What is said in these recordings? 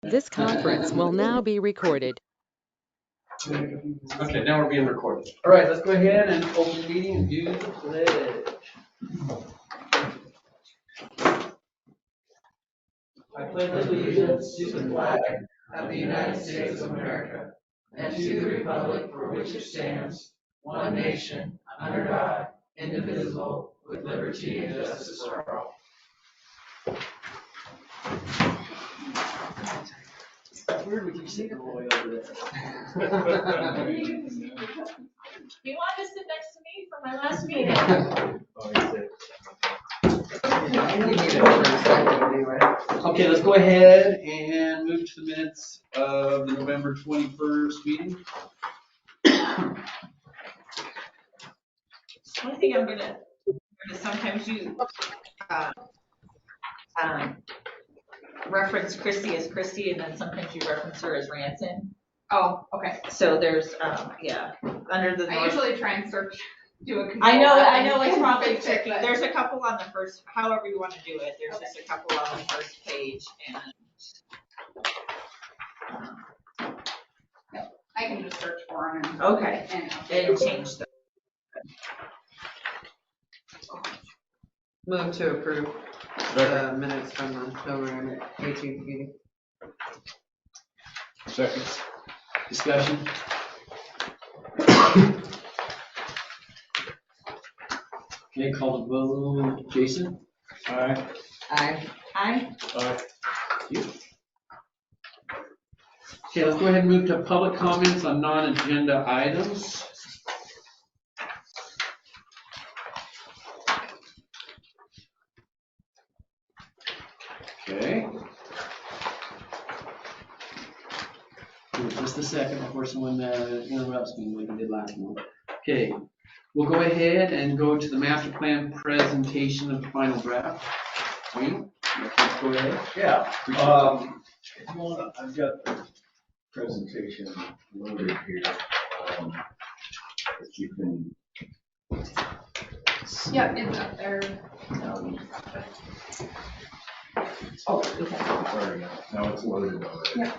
This conference will now be recorded. Okay, now we're being recorded. All right, let's go ahead and open the meeting and do the pledge. I pledge allegiance to the flag of the United States of America and to the republic for which it stands, one nation, under God, indivisible, with liberty and justice for all. Where would you sit all the way over there? You want to sit next to me for my last meeting? Okay, let's go ahead and move to the minutes of the November 21st meeting. One thing I'm gonna sometimes you reference Christy as Christy, and then sometimes you reference her as Ranson. Oh, okay. So there's yeah, under the. I usually try and search, do a control. I know it's probably fix it, tricky. but- There's a couple on the first, however you want to do it. There's just a couple on the first page, and I can just search for them. okay, and change them. Move to approve the minutes from the November 18th meeting. Second. Discussion. Okay, call the vote. Jason? Aye. Aye. Aye. You. Okay, let's go ahead and move to public comments on non-agenda items. Okay. Just a second before someone interrupts me like we did last month. Okay, we'll go ahead and go to the master plan presentation of the final draft. Wayne, let's go ahead. Yeah, I've got the presentation loaded here. If you can. Yep, it's up there. Oh, okay. Sorry, no, it's loaded already. Yeah.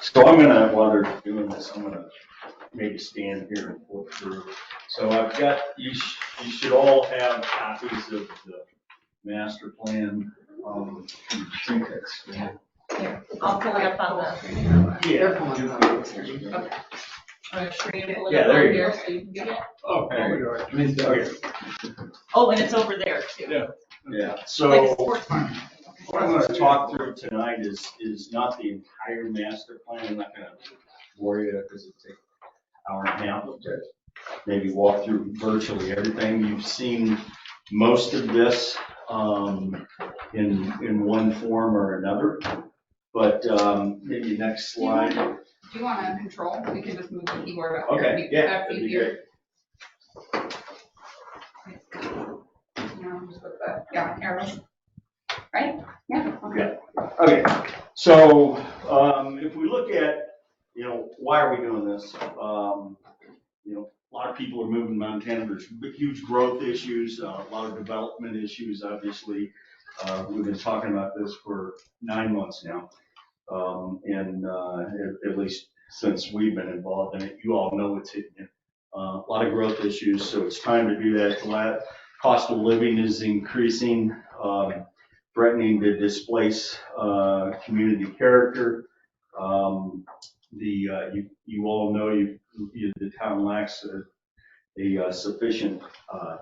So I'm gonna, while they're doing this, I'm gonna maybe stand here and flip through. So I've got, you should all have copies of the master plan. I think that's. Here, I'll pull it up on the. Yeah. Okay. I'm sure you pull it Yeah, up there over you here go. so you can get it. Oh, okay. Oh, and it's over there too. Yeah. Yeah, Like a so sports farm. what I'm gonna talk through tonight is not the entire master plan. I'm not gonna bore you because it'll take an hour and a half to maybe walk through virtually everything. You've seen most of this in one form or another, but maybe next slide. Do you want to control? We can just move the keyboard up here. Okay, yeah, That's that'd be easier. great. No, just with the, yeah, arrows. Right? Yeah. Okay. Okay, so if we look at, why are we doing this? A lot of people are moving Montana. There's huge growth issues, a lot of development issues, obviously. We've been talking about this for 9 months now. And at least since we've been involved in it, you all know it's hitting it. A lot of growth issues, so it's time to do that. Cost of living is increasing, threatening to displace community character. You all know the town lacks a sufficient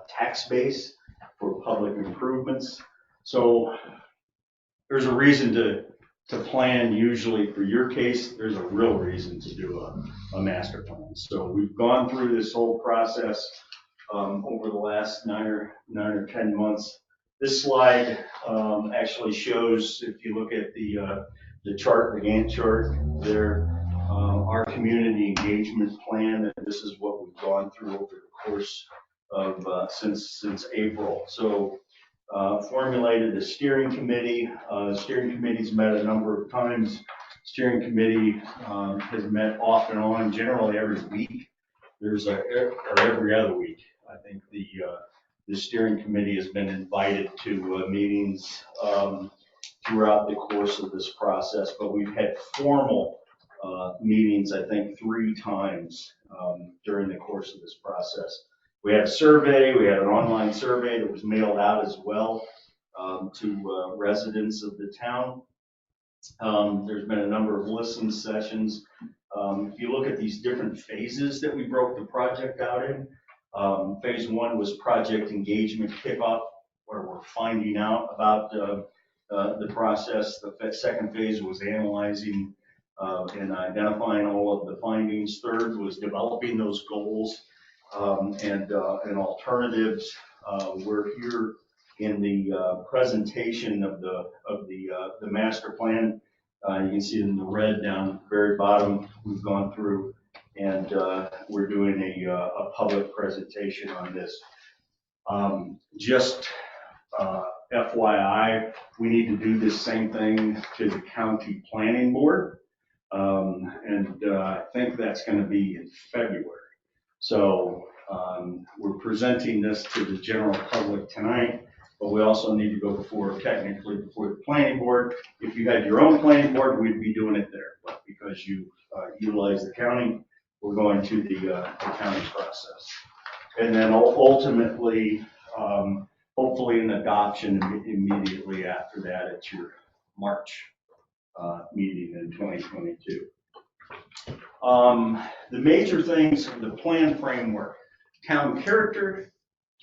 tax base for public improvements. So there's a reason to plan. Usually for your case, there's a real reason to do a master plan. So we've gone through this whole process over the last 9 or 10 months. This slide actually shows, if you look at the chart, the Gantt chart there, our community engagement plan, and this is what we've gone through over the course of since April. So formulated a steering committee. The steering committee's met a number of times. Steering committee has met off and on, generally every week. Or every other week. I think the steering committee has been invited to meetings throughout the course of this process, but we've had formal meetings, I think, 3 times during the course of this process. We had a survey, we had an online survey that was mailed out as well to residents of the town. There's been a number of listening sessions. If you look at these different phases that we broke the project out in, phase 1 was project engagement kickoff, where we're finding out about the process. The second phase was analyzing and identifying all of the findings. Third was developing those goals and alternatives. We're here in the presentation of the master plan. You can see it in the red down at the very bottom. We've gone through and we're doing a public presentation on this. Just FYI, we need to do this same thing to the county planning board. I think that's going to be in February. So we're presenting this to the general public tonight, but we also need to go technically before the planning board. If you had your own planning board, we'd be doing it there. But because you utilize the county, we're going to the county process. And then ultimately, hopefully an adoption immediately after that at your March meeting in 2022. The major things of the plan framework: town character,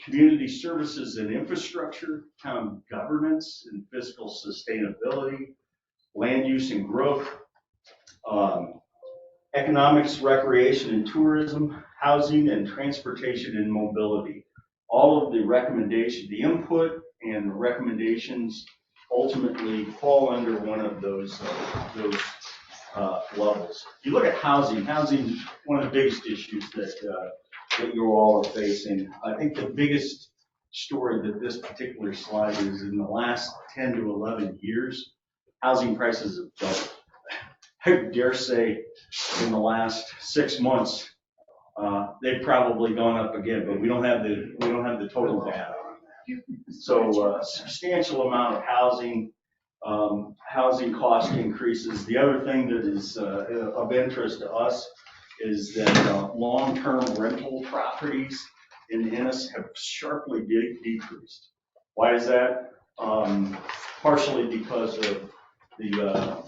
community services and infrastructure, town governance and fiscal sustainability, land use and growth, economics, recreation and tourism, housing and transportation and mobility. All of the recommendations, the input and the recommendations ultimately fall under one of those levels. If you look at housing is one of the biggest issues that you all are facing. I think the biggest story that this particular slide is, in the last 10 to 11 years, housing prices have doubled. I dare say in the last 6 months, they've probably gone up again, but we don't have the total data on that. So a substantial amount of housing cost increases. The other thing that is of interest to us is that long-term rental properties in Ennis have sharply decreased. Why is that? Partially because of the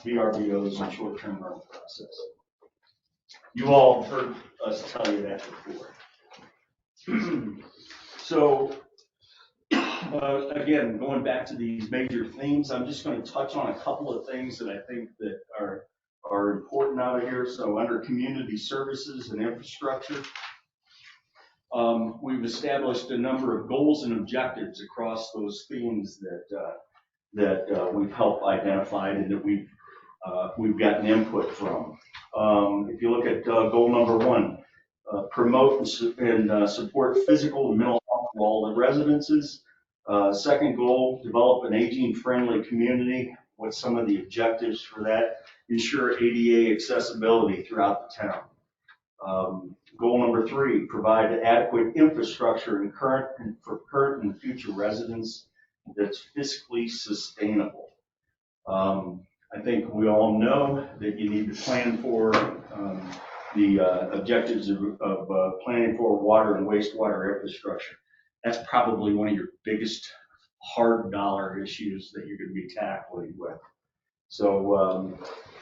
VRBOs and short-term rental process. You all have heard us tell you that before. So, again, going back to these major themes, I'm just going to touch on a couple of things that I think that are important out of here. So under community services and infrastructure, we've established a number of goals and objectives across those themes that we've helped identify and that we've gotten input from. If you look at goal number 1, promote and support physical and mental health for all the residences. Second goal, develop an aging-friendly community. What's some of the objectives for that? Ensure ADA accessibility throughout the town. Goal number 3, provide adequate infrastructure for current and future residents that's fiscally sustainable. I think we all know that you need to plan for the objectives of planning for water and wastewater infrastructure. That's probably one of your biggest hard dollar issues that you're going to be tackling with. So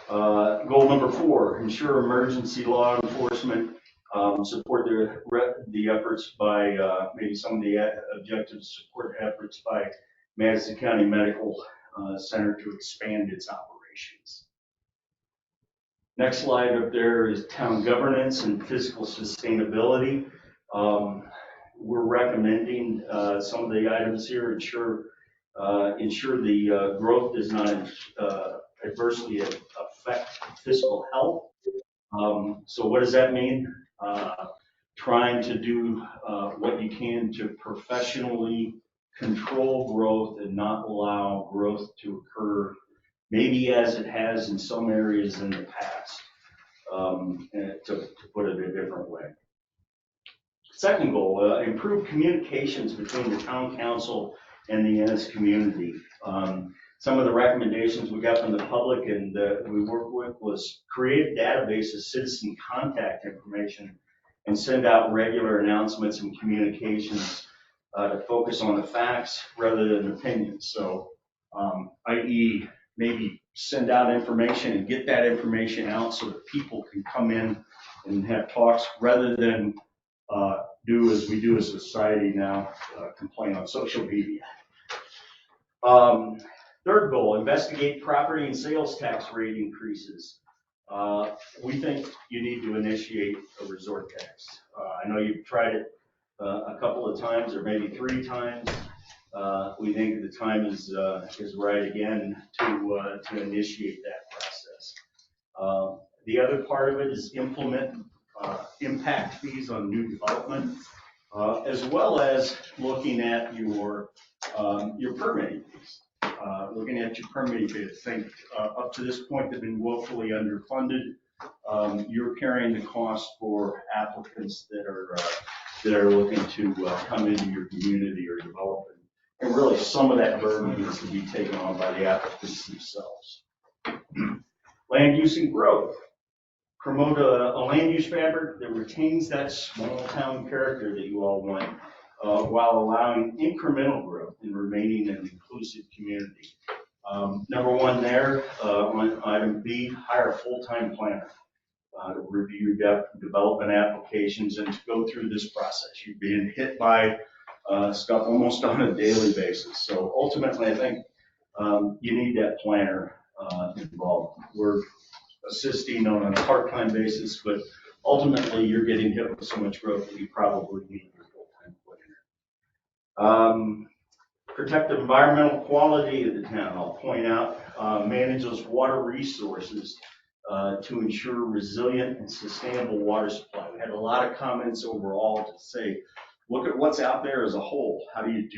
goal number 4, ensure emergency law enforcement, support the efforts by, maybe some of the objectives, support efforts by Madison County Medical Center to expand its operations. Next slide up there is town governance and fiscal sustainability. We're recommending some of the items here. Ensure the growth does not adversely affect fiscal health. So what does that mean? Trying to do what you can to professionally control growth and not allow growth to occur, maybe as it has in some areas in the past, to put it a different way. Second goal, improve communications between the town council and the Ennis community. Some of the recommendations we got from the public and we worked with was create a database of citizen contact information and send out regular announcements and communications to focus on the facts rather than opinions. So, i.e., maybe send out information and get that information out so that people can come in and have talks rather than do as we do as a society now, complain on social media. Third goal, investigate property and sales tax rate increases. We think you need to initiate a resort tax. I know you've tried it a couple of times or maybe 3 times. We think the time is right again to initiate that process. The other part of it is implement impact fees on new development, as well as looking at your permitting fees. Looking at your permitting fees, I think up to this point they've been woefully underfunded. You're carrying the cost for applicants that are looking to come into your community or develop it. And really some of that burden needs to be taken on by the applicants themselves. Land use and growth. Promote a land use fabric that retains that small town character that you all want, while allowing incremental growth and remaining an inclusive community. Number one there, on item B, hire a full-time planner to review your development applications and to go through this process. You're being hit by stuff almost on a daily basis. So ultimately, I think you need that planner involved. We're assisting on a part-time basis, but ultimately you're getting hit with so much growth that you probably need your full-time planner. Protect the environmental quality of the town. I'll point out, manage those water resources to ensure resilient and sustainable water supply. We had a lot of comments overall to say, look at what's out there as a whole. How do you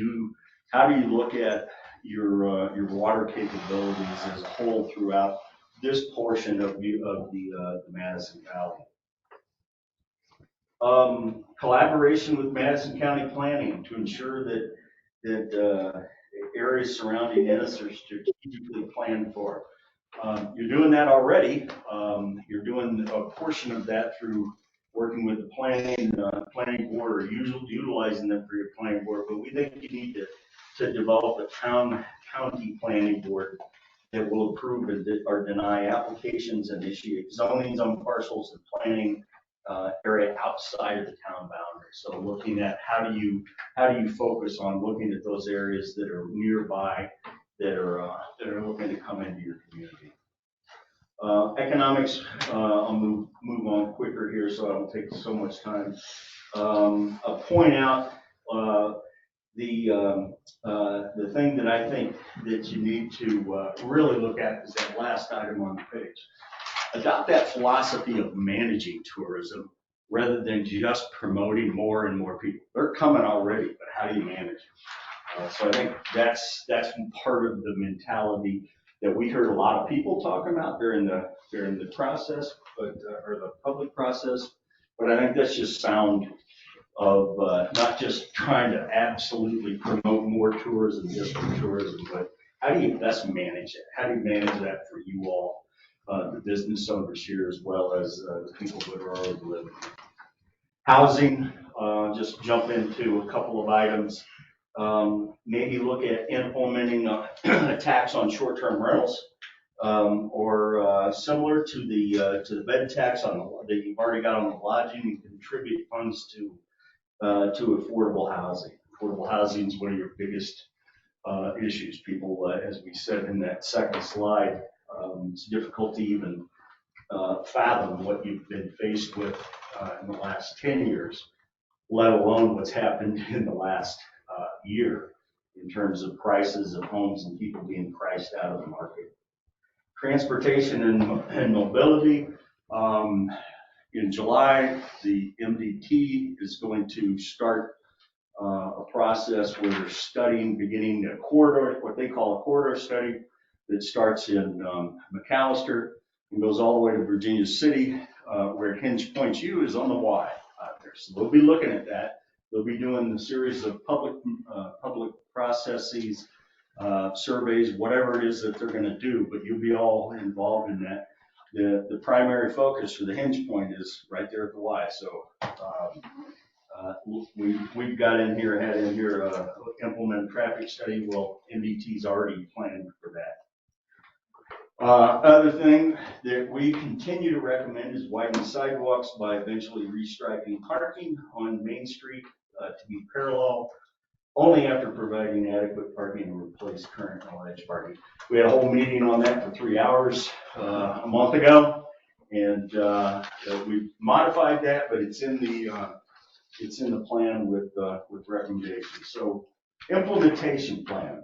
look at your water capabilities as a whole throughout this portion of the Madison Valley? Collaboration with Madison County Planning to ensure that areas surrounding Ennis are strategically planned for. You're doing that already. You're doing a portion of that through working with the planning board or utilizing them for your planning board, but we think you need to develop a county planning board that will approve or deny applications, initiate zonings on parcels and planning area outside of the town boundary. So looking at how do you focus on looking at those areas that are nearby that are looking to come into your community. Economics, I'll move on quicker here so I don't take so much time. I'll point out the thing that I think that you need to really look at is that last item on the page. Adopt that philosophy of managing tourism rather than just promoting more and more people. They're coming already, but how do you manage it? So I think that's part of the mentality that we heard a lot of people talking about during the process, or the public process. But I think that's just sound of not just trying to absolutely promote more tourism just for tourism, but how do you best manage it? How do you manage that for you all, the business owners here, as well as the people that are already living here? Housing, just jump into a couple of items. Maybe look at implementing a tax on short-term rentals, or similar to the bed tax that you've already got on the lodging, and contribute funds to affordable housing. Affordable housing is one of your biggest issues. People, as we said in that second slide, it's difficult to even fathom what you've been faced with in the last 10 years, let alone what's happened in the last year in terms of prices of homes and people being priced out of the market. Transportation and mobility. In July, the MDT is going to start a process where they're beginning a corridor, what they call a corridor study, that starts in McAllister and goes all the way to Virginia City, where Hinge Point U is on the Y. out there. So they'll be looking at that. They'll be doing a series of public processes, surveys, whatever it is that they're going to do, but you'll be all involved in that. The primary focus for the hinge point is right there at the Y. So we've got had in here, implement traffic study. Well, MDT's already planned for that. Other thing that we continue to recommend is widening sidewalks by eventually restriping parking on Main Street to be parallel, only after providing adequate parking to replace current no-edge parking. We had a whole meeting on that for 3 hours a month ago, and we modified that, but it's in the plan with recommendations. So implementation plan.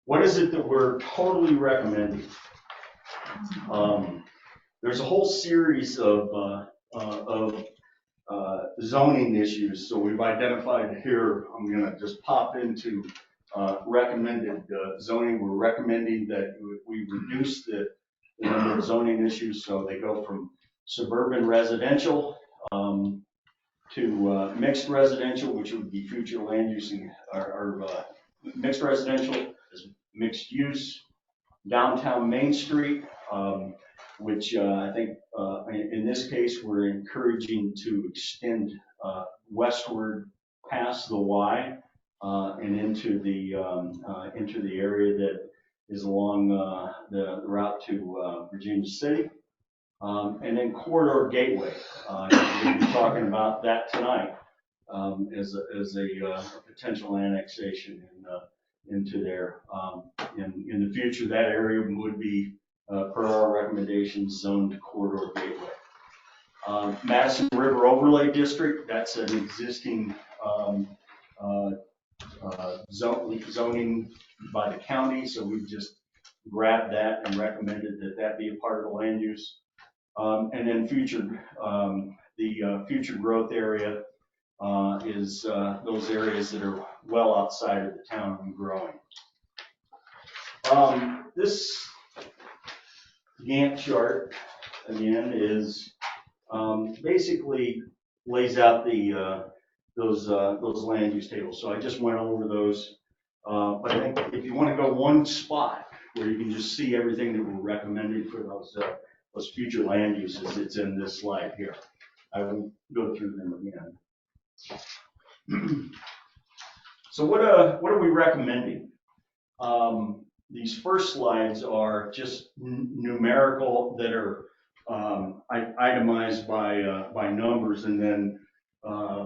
What is it that we're totally recommending? There's a whole series of zoning issues. So we've identified here, I'm going to just pop into recommended zoning. We're recommending that we reduce the number of zoning issues. So they go from suburban residential to mixed residential, which would be future land using or mixed residential is mixed use. Downtown Main Street, which I think in this case we're encouraging to extend westward past the Y and into the area that is along the route to Virginia City. And then Corridor Gateway. We'll be talking about that tonight as a potential annexation into there. In the future, that area would be, per our recommendations, zoned Corridor Gateway. Madison River Overlay District, that's an existing zoning by the county, so we've just grabbed that and recommended that that be a part of the land use. And then the future growth area is those areas that are well outside of the town and growing. This Gantt chart again is basically lays out those land use tables. So I just went over those, but I think if you want to go one spot where you can just see everything that we're recommending for those future land uses, it's in this slide here. I won't go through them again. So what are we recommending? These first slides are just numerical that are itemized by numbers, and then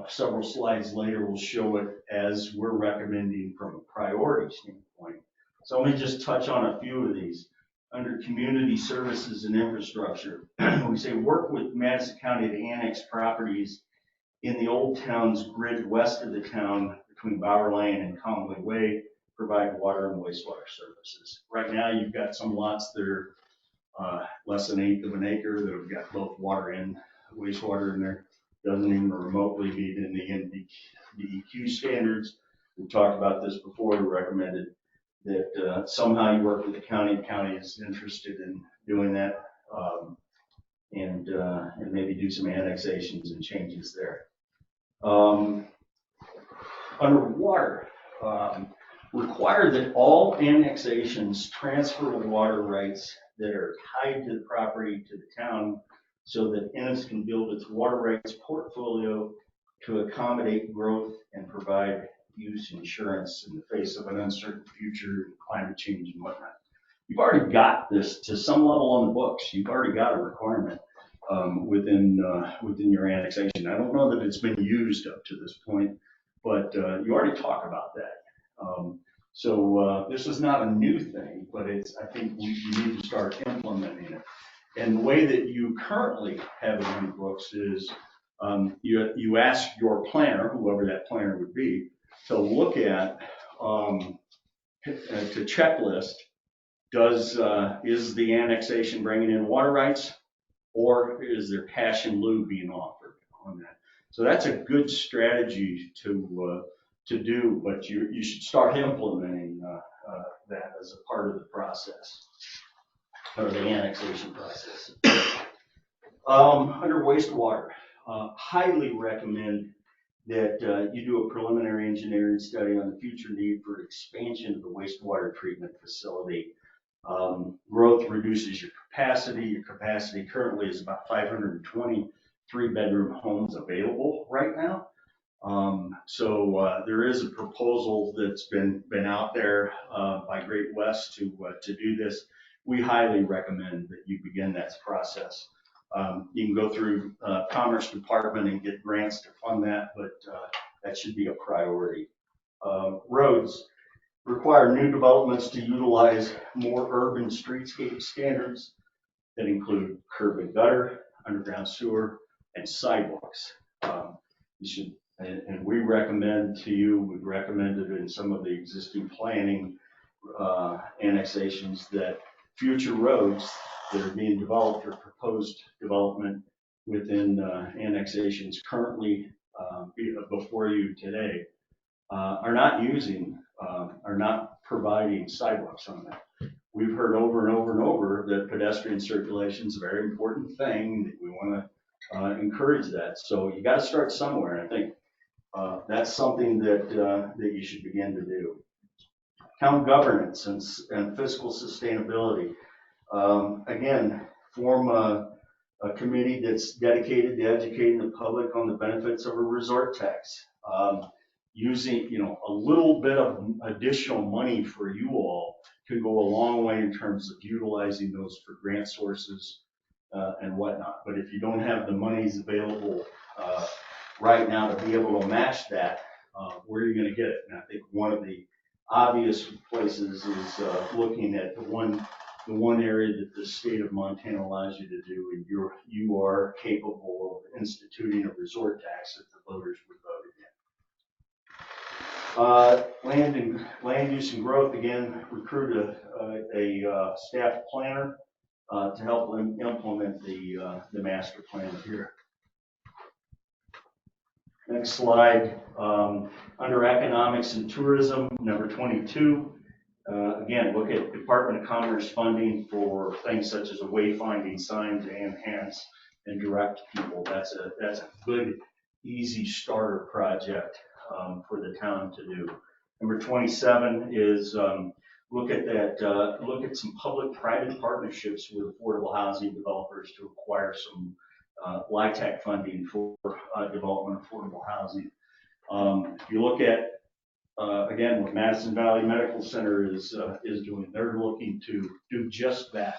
several slides later will show it as we're recommending from a priority standpoint. So let me just touch on a few of these. Under community services and infrastructure, we say work with Madison County to annex properties in the old town's grid west of the town between Bower Lane and Conway Way, provide water and wastewater services. Right now, you've got some lots that are less than 1/8 of an acre that have got both water and wastewater in there. Doesn't even remotely meet in the DEQ standards. We've talked about this before. We recommended that somehow you work with the county. The county is interested in doing that, and maybe do some annexations and changes there. Under water, require that all annexations transfer water rights that are tied to the property to the town, so that Ennis can build its water rights portfolio to accommodate growth and provide use insurance in the face of an uncertain future, climate change and whatnot. You've already got this to some level on the books. You've already got a requirement within your annexation. I don't know that it's been used up to this point, but you already talk about that. So this is not a new thing, but I think we need to start implementing it. And the way that you currently have it in the books is you ask your planner, whoever that planner would be, to look at, to checklist, is the annexation bringing in water rights, or is there cash in lieu being offered on that? So that's a good strategy to do, but you should start implementing that as a part of the process, or the annexation process. Under wastewater, highly recommend that you do a preliminary engineering study on the future need for expansion of the wastewater treatment facility. Growth reduces your capacity. Your capacity currently is about 520 3-bedroom homes available right now. So there is a proposal that's been out there by Great West to do this. We highly recommend that you begin that process. You can go through Commerce Department and get grants to fund that, but that should be a priority. Roads require new developments to utilize more urban streetscape standards that include curb and gutter, underground sewer, and sidewalks. You should, and we recommend to you, we recommended in some of the existing planning annexations that future roads that are being developed or proposed development within annexations currently before you today are not providing sidewalks on that. We've heard over and over and over that pedestrian circulation is a very important thing, that we want to encourage that. So you got to start somewhere. And I think that's something that you should begin to do. Town governance and fiscal sustainability. Again, form a committee that's dedicated to educating the public on the benefits of a resort tax. Using, a little bit of additional money for you all can go a long way in terms of utilizing those for grant sources and whatnot. But if you don't have the monies available right now to be able to match that, where are you going to get it? And I think one of the obvious places is looking at the one area that the state of Montana allows you to do, and you are capable of instituting a resort tax if the voters would vote again. Land use and growth, again, recruit a staff planner to help them implement the master plan here. Next slide, under economics and tourism, number 22. Again, look at Department of Commerce funding for things such as a wayfinding sign to enhance and direct people. That's a good, easy starter project for the town to do. Number 27 is look at some public-private partnerships with affordable housing developers to acquire some LIHTC funding for development of affordable housing. If you look at again, what Madison Valley Medical Center is doing, they're looking to do just that.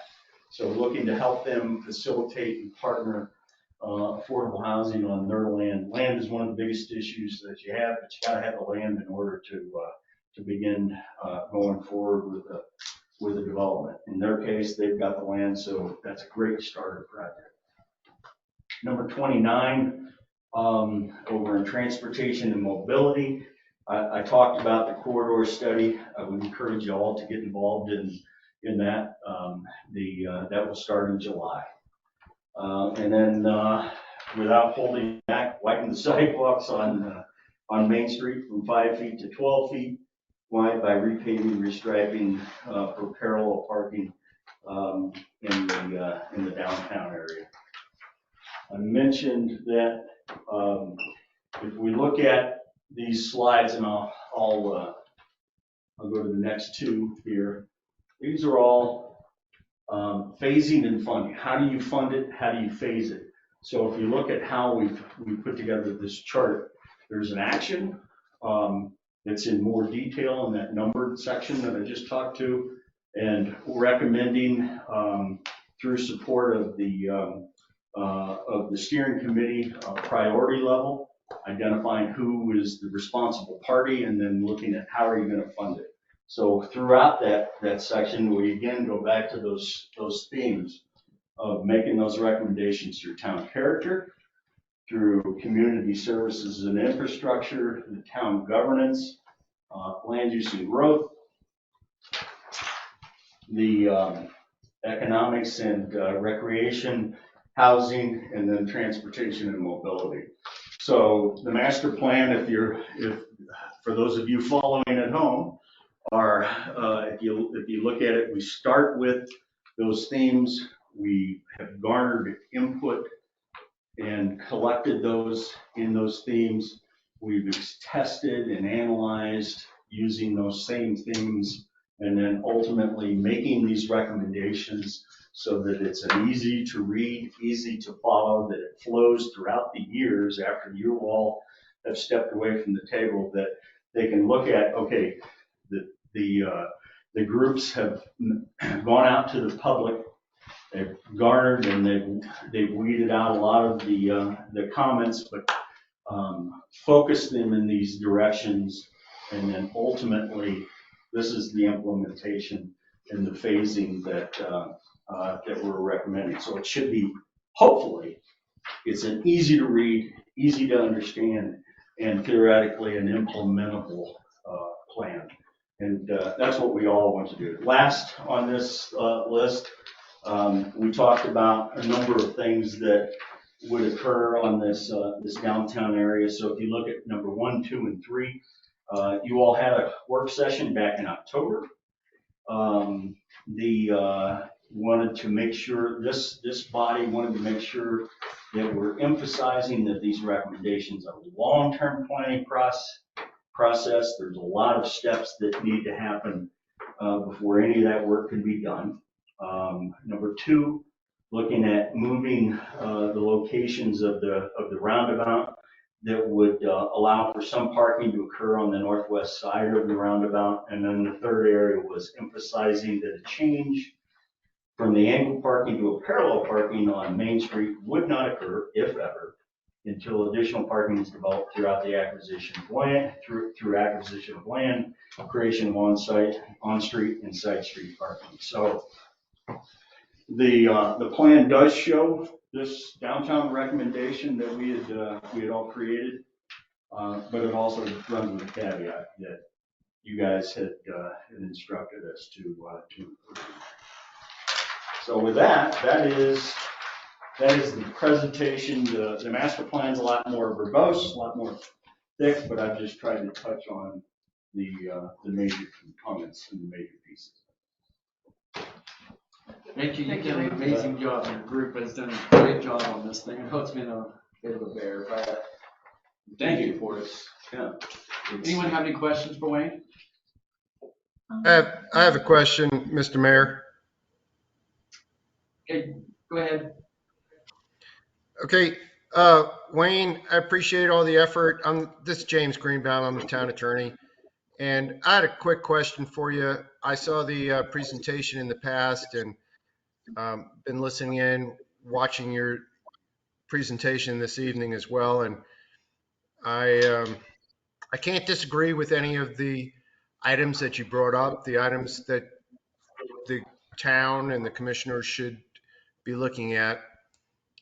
So looking to help them facilitate and partner affordable housing on their land. Land is one of the biggest issues that you have, but you got to have the land in order to begin going forward with the development. In their case, they've got the land, so that's a great starter project. Number 29, over in transportation and mobility. I talked about the corridor study. I would encourage you all to get involved in that. That will start in July. And then without holding back, widen the sidewalks on Main Street from 5 feet to 12 feet wide by repaving, restriping for parallel parking in the downtown area. I mentioned that if we look at these slides, and I'll go to the next two here. These are all phasing and funding. How do you fund it? How do you phase it? So if you look at how we put together this chart, there's an action that's in more detail in that numbered section that I just talked to, and recommending through support of the steering committee priority level, identifying who is the responsible party, and then looking at how are you going to fund it. So throughout that section, we again go back to those themes of making those recommendations through town character, through community services and infrastructure, the town governance, land use and growth, the economics and recreation, housing, and then transportation and mobility. So the master plan, if for those of you following at home, if you look at it, we start with those themes. We have garnered input and collected those in those themes. We've tested and analyzed using those same themes, and then ultimately making these recommendations so that it's an easy to read, easy to follow, that it flows throughout the years after you all have stepped away from the table, that they can look at, okay, the groups have gone out to the public, they've garnered and they've weeded out a lot of the comments, but focus them in these directions, and then ultimately, this is the implementation and the phasing that we're recommending. So it should be, hopefully, it's an easy to read, easy to understand, and theoretically an implementable plan. And that's what we all want to do. Last on this list, we talked about a number of things that would occur on this downtown area. So if you look at number 1, 2, and 3, you all had a work session back in October. Wanted to make sure, this body wanted to make sure that we're emphasizing that these recommendations are long-term planning process. There's a lot of steps that need to happen before any of that work can be done. Number 2, looking at moving the locations of the roundabout that would allow for some parking to occur on the northwest side of the roundabout. And then the third area was emphasizing that a change from the angled parking to a parallel parking on Main Street would not occur, if ever, until additional parking is developed throughout the acquisition of land, through acquisition of land, creation of on-street and side street parking. So the plan does show this downtown recommendation that we had all created, but it also runs with a caveat that you guys had instructed us to include. So with that is the presentation. The master plan's a lot more verbose, a lot more thick, but I've just tried to touch on the major components and the major pieces. Thank you. You've done an amazing job. Your group has done a great job on this thing. I know it's been a bit of a bear, but thank you for it. Yeah. Anyone have any questions for Wayne? I have a question, Mr. Mayor. Okay, go ahead. Okay, Wayne, I appreciate all the effort. This is James Greenbaum. I'm the town attorney. And I had a quick question for you. I saw the presentation in the past and been listening in, watching your presentation this evening as well. And I can't disagree with any of the items that you brought up, the items that the town and the commissioners should be looking at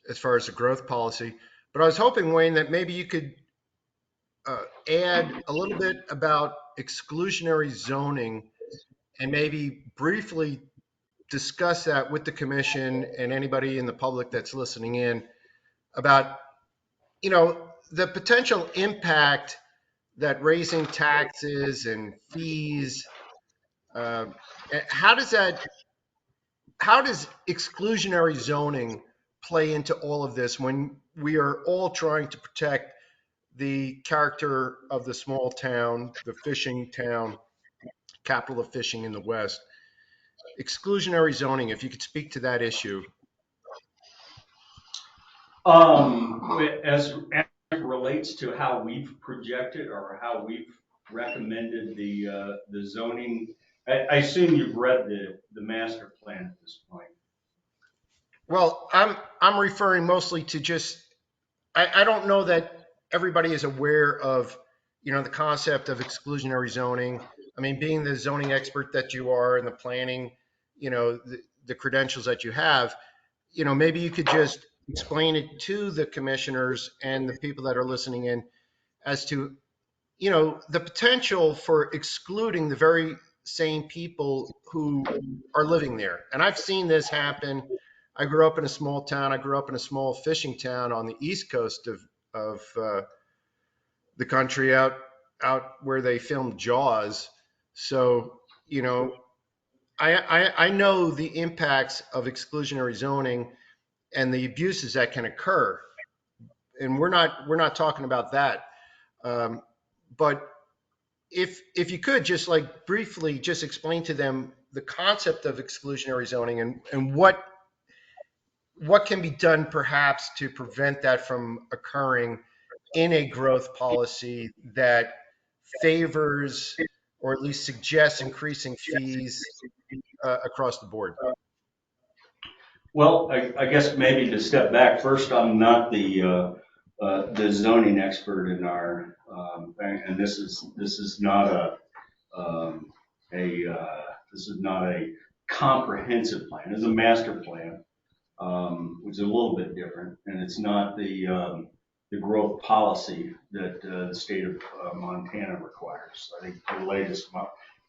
as far as the growth policy. But I was hoping, Wayne, that maybe you could add a little bit about exclusionary zoning and maybe briefly discuss that with the commission and anybody in the public that's listening in about, the potential impact that raising taxes and fees, how does exclusionary zoning play into all of this when we are all trying to protect the character of the small town, the fishing town, capital of fishing in the West? Exclusionary zoning, if you could speak to that issue. As it relates to how we've projected or how we've recommended the zoning, I assume you've read the master plan at this point. Well, I'm referring mostly to just, I don't know that everybody is aware of, the concept of exclusionary zoning. I mean, being the zoning expert that you are and the planning, the credentials that you have, maybe you could just explain it to the commissioners and the people that are listening in as to, the potential for excluding the very same people who are living there. And I've seen this happen. I grew up in a small town. I grew up in a small fishing town on the east coast of the country, out where they filmed Jaws. So, I know the impacts of exclusionary zoning and the abuses that can occur. and we're not talking about that. But if you could just like briefly just explain to them the concept of exclusionary zoning and what can be done perhaps to prevent that from occurring in a growth policy that favors or at least suggests increasing fees across the board. Well, I guess maybe to step back first, I'm not the zoning expert in our, and this is not a comprehensive plan. It's a master plan, which is a little bit different, and it's not the growth policy that the state of Montana requires. I think the latest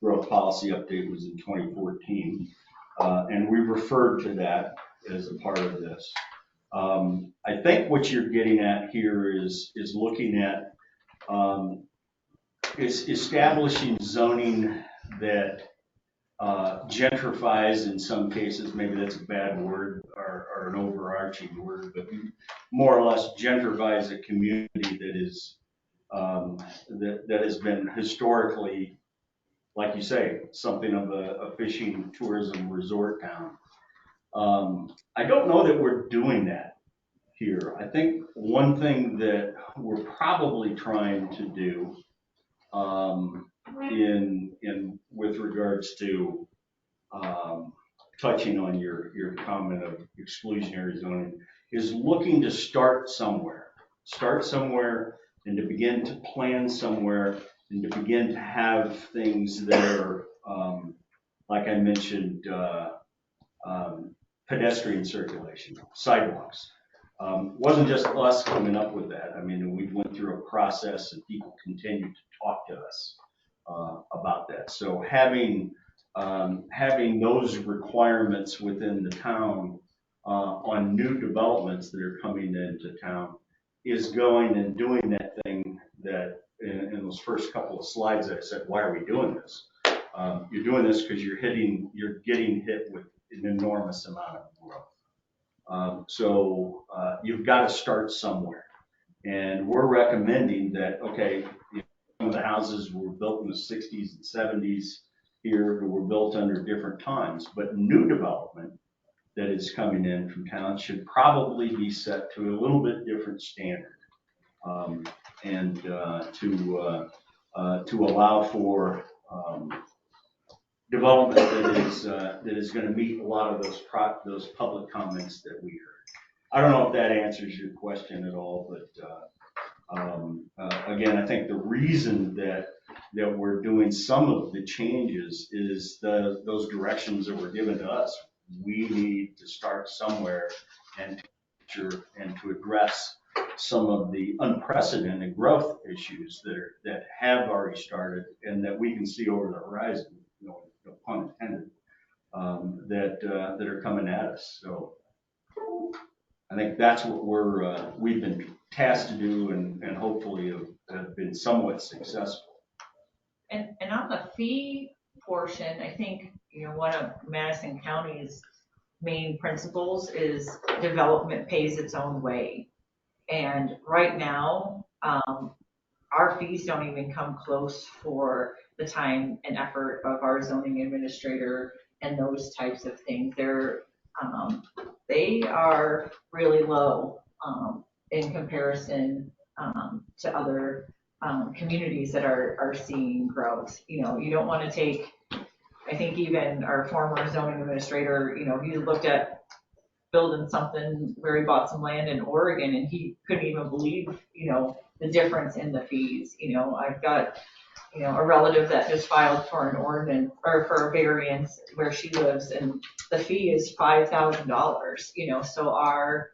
growth policy update was in 2014, and we referred to that as a part of this. I think what you're getting at here is looking at is establishing zoning that gentrifies in some cases. Maybe that's a bad word or an overarching word, but more or less gentrifies a community that is that has been historically, like you say, something of a fishing tourism resort town. I don't know that we're doing that here. I think one thing that we're probably trying to do in with regards to touching on your comment of exclusionary zoning is looking to start somewhere and to begin to plan somewhere and to begin to have things that are, like I mentioned, pedestrian circulation, sidewalks. Wasn't just us coming up with that. I mean, we went through a process and people continued to talk to us about that. So having those requirements within the town on new developments that are coming into town is going and doing that thing that in those first couple of slides that I said, why are we doing this? You're doing this because you're getting hit with an enormous amount of growth. So you've got to start somewhere. And we're recommending that, okay, some of the houses were built in the 60s and 70s here were built under different times, but new development that is coming in from town should probably be set to a little bit different standard. And to allow for development that is going to meet a lot of those public comments that we heard. I don't know if that answers your question at all, but again, I think the reason that we're doing some of the changes is those directions that were given to us. We need to start somewhere and to address some of the unprecedented growth issues that have already started and that we can see over the horizon, no pun intended, that are coming at us. So I think that's what we've been tasked to do and hopefully have been somewhat successful. And on the fee portion, I think, one of Madison County's main principles is development pays its own way. And right now, our fees don't even come close for the time and effort of our zoning administrator and those types of things. They are really low in comparison to other communities that are seeing growth. You don't want to take, I think even our former zoning administrator, he looked at building something where he bought some land in Oregon and he couldn't even believe, the difference in the fees. I've got, a relative that just filed for an ordinance or for a variance where she lives and the fee is $5,000, so our,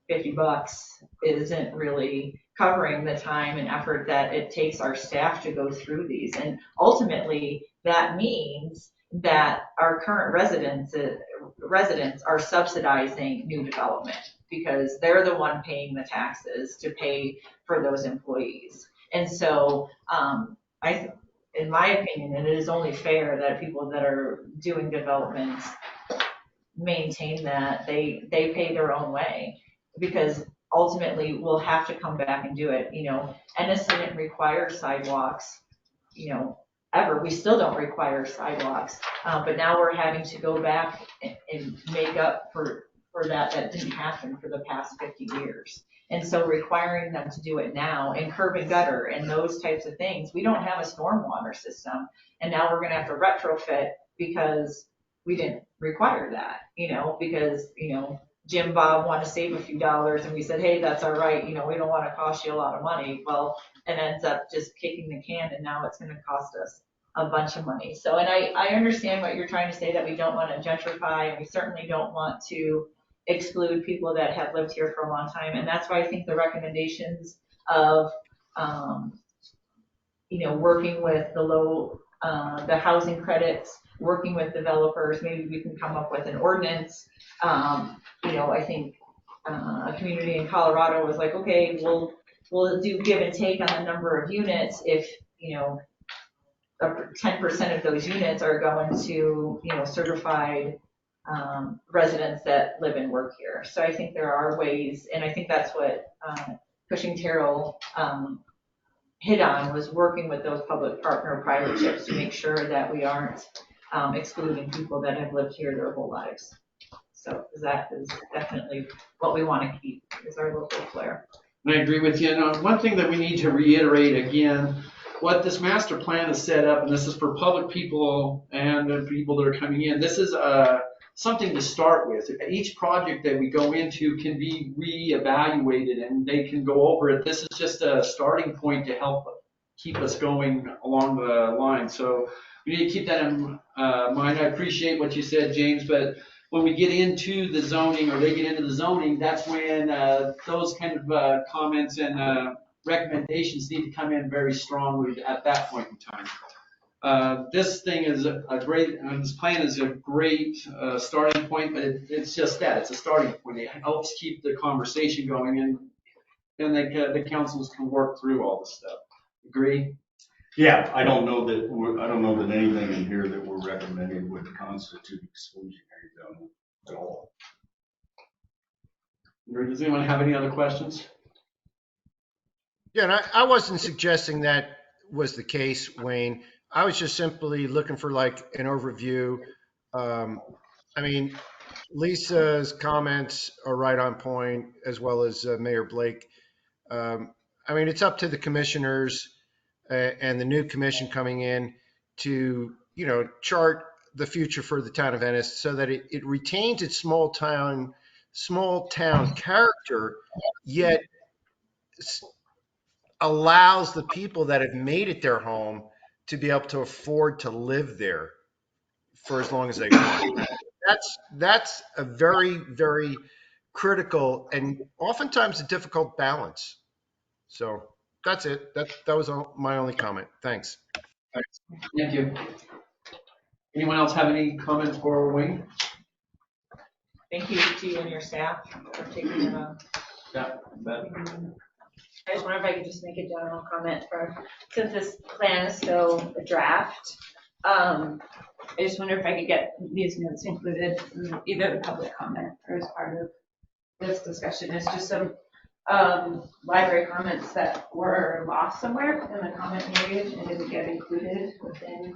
$50 isn't really covering the time and effort that it takes our staff to go through these. And ultimately that means that our current residents are subsidizing new development because they're the one paying the taxes to pay for those employees. And so in my opinion, and it is only fair that people that are doing development maintain that they pay their own way, because ultimately we'll have to come back and do it. Ennis didn't require sidewalks, ever. We still don't require sidewalks, but now we're having to go back and make up for that didn't happen for the past 50 years. And so requiring them to do it now, and curb and gutter and those types of things, we don't have a stormwater system. And now we're gonna have to retrofit because we didn't require that, because, Jim Bob want to save a few dollars and we said, hey, that's all right, we don't want to cost you a lot of money. Well, it ends up just kicking the can, and now it's going to cost us a bunch of money. So, and I understand what you're trying to say, that we don't want to gentrify, and we certainly don't want to exclude people that have lived here for a long time. And that's why I think the recommendations of, working with the housing credits, working with developers, maybe we can come up with an ordinance. I think a community in Colorado was like, okay, we'll do give and take on the number of units if, 10% of those units are going to, certified residents that live and work here. So I think there are ways, and I think that's what Cushing Terrell hit on, was working with those public partner partnerships to make sure that we aren't excluding people that have lived here their whole lives. So that is definitely what we want to keep, is our local flair. And I agree with you. And one thing that we need to reiterate again, what this master plan is set up, and this is for public people and the people that are coming in, this is something to start with. Each project that we go into can be reevaluated and they can go over it. This is just a starting point to help keep us going along the line. So we need to keep that in mind. I appreciate what you said, James, but when we get into the zoning, or they get into the zoning, that's when those kind of comments and recommendations need to come in very strongly at that point in time. This thing is this plan is a great starting point, but it's just that, it's a starting point. It helps keep the conversation going, and the councils can work through all this stuff. Agree? Yeah, I don't know that anything in here that we're recommending would constitute exclusionary zoning at all. Does anyone have any other questions? Yeah, and I wasn't suggesting that was the case, Wayne. I was just simply looking for like an overview. Lisa's comments are right on point, as well as Mayor Blake. It's up to the commissioners and the new commission coming in to, chart the future for the town of Ennis so that it retains its small town character, yet allows the people that have made it their home to be able to afford to live there for as long as they want. That's a very, very critical and oftentimes a difficult balance. So that's it. That was my only comment. Thanks. Thank you. Anyone else have any comments for Wayne? Thank you to you and your staff for taking it on. Yeah, I just wonder if I could just make a general comment since this plan is still a draft. I just wonder if I could get these notes included in either the public comment or as part of this discussion. It's just some library comments that were lost somewhere in the comment period and didn't get included within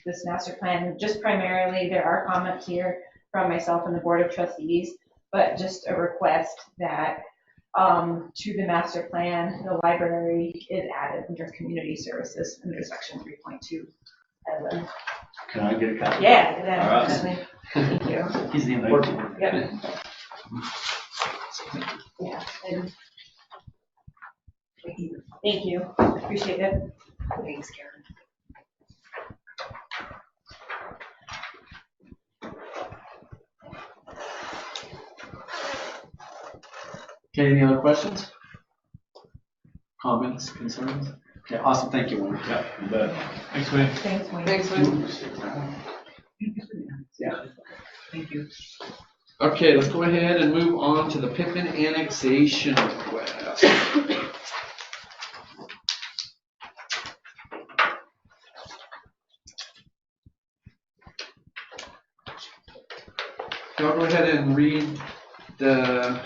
this master plan. Just primarily, there are comments here from myself and the Board of Trustees, but just a request that to the master plan, the library is added under community services under section 3.2. Can I get a copy? Yeah, All definitely. Thank you. he's the important one. Yep. Yeah. And thank you. Appreciate it. Thanks, Karen. Okay, any other questions? Comments, concerns? Okay, awesome, thank you, Wayne. Yeah, you bet. Thanks, Wayne. Thanks, Wayne. Thanks, Wayne. Yeah. Thank you. Okay, let's go ahead and move on to the Pikmin Annexation request. I'll go ahead and read the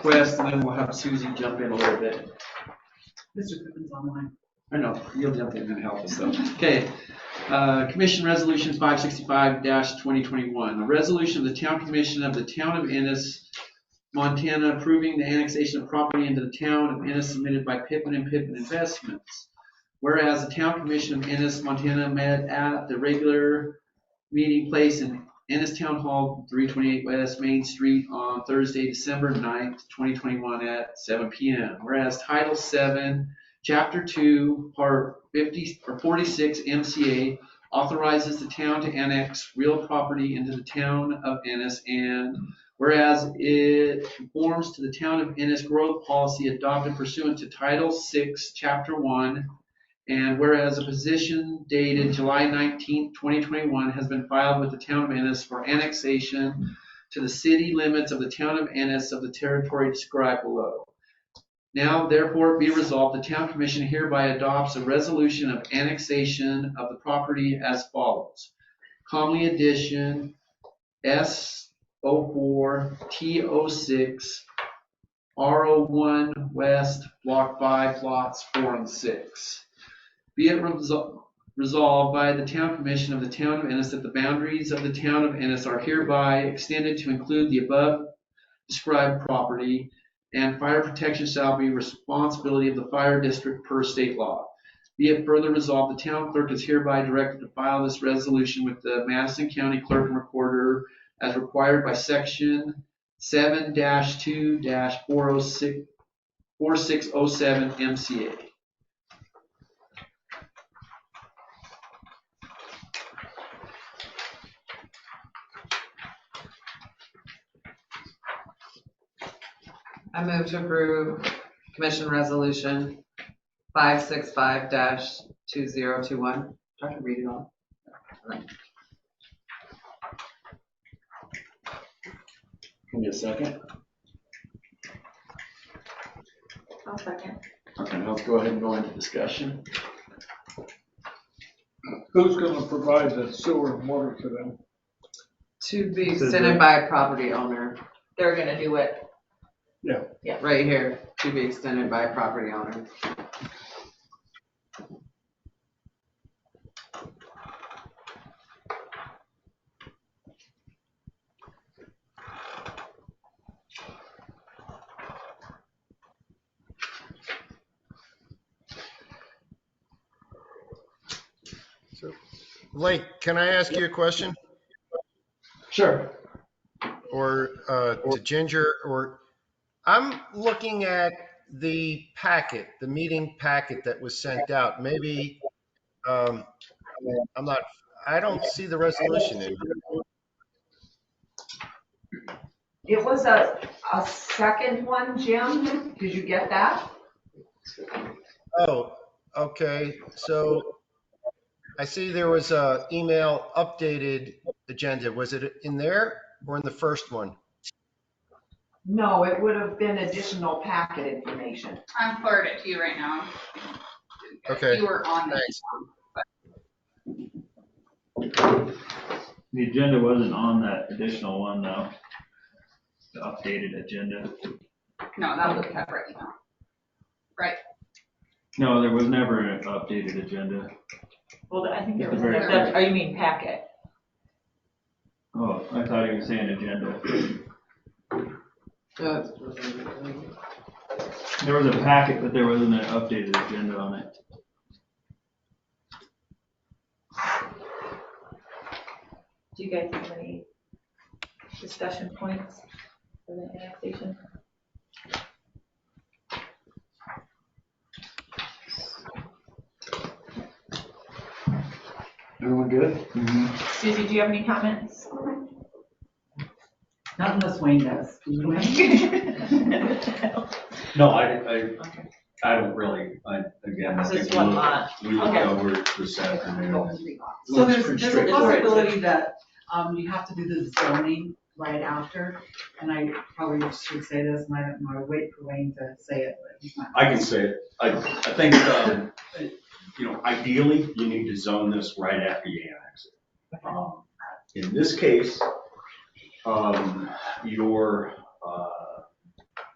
request, and then we'll have Susie jump in a little bit. Mr. Pippin's online. I know, you'll jump in and help us though. Okay, Commission Resolution 565-2021. A resolution of the Town Commission of the Town of Ennis, Montana, approving the annexation of property into the Town of Ennis submitted by Pikmin and Pikmin Investments. Whereas the Town Commission of Ennis, Montana met at the regular meeting place in Ennis Town Hall, 328 West Main Street on Thursday, December 9th, 2021 at 7 p.m. Whereas Title 7, Chapter 2, Part 50 or 46 MCA authorizes the town to annex real property into the Town of Ennis, and whereas it conforms to the Town of Ennis growth policy adopted pursuant to Title 6, Chapter 1, and whereas a petition dated July 19, 2021 has been filed with the Town of Ennis for annexation to the city limits of the Town of Ennis of the territory described below. Now therefore be resolved, the Town Commission hereby adopts a resolution of annexation of the property as follows. Commonly Edition S04 T06 R01 West Block 5 Lots 4 and 6. Be it resolved by the Town Commission of the Town of Ennis that the boundaries of the Town of Ennis are hereby extended to include the above described property, and fire protection shall be responsibility of the fire district per state law. Be it further resolved, the town clerk is hereby directed to file this resolution with the Madison County Clerk and Recorder as required by Section 7-2-4607 MCA. I move to approve Commission Resolution 565-2021. Do I have to read it all? Can you a second? I'll second. Okay, let's go ahead and go into discussion. Who's gonna provide the sewer and water to them? To be extended by a property owner, They're gonna do it. right here, to be extended by a property owner. Blake, can I ask you a question? Sure. Or to Ginger, or I'm looking at the packet, the meeting packet that was sent out. Maybe I don't see the resolution in here. It was a second one, Jim. Did you get that? Oh, okay. So I see there was a email updated agenda. Was it in there or in the first one? No, it would have been additional packet information. I'm forwarding it to you right now. Okay. You were on this. Thanks. The agenda wasn't on that additional one though. The updated agenda. No, that was a separate email. Right. No, there was never an updated agenda. Well, I think there was, Very oh, you mean packet? Oh, I thought he was saying agenda. There was a packet, but there wasn't an updated agenda on it. Do you guys have any discussion points for the annexation? Everyone good? Susie, do you have any comments? Not unless Wayne does. No, I don't really, again, I think Just one lot. we looked Okay. over it this afternoon. So Looks there's pretty a straightforward. possibility that, you have to do the zoning right after, and I probably should say this, and I don't know, I wait for Wayne to say it, but he's not. I can say it. I think, ideally, you need to zone this right after you annex it. In this case, your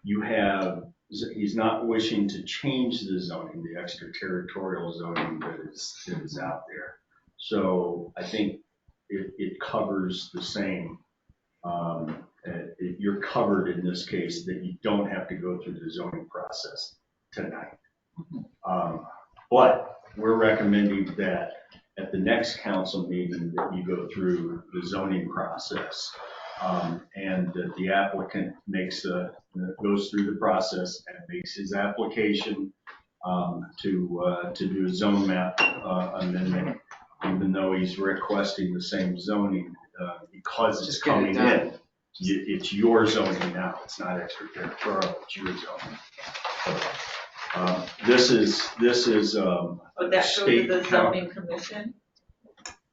he's not wishing to change the zoning, the extraterritorial zoning that is out there. So I think it covers the same. You're covered in this case that you don't have to go through the zoning process tonight. But we're recommending that at the next council meeting that you go through the zoning process, and that the applicant goes through the process and makes his application to do a zone map amendment, even though he's requesting the same zoning, because it's coming in. It's your zoning now. It's not extraterritorial. It's your zoning. This is Would that go to state the zoning commission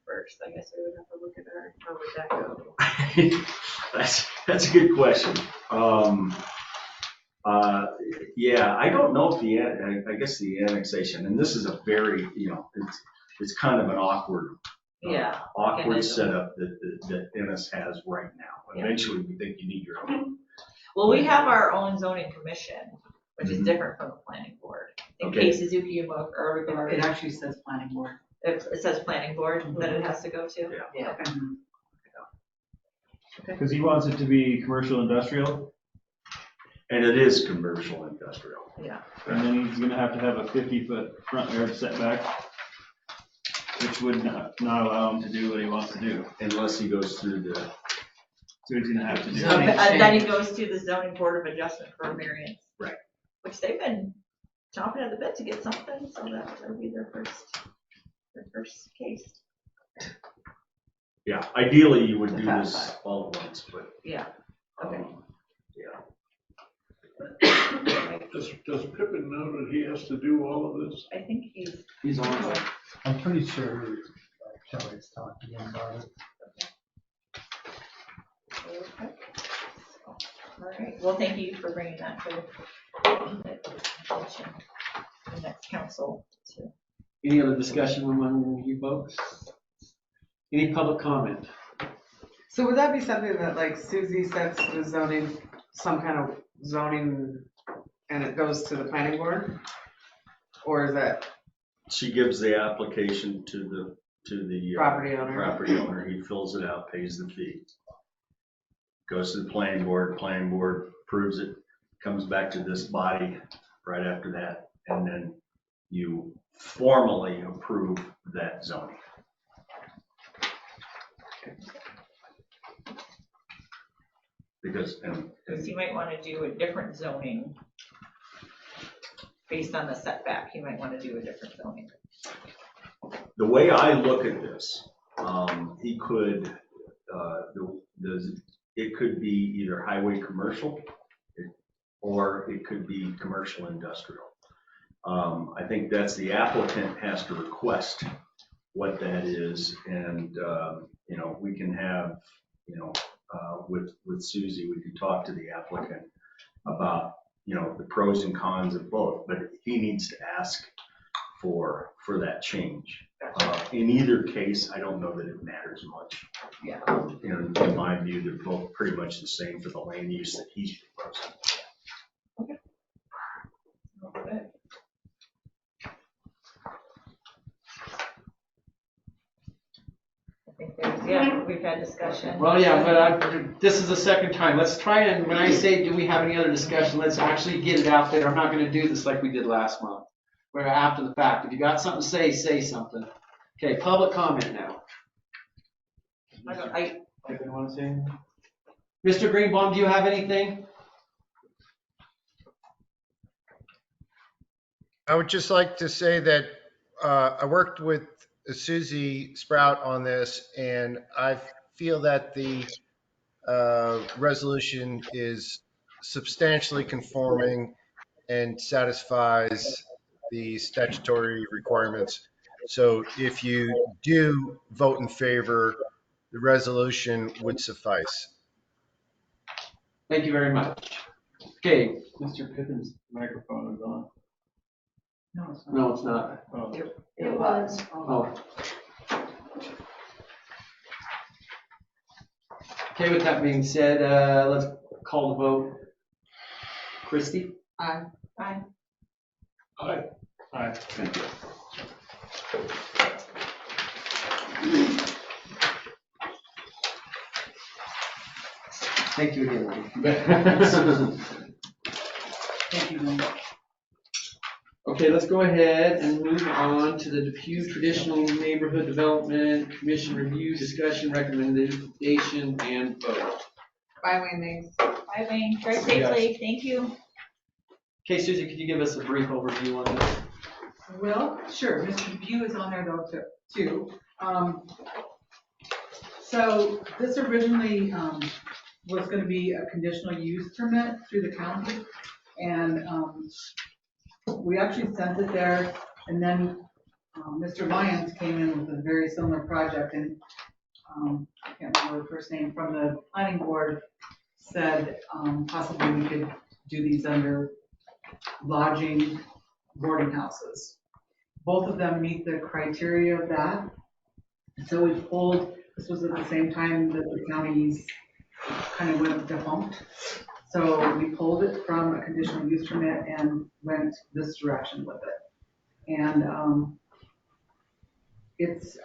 first? I guess we would have to look at our, how would that go? That's a good question. Yeah, I don't know if I guess the annexation, and this is a very, it's kind of an awkward setup that Ennis has right now. Eventually, we think you need your own. Well, we have our own zoning commission, which is different from the planning board. In case Suzuki and or It actually says planning board. it says planning board that it has to go to. Yeah. Okay. Because he wants it to be commercial industrial, And it is commercial industrial. Yeah. and then he's gonna have to have a 50-foot front yard setback, which would not allow him to do what he wants to do. Unless he goes through the, So he's gonna have to do Zoning. it. And then he goes to the zoning board of adjustment for a variance. Right. Which they've been chomping at the bit to get something, so that'll be their first case. yeah, ideally you would do this all at once, but. Yeah. Okay. Does Pippin know that he has to do all of this? I think He's on it. I'm pretty sure Kelly's talked to him about it. Okay. All right, well, thank you for bringing that to the next council too. Any other discussion among you folks? Any public comment? So would that be something that like Susie sets the zoning, some kind of zoning, and it goes to the planning board? Or is that She gives the application to the property owner? property owner. He fills it out, pays the fee. Goes to the planning board approves it, comes back to this body right after that, and then you formally approve that zoning. Because, Because you might want to do a different zoning based on the setback. You might want to do a different zoning. the way I look at this, he could, it could be either highway commercial or it could be commercial industrial. I think that's the applicant has to request what that is, and we can have, with Susie, we can talk to the applicant about the pros and cons of both, but he needs to ask for that change. In either case, I don't know that it matters much. Yeah. In my view, they're both pretty much the same for the land use that he's proposing. Okay. I think we've had discussion. Well, yeah, but this is the second time. Let's try and, when I say, do we have any other discussion, let's actually get it out there. I'm not gonna do this like we did last month. We're after the fact. If you got something to say something. Okay, public comment now. Anybody want to say anything? Mr. Greenbaum, do you have anything? I would just like to say that I worked with Susie Sprout on this, and I feel that the resolution is substantially conforming and satisfies the statutory requirements. So if you do vote in favor, the resolution would suffice. Thank you very much. Okay. Mr. Pippin's microphone is on. No, it's not. Oh. It was. Oh. Okay, with that being said, let's call the vote. Christie? Aye. Fine. Aye. Aye. Thank you. Thank you again, Lenny. Thank you, Linda. Okay, let's go ahead and move on to the Depew Traditional Neighborhood Development Commission review, discussion, recommendation, and vote. Bye, Wendy. Bye, Wayne. Drive safely. Thank you. Okay, Susie, could you give us a brief overview on this? Well, sure, Mr. Depew is on there though too. So this originally was gonna be a conditional use permit through the county. And we actually sent it there, and then Mr. Lyons came in with a very similar project, and I can't remember her first name, from the planning board, said possibly we could do these under lodging boarding houses. Both of them meet the criteria of that. So we pulled, this was at the same time that the counties kind of went defunct. So we pulled it from a conditional use permit and went this direction with it. And it's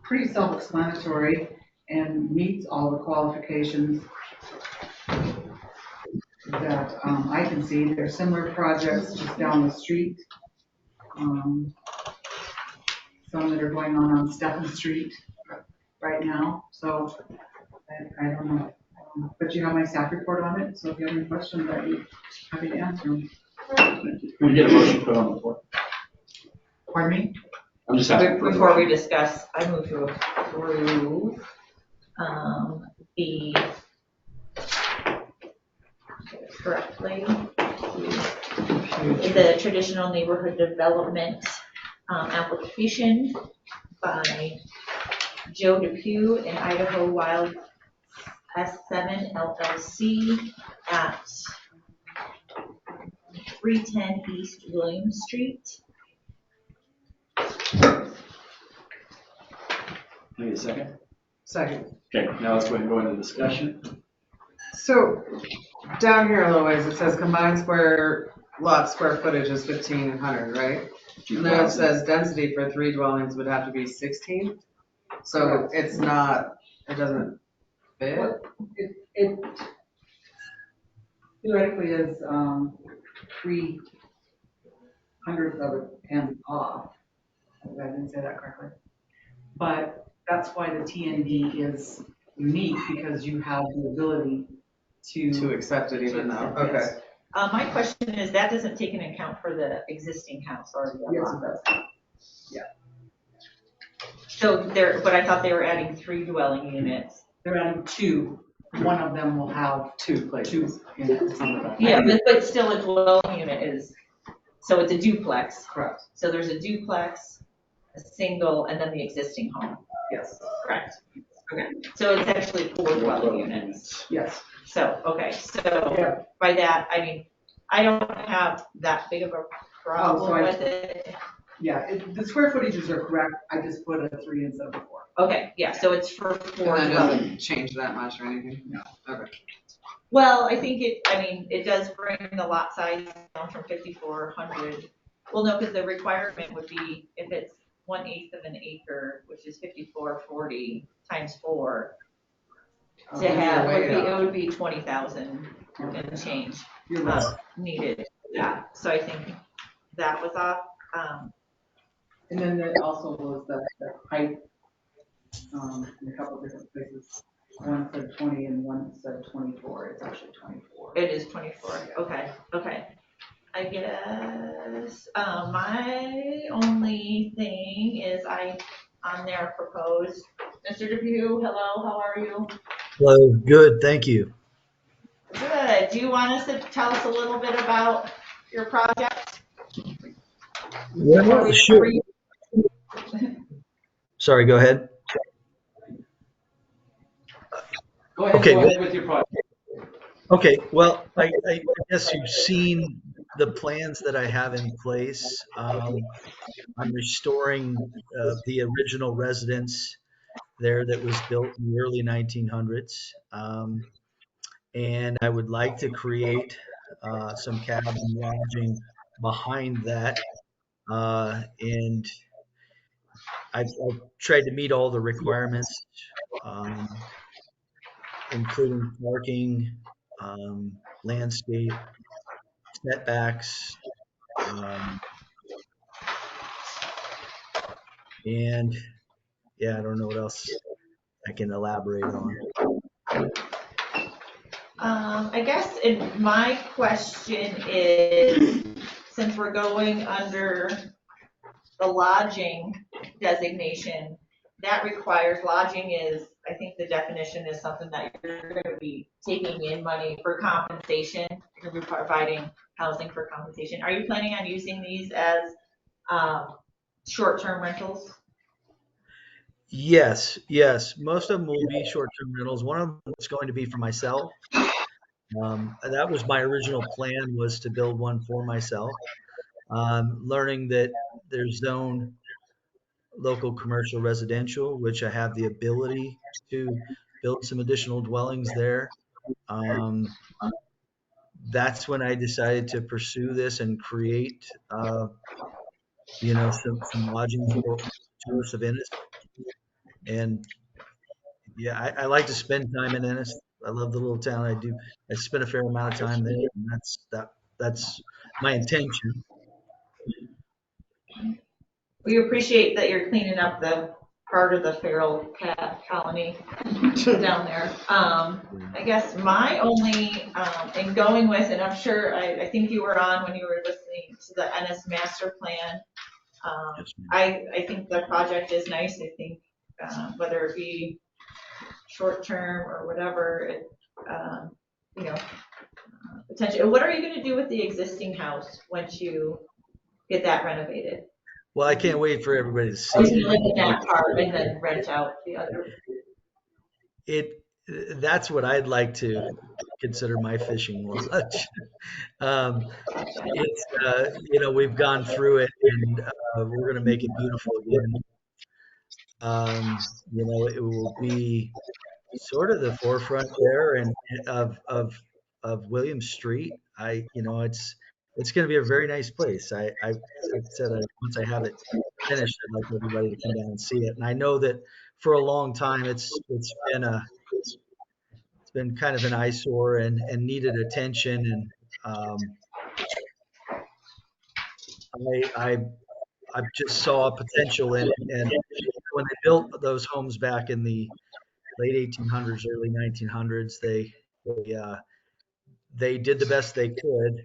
pretty self-explanatory and meets all the qualifications that I can see. There are similar projects just down the street. Some that are going on Stephen Street right now. So I don't know. But you have my staff report on it, so if you have any questions, I'd be happy to answer them. Can we get a motion put on the floor? Pardon me? I'm just asking. Before we discuss, I move to approve the correctly the traditional neighborhood development application by Joe Depew and Idaho Wild S7 LLC at 310 East William Street. Can I get a second? Second. Okay, now let's go ahead and go into discussion. So down here a little ways, it says combined lot square footage is 1,500, right? And then it says density for 3 dwellings would have to be 16. So it's not, it doesn't fit. It theoretically is 3/100 of it and off. I didn't say that correctly. But that's why the TND is unique, because you have the ability To accept it even though, okay. My question is, that doesn't take into account for the existing house already. Yes, it does. So there, but I thought they were adding 3 dwelling units. They're adding 2. One of them will have 2 places. 2 units. Yeah, but still a dwelling unit is, so it's a duplex. Correct. So there's a duplex, a single, and then the existing home. Yes. Correct. Okay. So it's actually 4 dwelling units. Yes. So, okay, so Yeah. by that, I mean, I don't have that big of a problem I- with it. Yeah, the square footages are correct. I just put a 3 instead of a 4. Okay, yeah, so it's for 4 And that dwelling. doesn't change that much or anything? No. Okay. Well, I think it does bring the lot size down from 5,400. Well, no, because the requirement would be if it's 1/8 of an acre, which is 5,440 times 4. To have, it would be 20,000 and change You're right. needed. Yeah, so I think that was off. And then there also was the height, in a couple of different places. One said 20 and one said 24. It's actually 24. It is 24. Okay. I guess my only thing is on there proposed. Mr. Depew, hello, how are you? Hello, good, thank you. Good. Do you want us to tell us a little bit about your project? Well, sure. Sorry, go ahead. Go ahead, Okay, go ahead with your project. Okay, well, I guess you've seen the plans that I have in place. I'm restoring the original residence there that was built in the early 1900s. And I would like to create some cabin lodging behind that. And I've tried to meet all the requirements, including parking, landscape, setbacks, and yeah, I don't know what else I can elaborate on. I guess my question is, since we're going under the lodging designation, that requires, lodging is, I think the definition is something that you're going to be taking in money for compensation. You're going to be providing housing for compensation. Are you planning on using these as short-term rentals? Yes. Most of them will be short-term rentals. One of them is going to be for myself. That was my original plan, was to build one for myself. Learning that there's zone local commercial residential, which I have the ability to build some additional dwellings there. That's when I decided to pursue this and create, some lodging for tourists of Ennis. And yeah, I like to spend time in Ennis. I love the little town. I spend a fair amount of time there, and that's my intention. We appreciate that you're cleaning up the part of the feral cat colony down there. I guess my only, in going with, and I'm sure, I think you were on when you were listening to the Ennis master plan. I think the project is nice. I think whether it be short term or whatever, potentially. What are you going to do with the existing house once you get that renovated? Well, I can't wait for everybody to see Or you it. live in that part and then rent out the other? That's what I'd like to consider my fishing lodge. It's we've gone through it, and we're going to make it beautiful again. It will be sort of the forefront there and of William Street. It's going to be a very nice place. I said once I have it finished, I'd like everybody to come down and see it. And I know that for a long time it's been kind of an eyesore and needed attention. And I just saw a potential in it. And when they built those homes back in the late 1800s, early 1900s, they did the best they could,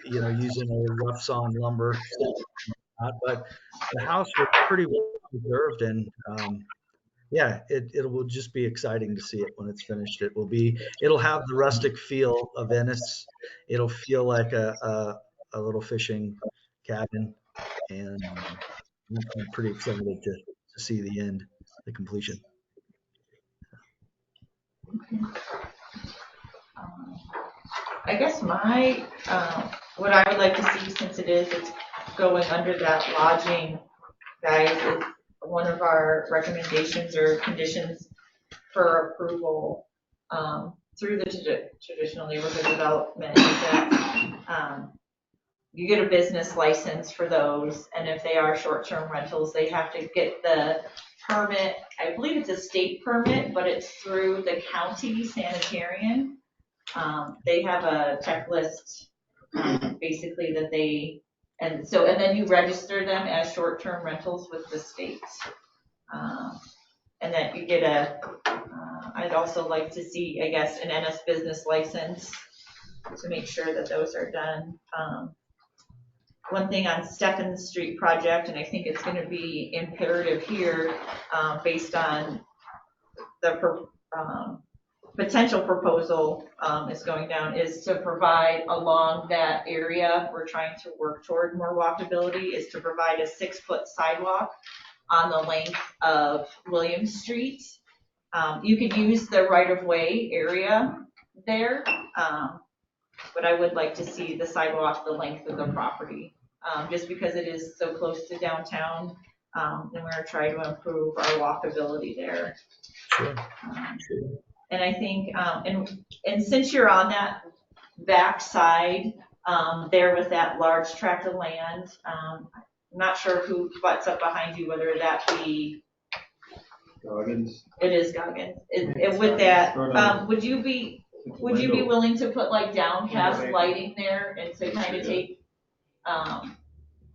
using a rough sawn lumber. But the house was pretty well preserved, and it will just be exciting to see it when it's finished. It'll have the rustic feel of Venice. It'll feel like a little fishing cabin, and I'm pretty excited to see the end, the completion. I guess what I would like to see, since it's going under that lodging, guys, is one of our recommendations or conditions for approval through the traditional neighborhood development is that you get a business license for those, and if they are short-term rentals, they have to get the permit. I believe it's a state permit, but it's through the county sanitarian. They have a checklist, basically, that and then you register them as short-term rentals with the state. And that you get I'd also like to see, I guess, an Ennis business license to make sure that those are done. One thing on Stephens Street project, and I think it's going to be imperative here, based on the potential proposal is going down, is to provide along that area, we're trying to work toward more walkability, is to provide a 6-foot sidewalk on the length of William Street. You could use the right-of-way area there, but I would like to see the sidewalk the length of the property, just because it is so close to downtown, and we're going to try to improve our walkability there. Sure. And I think, and since you're on backside, there with that large tract of land. I'm not sure who butts up behind you, whether that be, Goggins. it is Goggins. And with that, would you be willing to put like downcast lighting there and to kind of take,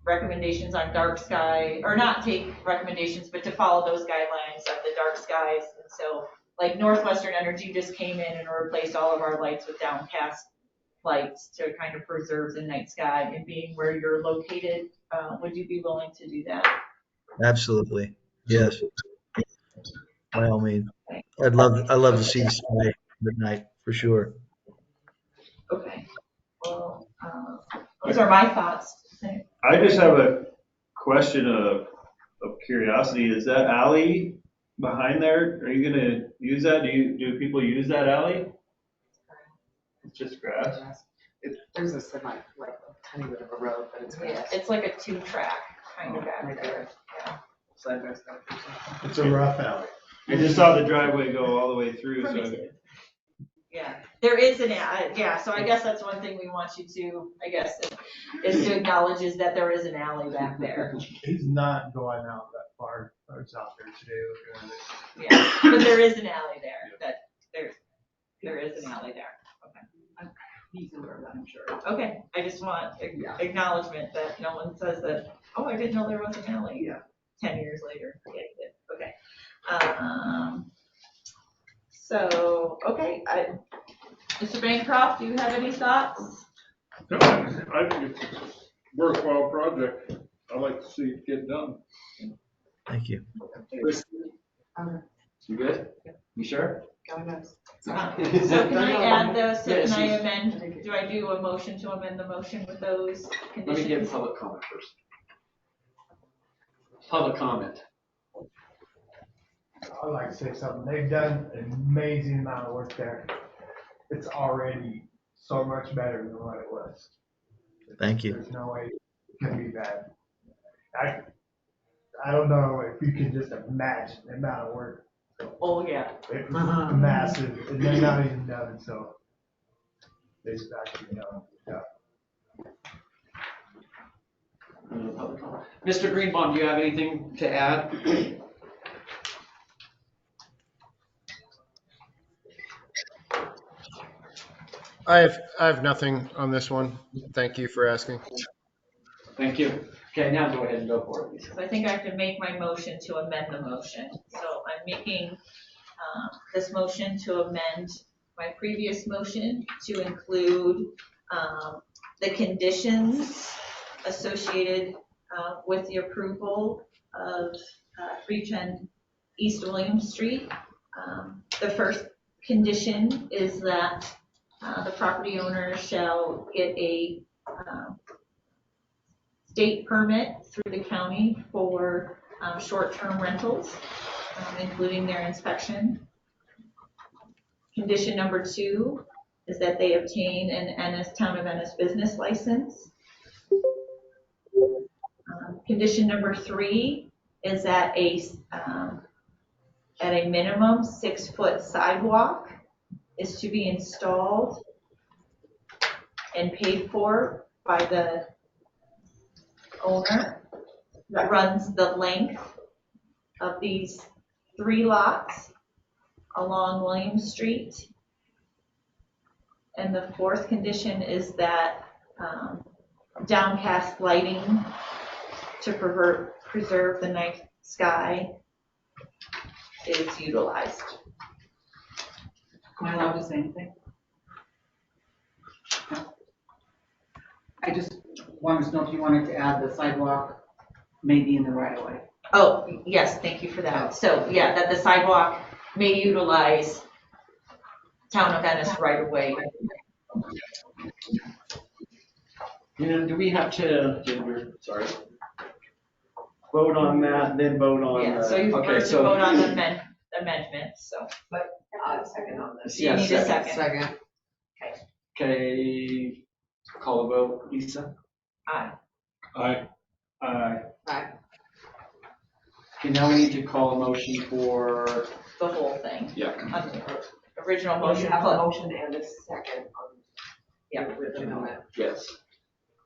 recommendations on dark sky, or not take recommendations, but to follow those guidelines of the dark skies? And so like Northwestern Energy just came in and replaced all of our lights with downcast lights to kind of preserve the night sky. And being where you're located, would you be willing to do that? Absolutely. Yes. By all means. I'd love to see the sky at night for sure. Okay. Well, those are my thoughts. I just have a question of curiosity. Is that alley behind there, are you gonna use that? Do people use that alley? It's just grass? There's a semi, like a tiny bit of a road, but it's Yeah, grass. it's like a 2-track kind of back Right there. there. Yeah. Side by side. It's a rough alley. I just saw the driveway go all the way through, so. Primitive. Yeah, there is an, yeah, so I guess that's one thing we want you to, I guess, is to acknowledge is that there is an alley back there. He's not going out that far, or it's out there today looking at it. Yeah, but there is an alley there, there is an alley there. Okay. He's aware of that, I'm sure. Okay, I just want acknowledgement that no one says that, oh, I didn't know there was an alley. Yeah. 10 years later. Okay. So, okay, Mr. Bancroft, do you have any thoughts? No, I think it's a worthwhile project. I like to see it get done. Thank you. You good? You sure? So can I add those, can I amend, do I do a motion to amend the motion with those Let me conditions? get public comment first. Public comment. I'd like to say something. They've done an amazing amount of work there. It's already so much better than what it was. Thank you. There's no way it can be bad. I don't know if you can just imagine the amount of work. Oh, yeah. It's massive, and they're not even done, so they've actually done a good job. Mr. Greenbaum, do you have anything to add? I have nothing on this one. Thank you for asking. Thank you. Okay, now go ahead and go for it, Lisa. So I think I have to make my motion to amend the motion. So I'm making this motion to amend my previous motion to include the conditions associated with the approval of 310 East William Street. The first condition is that the property owner shall get a state permit through the county for short-term rentals, including their inspection. Condition number 2 is that they obtain an Ennis, Town of Ennis business license. Condition number 3 is that at a minimum 6-foot sidewalk is to be installed and paid for by the owner that runs the length of these 3 lots along William Street. And the 4th condition is that downcast lighting to preserve the night sky is utilized. Am I allowed to say anything? No. I just wanted to know if you wanted to add the sidewalk maybe in the right of way. Oh, yes, thank you for that. So, yeah, that the sidewalk may utilize Town of Ennis right of way. Do we have to, vote on that, then vote on? Yeah, so you okay, first vote on the amendments, so. But second on this. You need a second. Second. Okay, call a vote, Lisa? Aye. Aye. Aye. Aye. Okay, now we need to call a motion for, The whole thing. yeah. On the original Well, motion. you have a motion and a second. Yeah, with the amendment. Yes.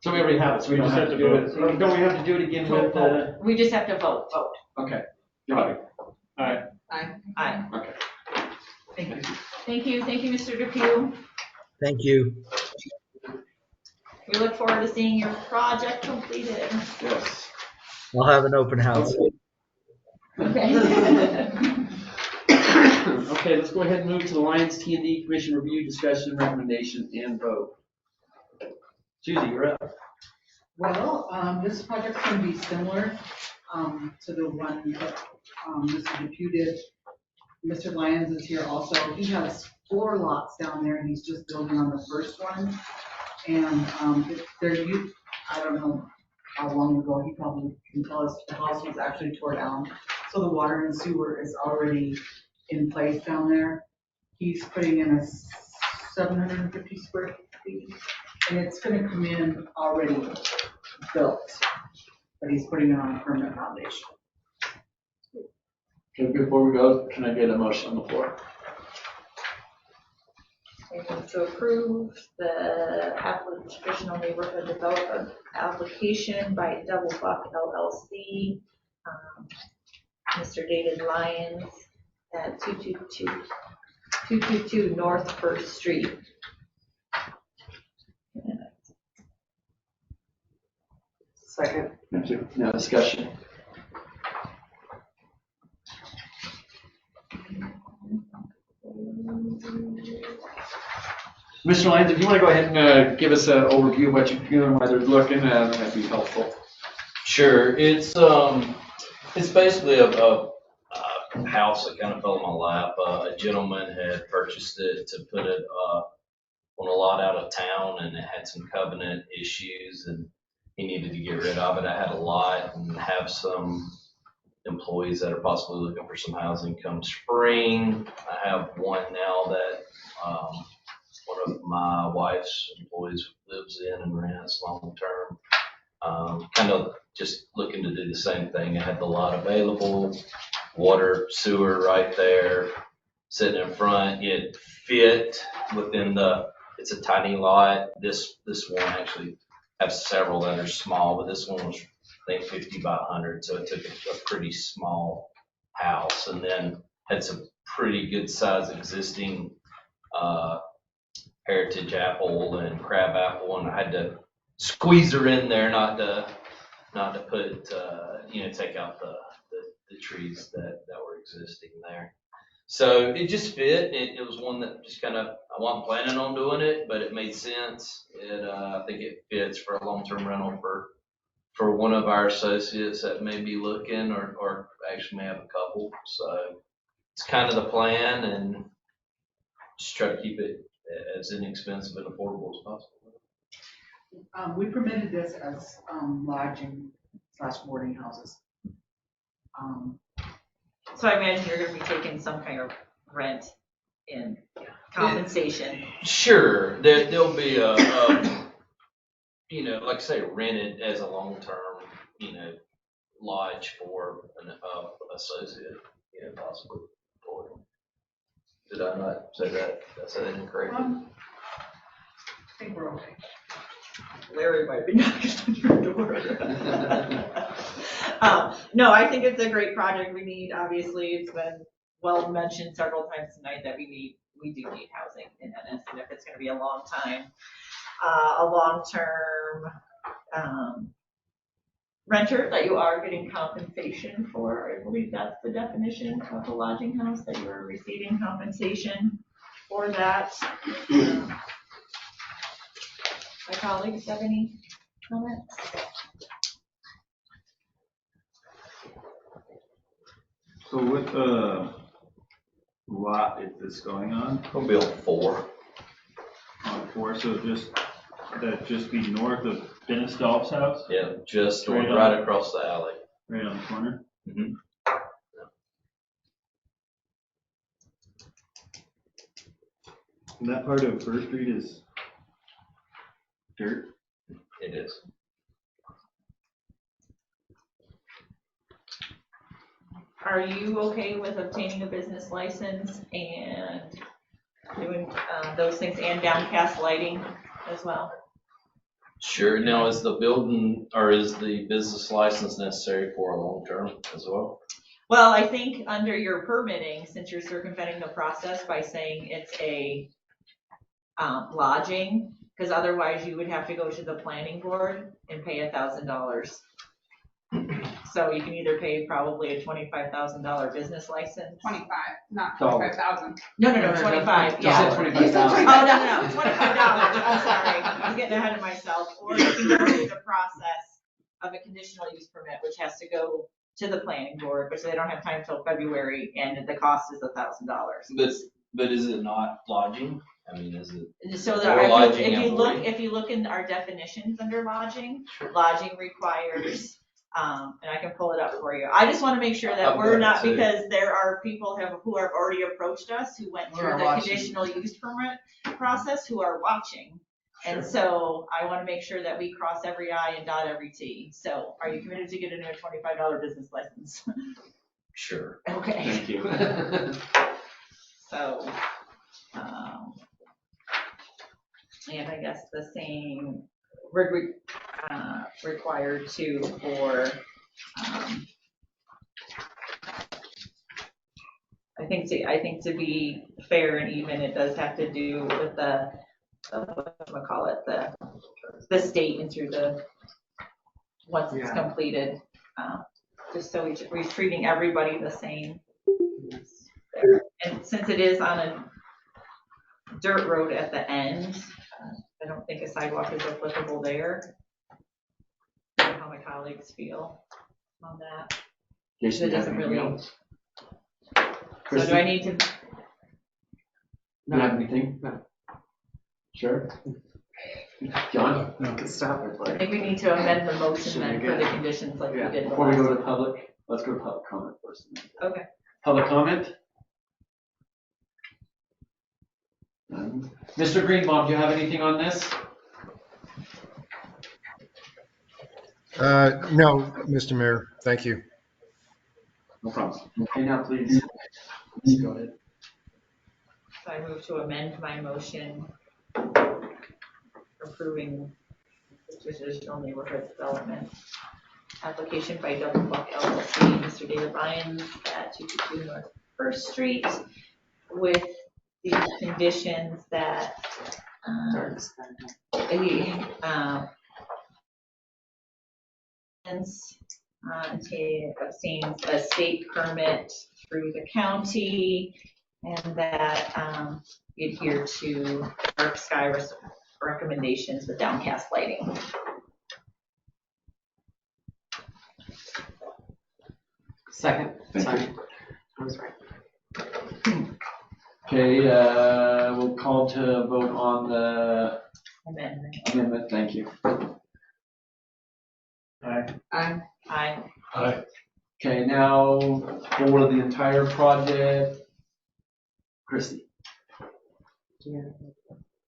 So we already have it, so we don't just have to do it. Or don't we have to do it again with the? We just have to vote. Okay, got it. Aye. Okay. Thank you. Thank you, Mr. Depew. Thank you. We look forward to seeing your project completed. Yes. I'll have an open house. Okay. Okay, let's go ahead and move to the Lyons T&D Commission review, discussion, recommendation, and vote. Susie, you're up. Well, this project's gonna be similar, to the one that, Mr. Depew did. Mr. Lyons is here also. He has 4 lots down there and he's just building on the first one. And, I don't know how long ago, he probably can tell us, the house was actually tore down. So the water and sewer is already in place down there. He's putting in a 750 square feet, and it's gonna come in already built, but he's putting it on a permanent foundation. Okay, before we go, can I get a motion on the floor? I move to approve the traditional neighborhood development application by Double Buck LLC, Mr. David Lyons at 222 North First Street. Second. Thank you. Now discussion. Mr. Lyons, if you want to go ahead and give us an overview of what you're doing, why they're looking, that'd be helpful. Sure. It's basically a house that kind of fell in my lap. A gentleman had purchased it to put it on a lot out of town, and it had some covenant issues, and he needed to get rid of it. I had a lot and have some employees that are possibly looking for some housing come spring. I have one now that one of my wife's employees lives in and rents long term. Kind of just looking to do the same thing. I had the lot available, water, sewer right there, sitting in front. It fit within it's a tiny lot. This one actually has several that are small, but this one was, I think, 50 by 100. So it took a pretty small house, and then had some pretty good size existing heritage apple and crab apple, and I had to squeeze her in there not to put take out the trees that were existing there. So it just fit. It was one that just kind of, I wasn't planning on doing it, but it made sense. I think it fits for a long-term rental for one of our associates that may be looking, or actually may have a couple. So it's kind of the plan, and just try to keep it as inexpensive and affordable as possible. We permitted this as lodging / boarding houses. So I imagine you're gonna be taking some kind of rent in compensation. Sure, there'll be a like I say, rented as a long-term, lodge for an associate, possibly. Did I not say that? Did I say that incorrectly? I think we're okay. Larry might be knocking on your door. No, I think it's a great project. We need, obviously, it's been well mentioned several times tonight that we do need housing in Ennis, and if it's going to be a long time, a long-term renter that you are getting compensation for. I believe that's the definition of a lodging house, that you are receiving compensation for that. My colleagues have any comments? So what lot is this going on? It'll be on 4. On 4, so that'd just be north of Dennis Dolph's house? Yeah, just Right right across the alley. Right on the corner? Mm-hmm. And that part of First Street is dirt? It is. Are you okay with obtaining a business license and doing those things and downcast lighting as well. Sure. Now, is the building or is the business license necessary for a long term as well? Well, I think under your permitting, since you're circumventing the process by saying it's a lodging, because otherwise you would have to go to the planning board and pay $1,000. So you can either pay probably a $25,000 business license. 25, not 25,000. No, 25, yeah. said 25,000. Oh, no, $25. I'm sorry, I'm getting ahead of myself. Or you can go through the process of a conditional use permit, which has to go to the planning board, which they don't have time till February, and the cost is $1,000. But is it not lodging? I mean, is it? So Or there, lodging if you and look, boarding? if you look in our definitions under lodging, lodging requires, and I can pull it up for you. I just want to make sure that I've we're got not, it too. because there are people who have already approached us, who went Who through are the watching. conditional use permit process, who are watching. And so I want to make sure that we cross every I and dot every T. So are you committed to getting a $25 business license? Sure. Okay. Thank you. So, and I guess the same required too for, I think to be fair and even, it does have to do with the state and through once it's completed, just so we're treating everybody the same. And since it is on a dirt road at the end, I don't think a sidewalk is applicable there. I don't know how my colleagues feel on that. Jason, It doesn't anything really. else? So do I need to? You have anything? No. Sure. John? You can stop it, I like. think we need to amend the motion then for the conditions like we Yeah, did the before we last go one. to public, let's go to public comment first. Okay. Public comment? None. Mr. Greenbaum, do you have anything on this? No, Mr. Mayor, thank you. No problem. Okay, now please. Go ahead. So I move to amend my motion approving the traditional neighborhood development application by Double Buck LLC, Mr. David Lyons at 222 North First Street, with the conditions that obtains a state permit through the county, and that adhere to dark sky recommendations with downcast lighting. Second. Thank Sorry. you. I was right. Okay, we'll call to vote on the amendment. Thank you. Aye. Aye. Aye. Okay, now for the entire project, Christie. Yeah.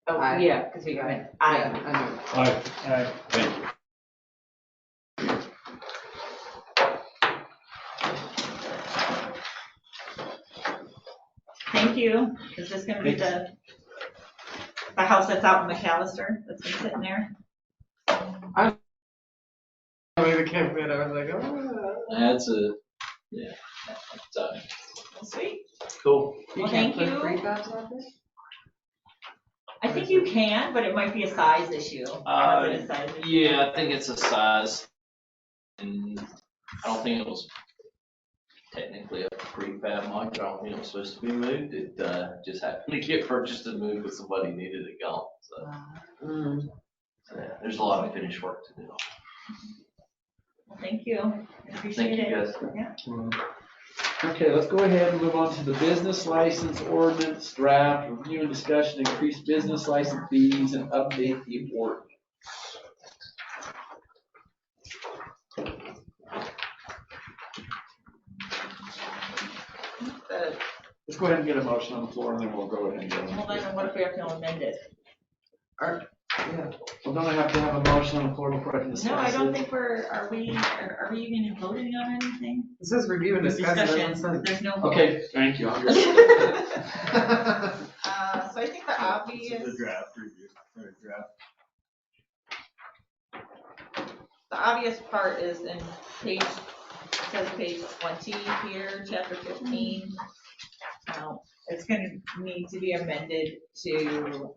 Oh, Aye. yeah, because we got it. Aye. Yeah, I know. Aye. Aye. Thank you. Thank you. Is this gonna be the house that's out in McAllister that's been sitting there? I mean, the campaign, I was like, oh. That's yeah. So, Sweet. cool. Well, thank you. Prefabs out there? I think you can, but it might be a size issue. Yeah, I think it's a size. And I don't think it was technically a prefab much. I don't think it was supposed to be moved. It just happened to get purchased and moved because somebody needed it gone. So, yeah, there's a lot of finished work to do. Well, thank you. I appreciate Thank you, it. guys. Yeah. Okay, let's go ahead and move on to the business license ordinance draft, review and discussion, increase business license fees and update the ordinance. Let's go ahead and get a motion on the floor and then we'll go ahead and go. Hold on, and what if we have to amend it? Yeah, well, don't I have to have a motion on the floor before I can discuss it? No, I don't think are we even voting on anything? It says review and discuss. It doesn't say- There's no vote. Okay, thank you. So I think the obvious. This is a draft review, or a draft obvious part is in page, it says page 20 here, chapter 15. It's gonna need to be amended to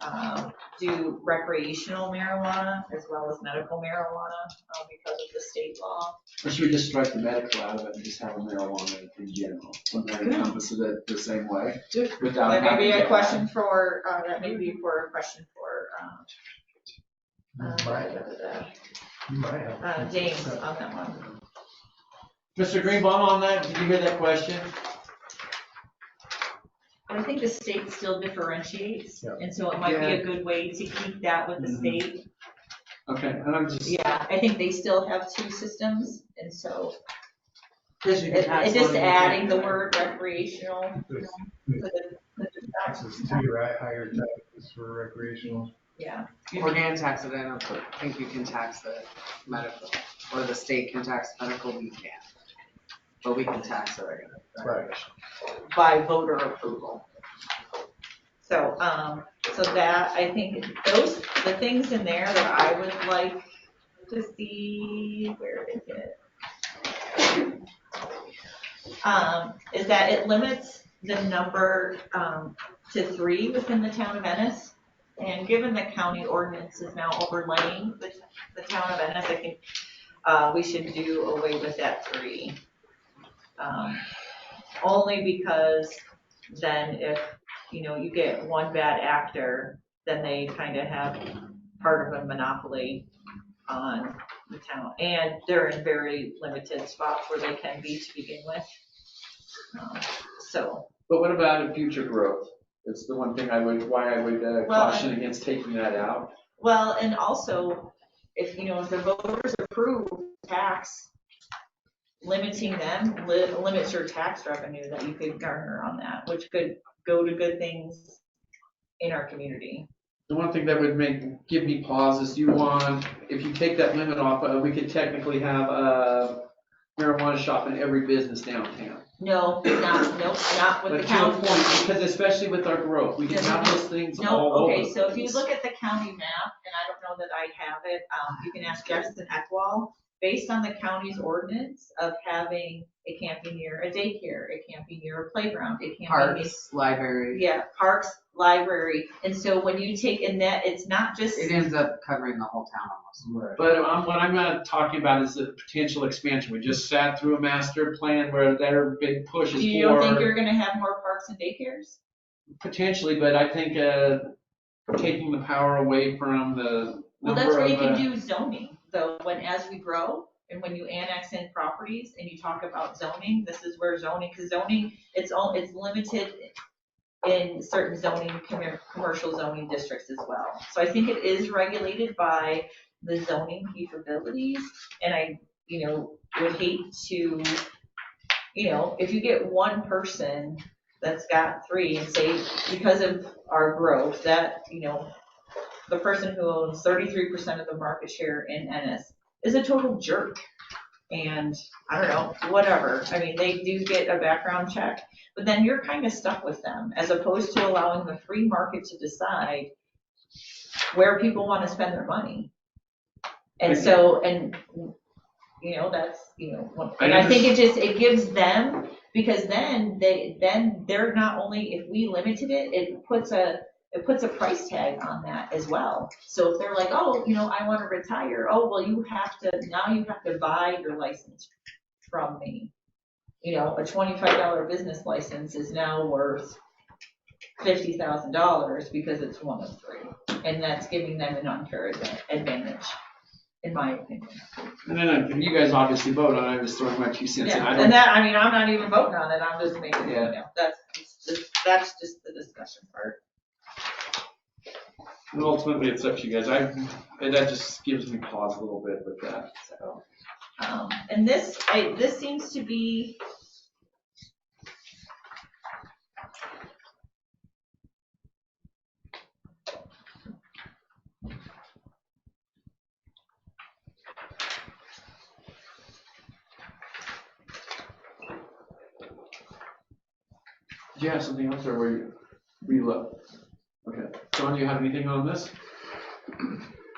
do recreational marijuana as well as medical marijuana because of the state law. Or should we just strike the medical out of it and just have a marijuana in general? Wouldn't that encompass it the same way? Without That may be having a to question for, You might have. James on that one. Mr. Greenbaum on that, did you hear that question? I think the state still differentiates, Yeah. and so it might be a good way to keep that with the state. Okay, and I'm just. Yeah, I think they still have two systems, and so Because you can tax it's just one, you adding can't, the right? word recreational. Taxes too, right? Higher taxes for recreational. Yeah. Or can tax it, I don't think you can tax the medical, or the state can tax medical, we can't. But we can tax it, Right. By voter approval. So, so that, I think the things in there that I would like to see, where is it? Is that it limits the number, to 3 within the town of Ennis. And given the county ordinance is now overlaying the town of Ennis, I think, we should do away with that 3. Only because then if, you get one bad actor, then they kind of have part of a monopoly on the town. And they're in very limited spots where they can be to begin with. But what about in future growth? It's the one thing I would caution against taking that out. Well, and also, if the voters approve tax, limiting them limits your tax revenue that you could garner on that, which could go to good things in our community. The one thing that would give me pause is if you take that limit off, we could technically have a marijuana shop in every business downtown. No, not with the But to a county. point, because especially with our growth, we can have those things all over. Okay, so if you look at the county map, and I don't know that I have it, you can ask Jefferson Eckwall. Based on the county's ordinance of having, it can't be near a daycare, it can't be near a playground, it can't be near. Parks, library. Yeah, parks, library, and so when you take a net, it's not just. It ends up covering the whole town almost. But what I'm not talking about is the potential expansion. We just sat through a master plan where their big push is You don't think you're gonna have more parks and daycares? potentially, but I think taking the power away from the Well, number that's where of, you can do zoning, though, as we grow, and when you annex in properties and you talk about zoning, this is where zoning, because zoning, it's limited in certain zoning, commercial zoning districts as well. So I think it is regulated by the zoning capabilities, and I, would hate to, if you get one person that's got 3 and say, because of our growth, that, the person who owns 33% of the market share in Ennis is a total jerk. And I don't know, whatever. I mean, they do get a background check, but then you're kind of stuck with them as opposed to allowing the free market to decide where people want to spend their money. And so, and that's, and I think it gives them, because then they're not only, if we limited it, it puts a price tag on that as well. So if they're like, oh, I want to retire, oh, well, you have to buy your license from me. A $25 business license is now worth $50,000 because it's one of 3. And that's giving them an unfair advantage, in my opinion. and then you guys obviously vote on it, I'm just throwing my 2 cents in. And that, I'm not even voting on it, I'm just making, that's just the discussion part. And ultimately, it's up to you guys. And that just gives me pause a little bit with that. So, and this seems to be. Did you have something else, or were you look? Okay. John, do you have anything on this?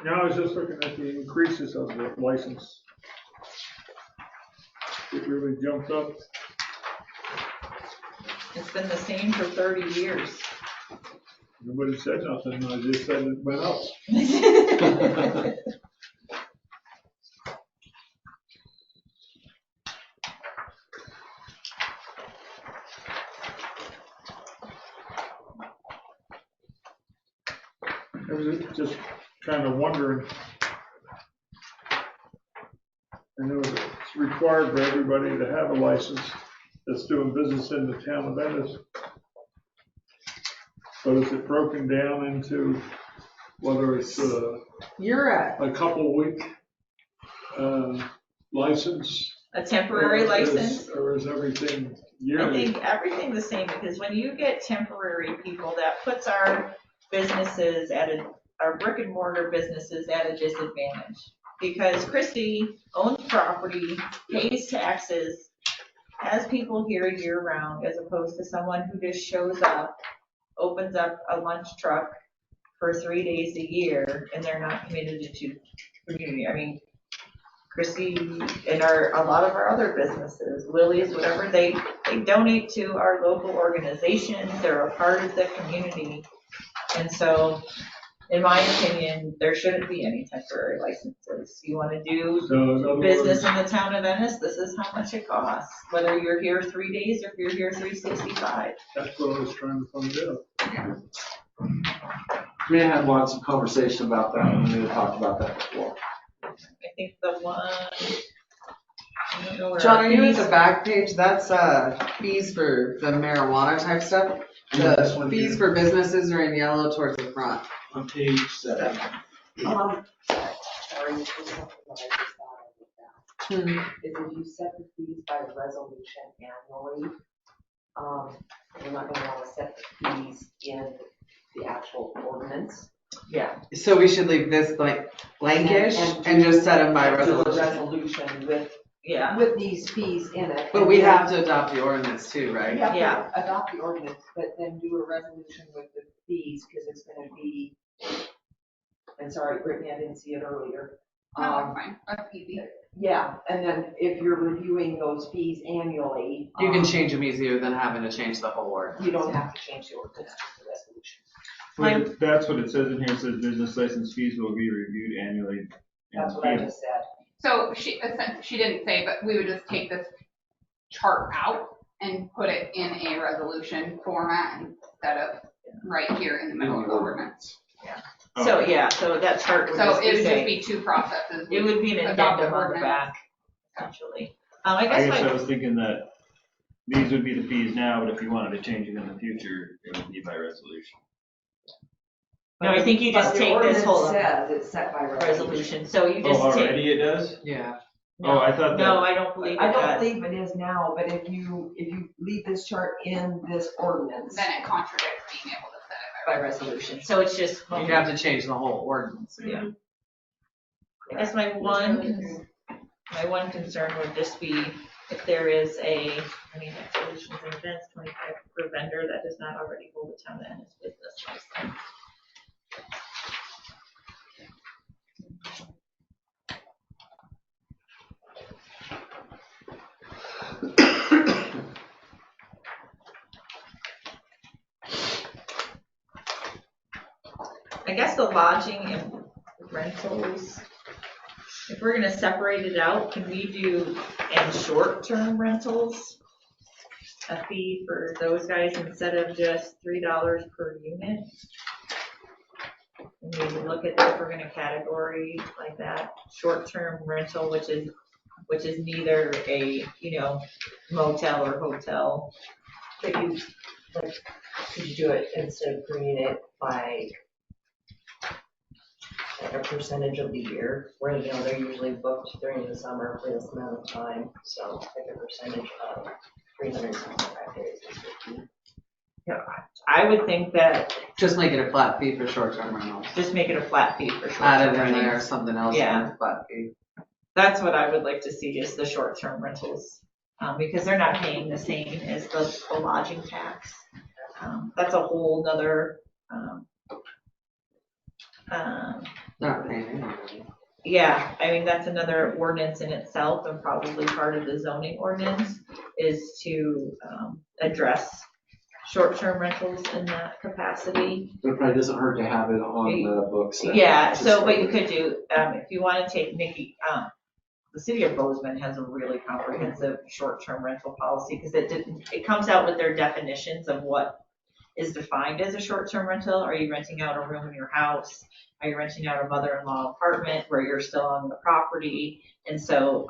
No, I was just looking at the increases of the license really jumped up. It's been the same for 30 years. Nobody said nothing, I just said it went up. I was just kind of wondering. I know it's required for everybody to have a license that's doing business in the town of Ennis. But is it broken down into whether it's You're at, a couple week license? A temporary license? Or is everything I yearly? think everything the same, because when you get temporary people, that puts our businesses our brick and mortar businesses at a disadvantage. Because Christy owns property, pays taxes, has people here year round, as opposed to someone who just shows up, opens up a lunch truck for 3 days a year, and they're not committed to community. I mean, Chrissy and a lot of our other businesses, Lily's, whatever, they donate to our local organizations. They're a part of the community. And so, in my opinion, there shouldn't be any temporary licenses. You want to do business in the town of Ennis, this is how much it costs, whether you're here 3 days or if you're here 365. That's what I was trying to find out. We had lots of conversation about that, and we had talked about that before. I think the one, I don't know where. John, are you at the back page? That's fees for the marijuana type stuff. This The one fees here. for businesses are in yellow towards the front. On page 7. Sorry, this is something that I just thought of with that. Is if you set the fees by resolution annually, you're not gonna wanna set the fees in the actual ordinance. Yeah. So we should leave this blankish and just set them by Do a resolution. resolution with, Yeah. with these fees in it. But we have to adopt the ordinance too, right? You have Yeah. to adopt the ordinance, but then do a resolution with the fees, because it's gonna be, and sorry, Brittany, I didn't see it earlier. No, it's fine, that's easy. Yeah, and then if you're reviewing those fees annually. You can change them easier than having to change the whole ordinance. You don't have to change the ordinance, just the resolution. Well, that's what it says in here. It says business license fees will be reviewed annually. That's what I just said. So she didn't say, but we would just take this chart out and put it in a resolution format instead of right here in the middle of the ordinance. So, yeah, so that chart would So just it would just say, be two processes. it would be an Adopt the addendum on the ordinance. back, essentially. I I guess guess I my, was thinking that these would be the fees now, but if you wanted to change it in the future, it would be by resolution. no, I think you just take this whole But the ordinance says it's set by resolution, so you Oh, just take. already it does? Yeah. Oh, I thought that. No, I don't believe it I don't does. believe it is now, but if you leave this chart in this ordinance Then it contradicts being able to set it By resolution, so it's just. You have to change the whole ordinance. Yeah. I guess my one concern would just be if there is solutions and events, 25 per vendor that does not already hold the town and its business license. I guess the lodging and rentals, if we're gonna separate it out, can we do, and short-term rentals? A fee for those guys instead of just $3 per unit? And maybe look at if we're gonna category like that, short-term rental, which is neither a, motel or hotel. that you, could you do it instead of bringing it by a percentage of the year, where, they're usually booked during the summer for this amount of time, so like a percentage of 365 days is 50. Yeah, I would think that, Just make it a flat fee for short-term rentals. just make it a flat fee for Add short-term it in there, rentals. something else Yeah. on the flat fee. That's what I would like to see is the short-term rentals, because they're not paying the same as the lodging tax. That's a whole nother, Not paying anybody. Yeah, I mean, that's another ordinance in itself, and probably part of the zoning ordinance is to address short-term rentals in that capacity. But it probably doesn't hurt to have it on the books. then. Yeah, Just so what you could do, if you want to take Nikki, the city of Bozeman has a really comprehensive short-term rental policy, because it comes out with their definitions of what is defined as a short-term rental. Are you renting out a room in your house? Are you renting out a mother-in-law apartment where you're still on the property? And so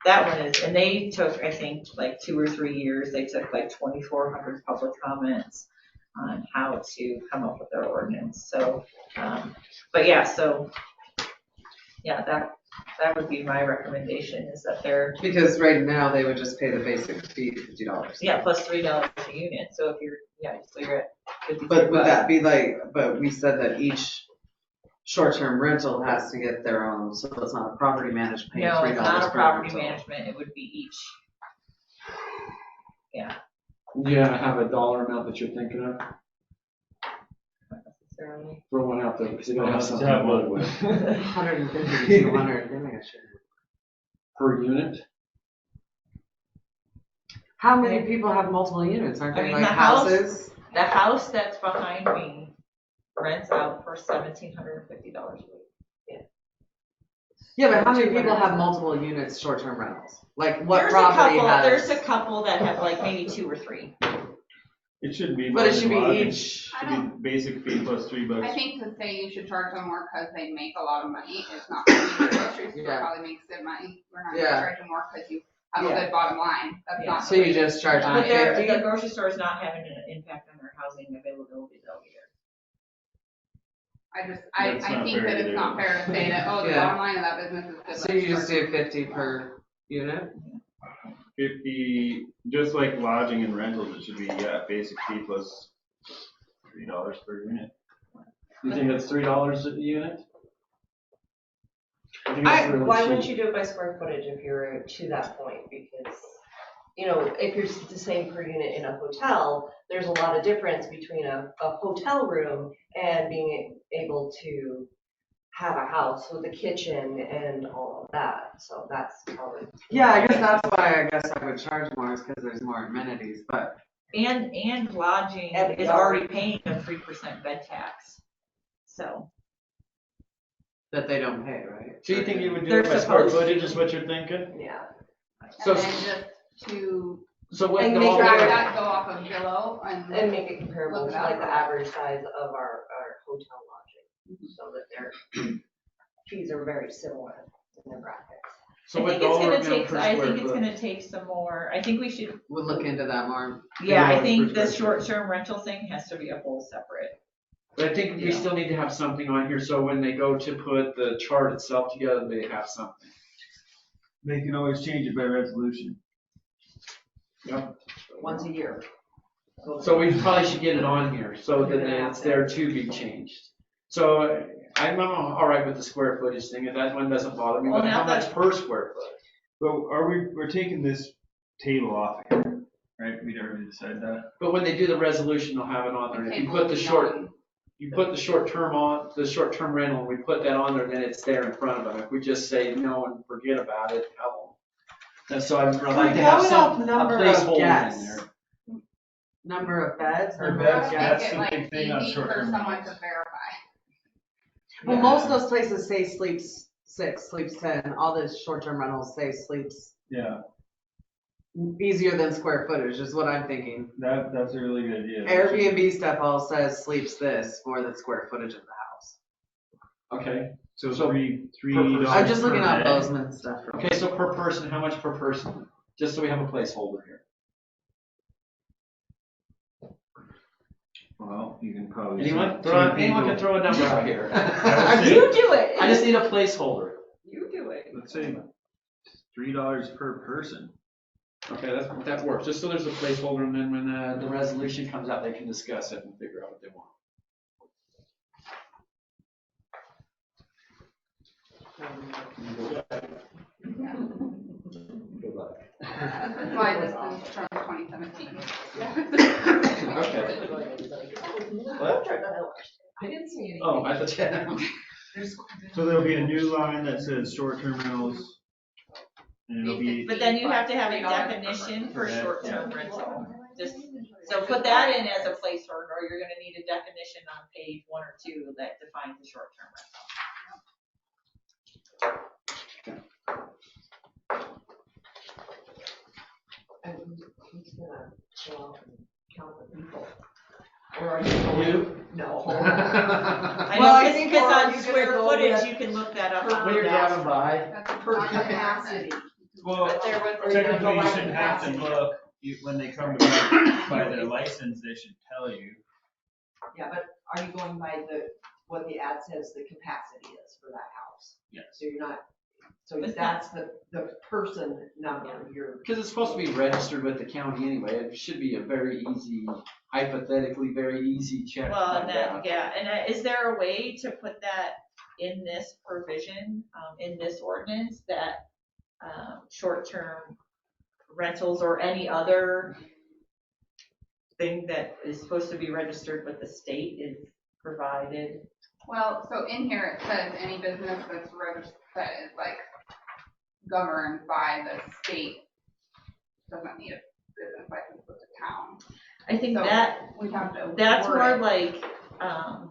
that one is, and they took, I think, like 2 or 3 years. They took like 2,400 public comments on how to come up with their ordinance. So, but yeah, so yeah, that would be my recommendation, is that they're, Because right now, they would just pay the basic fee, $50. yeah, plus $3 a unit. So if you're, yeah, so you're at 53 But would bucks. that be like, but we said that each short-term rental has to get their own, so it's not a property manager paying $3 No, it's not a per property rental. management, it would be each. Yeah. Do you have a dollar amount that you're thinking of? Not necessarily. Throw one out there, because they're gonna have Let's something have to one. work with. 150 to 200, they make a shit. Per unit? How many people have multiple units? Aren't I they mean, like the house- houses? The house that's behind me rents out for $1,750 a week. Yeah, but how many people have multiple units, short-term rentals? Like what There's property has? There's a couple that have like maybe 2 or 3. It shouldn't be. But it should be lodging. each. Should be basic fee plus $3. I think to say you should charge them more because they make a lot of money is not, the grocery store Yeah. probably makes good money. We're not Yeah. gonna charge them more because you have a Yeah. good bottom line. That's Yeah. not. So you just charge But them the 50? grocery store is not having an impact on their housing availability though either. I That's think not fair that to it's do. not fair to say that, oh, the Yeah. bottom line of that business is good. So you just do 50 per unit? 50, just like lodging and rentals, it should be, yeah, basic fee plus $3 per unit. You think it's $3 a unit? I think it's really Why cheap. wouldn't you do it by square footage if you're to that point? Because, you know, if you're the same per unit in a hotel, there's a lot of difference between a hotel room and being able to have a house with a kitchen and all of that. So that's probably. Yeah, I guess that's why I guess I would charge more, is because there's more amenities, but. And lodging And is already paying a 3% bed tax. So. That they don't pay, right? So you think you would do They're it by square supposed to. footage is what you're thinking? Yeah. So, And then just to so what, And the make whole- track that, go off of Zillow And make it comparable Look to it like up. the average size of our hotel lodging, so that their fees are very similar in their brackets. so I what think it's dollar gonna amount take, per I square think it's foot? gonna take some more, I think we should, We'll look into that more. yeah, I $3 think per the square foot. short-term rental thing has to be a whole separate. But I think we still need to have something on here, so when they go to put the chart itself together, they have something. They can always change it by resolution. Yep. Once a year. So we probably should get it on here, so that it's there to be changed. So I'm all right with the square footage thing, and that one doesn't bother me, Well, but now how much that- per square foot? But we're taking this table off here, right? We'd already decided that. But when they do the resolution, they'll have it on there, and if you Table put the of short, none. you put the short term on, the short term rental, and we put that on there, then it's there in front of them. If we just say no and forget about it, how long? And so I'd like to have some, a Number of placeholder in guests. there. Number of beds, Or number beds, of Make that's guests. it the like big thing on easy for short-term someone to rentals. verify. Well, most of those places say sleeps 6, sleeps 10, all the short-term rentals say sleeps Yeah, easier than square footage is what I'm thinking. that's a really good idea. Airbnb stuff all says sleeps this more than square footage of the house. Okay, So So $3 I'm just looking per at bed. Bozeman stuff. okay, so per person, how much per person? Just so we have a placeholder here. Well, you can probably. Anyone, say anyone can people- throw a number out here. I would say- You do it. I just need a placeholder. You do it. Let's say $3 per person. Okay, that works, just so there's a placeholder, and then when the resolution comes out, they can discuss it and figure out what they want. That's why this is from 2017. Okay. What? I didn't see any. Oh, I thought, So there'll be a new line that says short-term rentals. And it'll be, But then you have to have a definition for short-term rental. Just, so put that in as a placeholder, or you're gonna need a definition on page 1 or 2 that defines a short-term rental. And who's gonna go out and count the people? Or are you going? No. I Well, I know, think because we're- on you're square gonna go footage, with- you can look that up Per- on what the you're dash. having per capacity. well, But there was- technically you shouldn't have to look, when they come to buy their license, they should tell you. Yeah, but are you going by what the ad says the capacity is for that house? Yes. So you're not, so that's the person number, you're. Because it's supposed to be registered with the county anyway, it should be a very easy, hypothetically, very easy check. to Well, and find that, out. yeah, and is there a way to put that in this provision, in this ordinance, that short-term rentals or any other thing that is supposed to be registered with the state is provided? Well, so in here it says any business that's registered, that is like governed by the state doesn't need a business license with the town. I think So that, we have to. that's word more it. like, I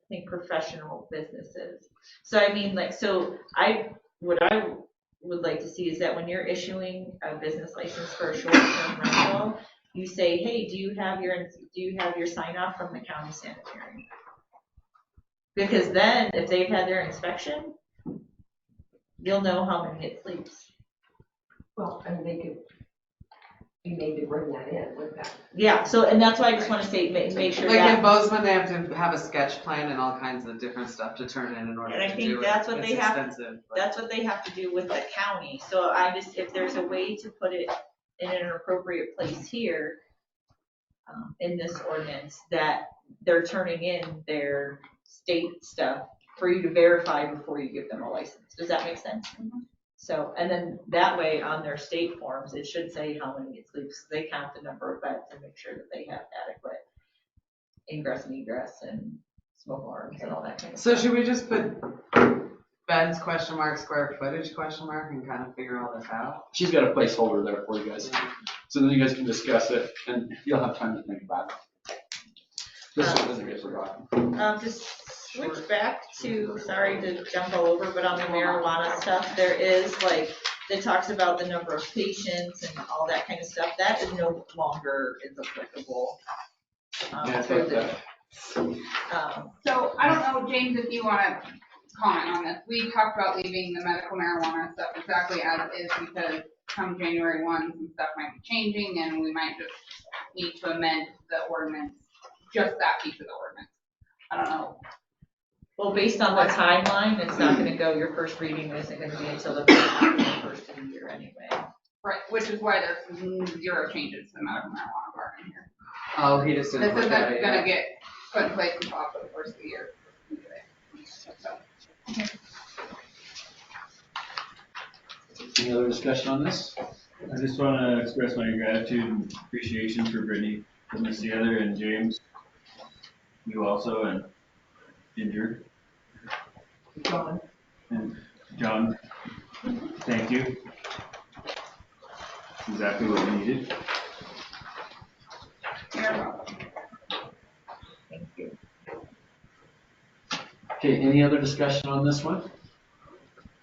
think professional businesses. So I mean, like, so what I would like to see is that when you're issuing a business license for a short-term rental, you say, hey, do you have your sign off from the county sanitary? Because then if they've had their inspection, you'll know how many it sleeps. Well, and they could be made to bring that in with that. Yeah, so, and that's why I just want to say, make sure Like in that, Bozeman, they have to have a sketch plan and all kinds of different stuff to turn in order and I to think do it. that's what It's they have, expensive, but- that's what they have to do with the county. So I just, if there's a way to put it in an appropriate place here, in this ordinance, that they're turning in their state stuff for you to verify before you give them a license. Does that make sense? So, and then that way on their state forms, it should say how many it sleeps. They count the number of beds and make sure that they have adequate ingress and egress and smoke alarms and all that kind of So stuff. should we just put beds, question mark, square footage, question mark, and kind of figure all this out? She's got a placeholder there for you guys, so then you guys can discuss it, and you'll have time to think about it. This one doesn't get forgotten. Just switch back to, sorry to jump all over, but on the marijuana stuff, there is like, it talks about the number of patients and all that kind of stuff. That is no longer is applicable. Yeah, it's For like the, that. So I don't know, James, if you want to comment on this. We talked about leaving the medical marijuana stuff exactly as is because come January 1, some stuff might be changing and we might just need to amend the ordinance, just that piece of the ordinance. I don't know. well, based on the timeline, it's not gonna go, your first reading isn't gonna be until the first of the year anyway. Right, which is why there's 0 changes to the medical marijuana part in here. Oh, he just didn't This look at isn't it gonna yet. get put in place until after the first of the year. Any other discussion on this? I just want to express my gratitude and appreciation for Brittany putting this together, and James, you also, and Ginger, John. and John, thank you. Exactly what we needed. Thank you. Okay, any other discussion on this one?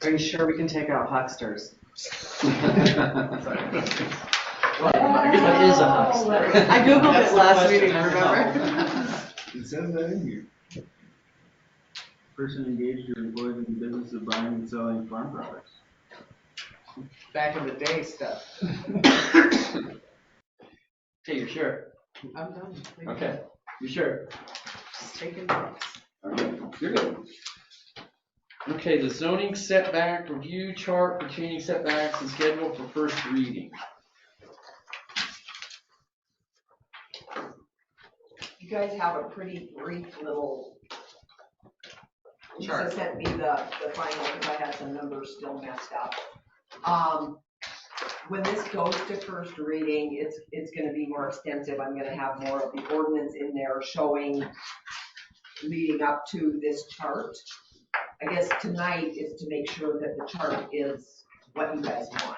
Are you sure we can take out hucksters? What is a huckster? I Googled That's it the last question. meeting, remember? It says that in here. Person engaged or employed in the business of buying and selling farm products. Back in the day stuff. Okay, you're sure? I'm done. Okay, you sure? Just taking notes. Okay, you're good. Okay, the zoning setback review chart pertaining setbacks and schedule for first reading. You guys have a pretty brief little. Chart. Lisa sent me the final, because I had some numbers still messed up. When this goes to first reading, it's gonna be more extensive. I'm gonna have more of the ordinance in there showing leading up to this chart. I guess tonight is to make sure that the chart is what you guys want.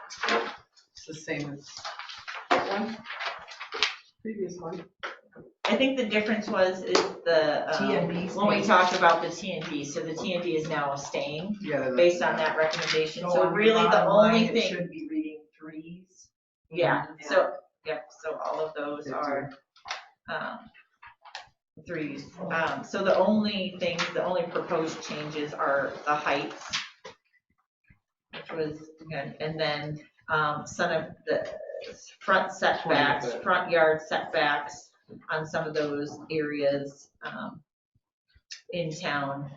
It's the same as One, previous one. I think the difference is the, TND when we stays. talked about the TND, so the TND is now staying Yeah. based on that recommendation. So on your really the bottom only line, it thing, should be reading threes. yeah, and- so, yep, so all of those are, threes. So the only proposed changes are the heights, which was, and then, some of the front setbacks, 20 foot. front yard setbacks on some of those areas, in town.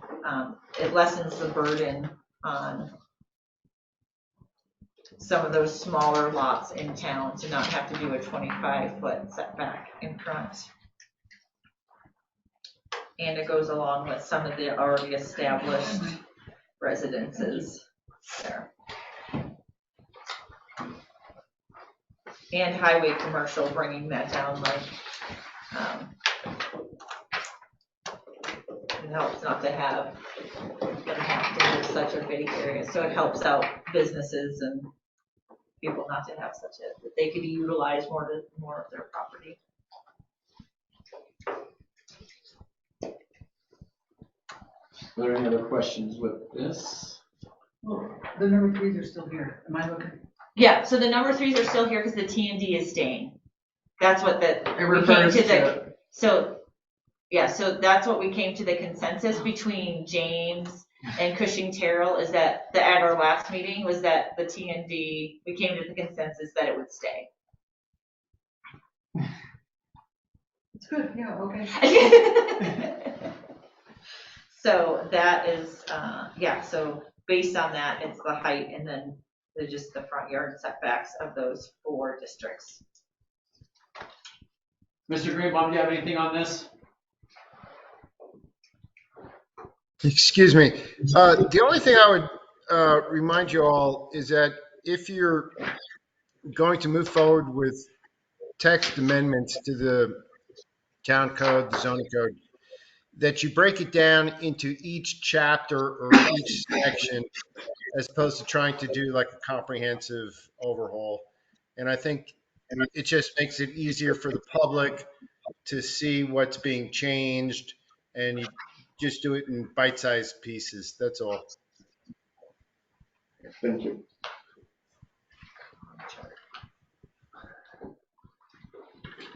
It lessens the burden on some of those smaller lots in town to not have to do a 25-foot setback in front. And it goes along with some of the already established residences there. And highway commercial, bringing that down like, it helps not to have such a big area. So it helps out businesses and people not to have such a, that they could utilize more of their property. Are there any other questions with this? Well, the number 3s are still here. Am I looking? Yeah, so the number 3s are still here because the TND is staying. That's what It we came refers to to. so, yeah, so that's what we came to the consensus between James and Cushing Terrell is that at our last meeting was that the TND, we came to the consensus that it would stay. It's good, yeah, okay. So that is, yeah, so based on that, it's the height and then just the front yard setbacks of those 4 districts. Mr. Greenbaum, do you have anything on this? Excuse me. The only thing I would remind you all is that if you're going to move forward with text amendments to the town code, the zoning code, that you break it down into each chapter or each section as opposed to trying to do like a comprehensive overhaul. And I think it just makes it easier for the public to see what's being changed, and you just do it in bite-sized pieces. That's all. Thank you.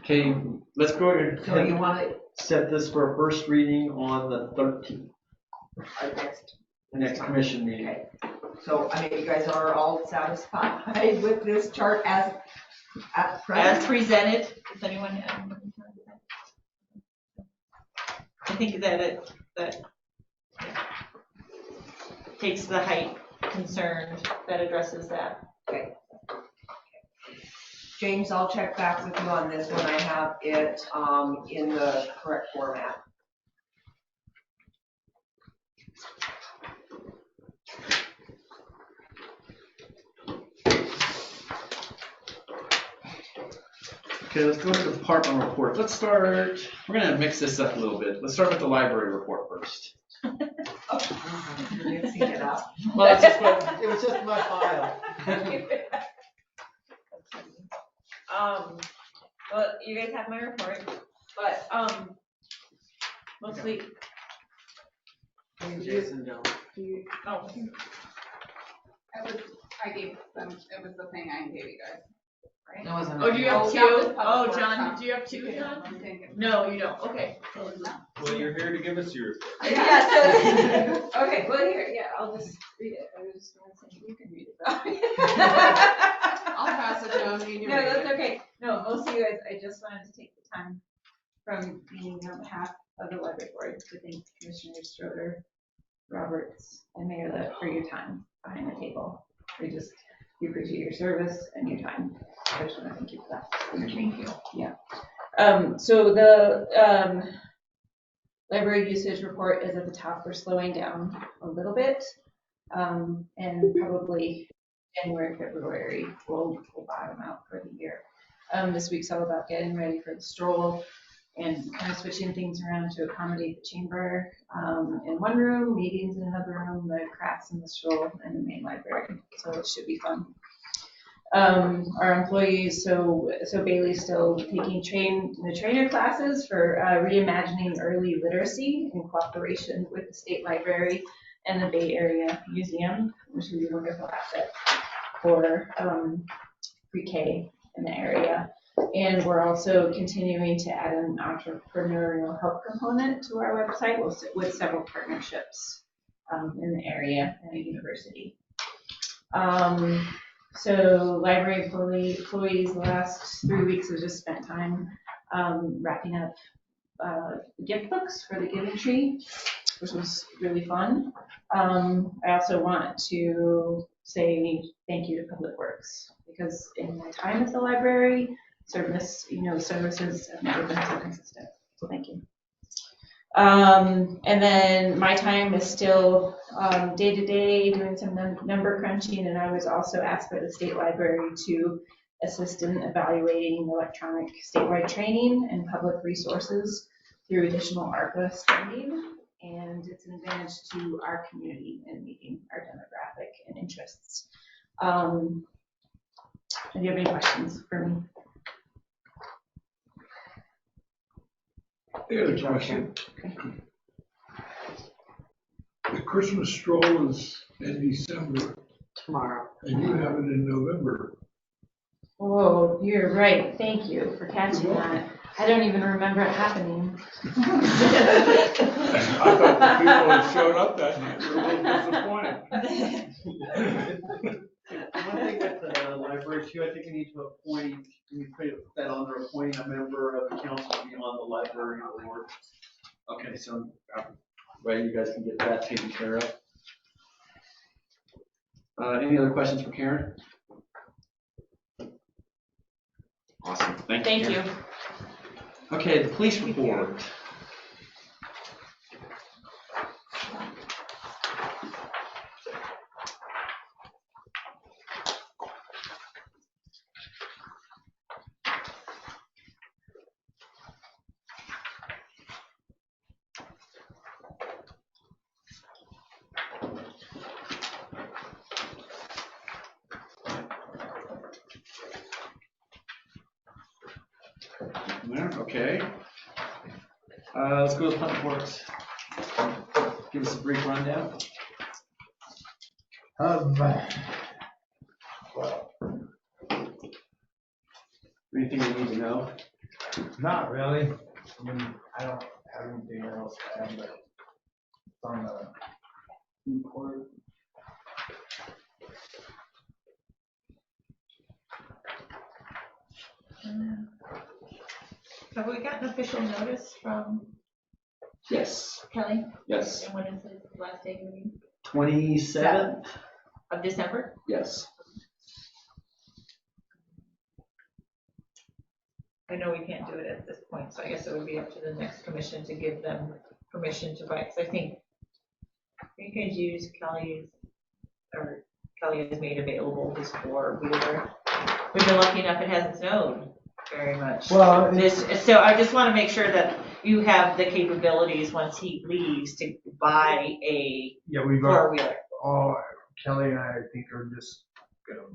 Okay, let's go ahead So you and want it, set this for a first reading on the 13th, our next. the next commission meeting. Okay, so, I mean, you guys are all satisfied with this chart as As presented, does anyone have? I think that that takes the height concern, that addresses that. Okay. James, I'll check back with you on this when I have it in the correct format. Okay, let's go to the department report. Let's start, we're gonna mix this up a little bit. Let's start with the library report first. You're mixing it up. Well, that's just what, it was just my file. Well, you guys have my report, but, mostly, Jason, don't. oh, I gave them, it was the thing I gave you guys. Right? That wasn't. oh, do you have Oh, two? that was public Oh, works, John, huh? do you have 2, Okay, John? I'm thinking. No, you don't, okay. Well, you're here to give us your report. Yeah, so, okay, well, yeah, I'll just read it. I was just gonna say, you can read it. I'll pass it to him. You can No, read that's it. okay. No, most of you guys, I just wanted to take the time from being on behalf of the library board to thank Commissioners Schroeder, Roberts, and Mayor Litt for your time behind the table. We appreciate your service and your time. I just want to thank you for that. Thank you. Yeah. So the library usage report is at the top. We're slowing down a little bit. And probably January, February will bottom out for the year. This week's all about getting ready for the stroll and kind of switching things around to accommodate the chamber in one room, meetings in another room, the crafts and the stroll in the main library. So it should be fun. Our employees, so Bailey's still taking the trainer classes for reimagining early literacy in cooperation with the State Library and the Bay Area Museum, which would be a wonderful asset for pre-K in the area. And we're also continuing to add an entrepreneurial help component to our website with several partnerships in the area and a university. So library employees the last 3 weeks have just spent time wrapping up gift books for the Giving Tree, which was really fun. I also want to say thank you to Public Works, because in my time at the library, services have never been so consistent. So thank you. And then my time is still day to day doing some number crunching, and I was also asked by the State Library to assist in evaluating electronic statewide training and public resources through additional ARPA spending, and it's an advantage to our community in meeting our demographic and interests. Do you have any questions for me? I got a question. The Christmas stroll is in December. Tomorrow. And you have it in November. Oh, you're right. Thank you for catching that. I don't even remember it happening. I thought the people that showed up that night were a little disappointed. One thing with the library too, I think we need to appoint, we put that under appointing a member of the council to be on the library board. Okay, so, right, you guys can get that taken care of. Any other questions for Karen? Awesome, thank you. Thank you. Okay, the police report. Okay. Let's go with Public Works. Give us a brief rundown. Anything we need to know? Not really. I mean, I don't have anything else to add, but it's on the report. Have we gotten official notice from Yes. Kelly? Yes. And when is his last day meeting? 27th? Of December? Yes. I know we can't do it at this point, so I guess it would be up to the next commission to give them permission to buy, because I think you can use Kelly has made available his four-wheeler. We've been lucky enough it hasn't snowed very much. Well, So I just want to make sure that you have the capabilities once he leaves to buy a four-wheeler. Oh, Kelly and I think are just gonna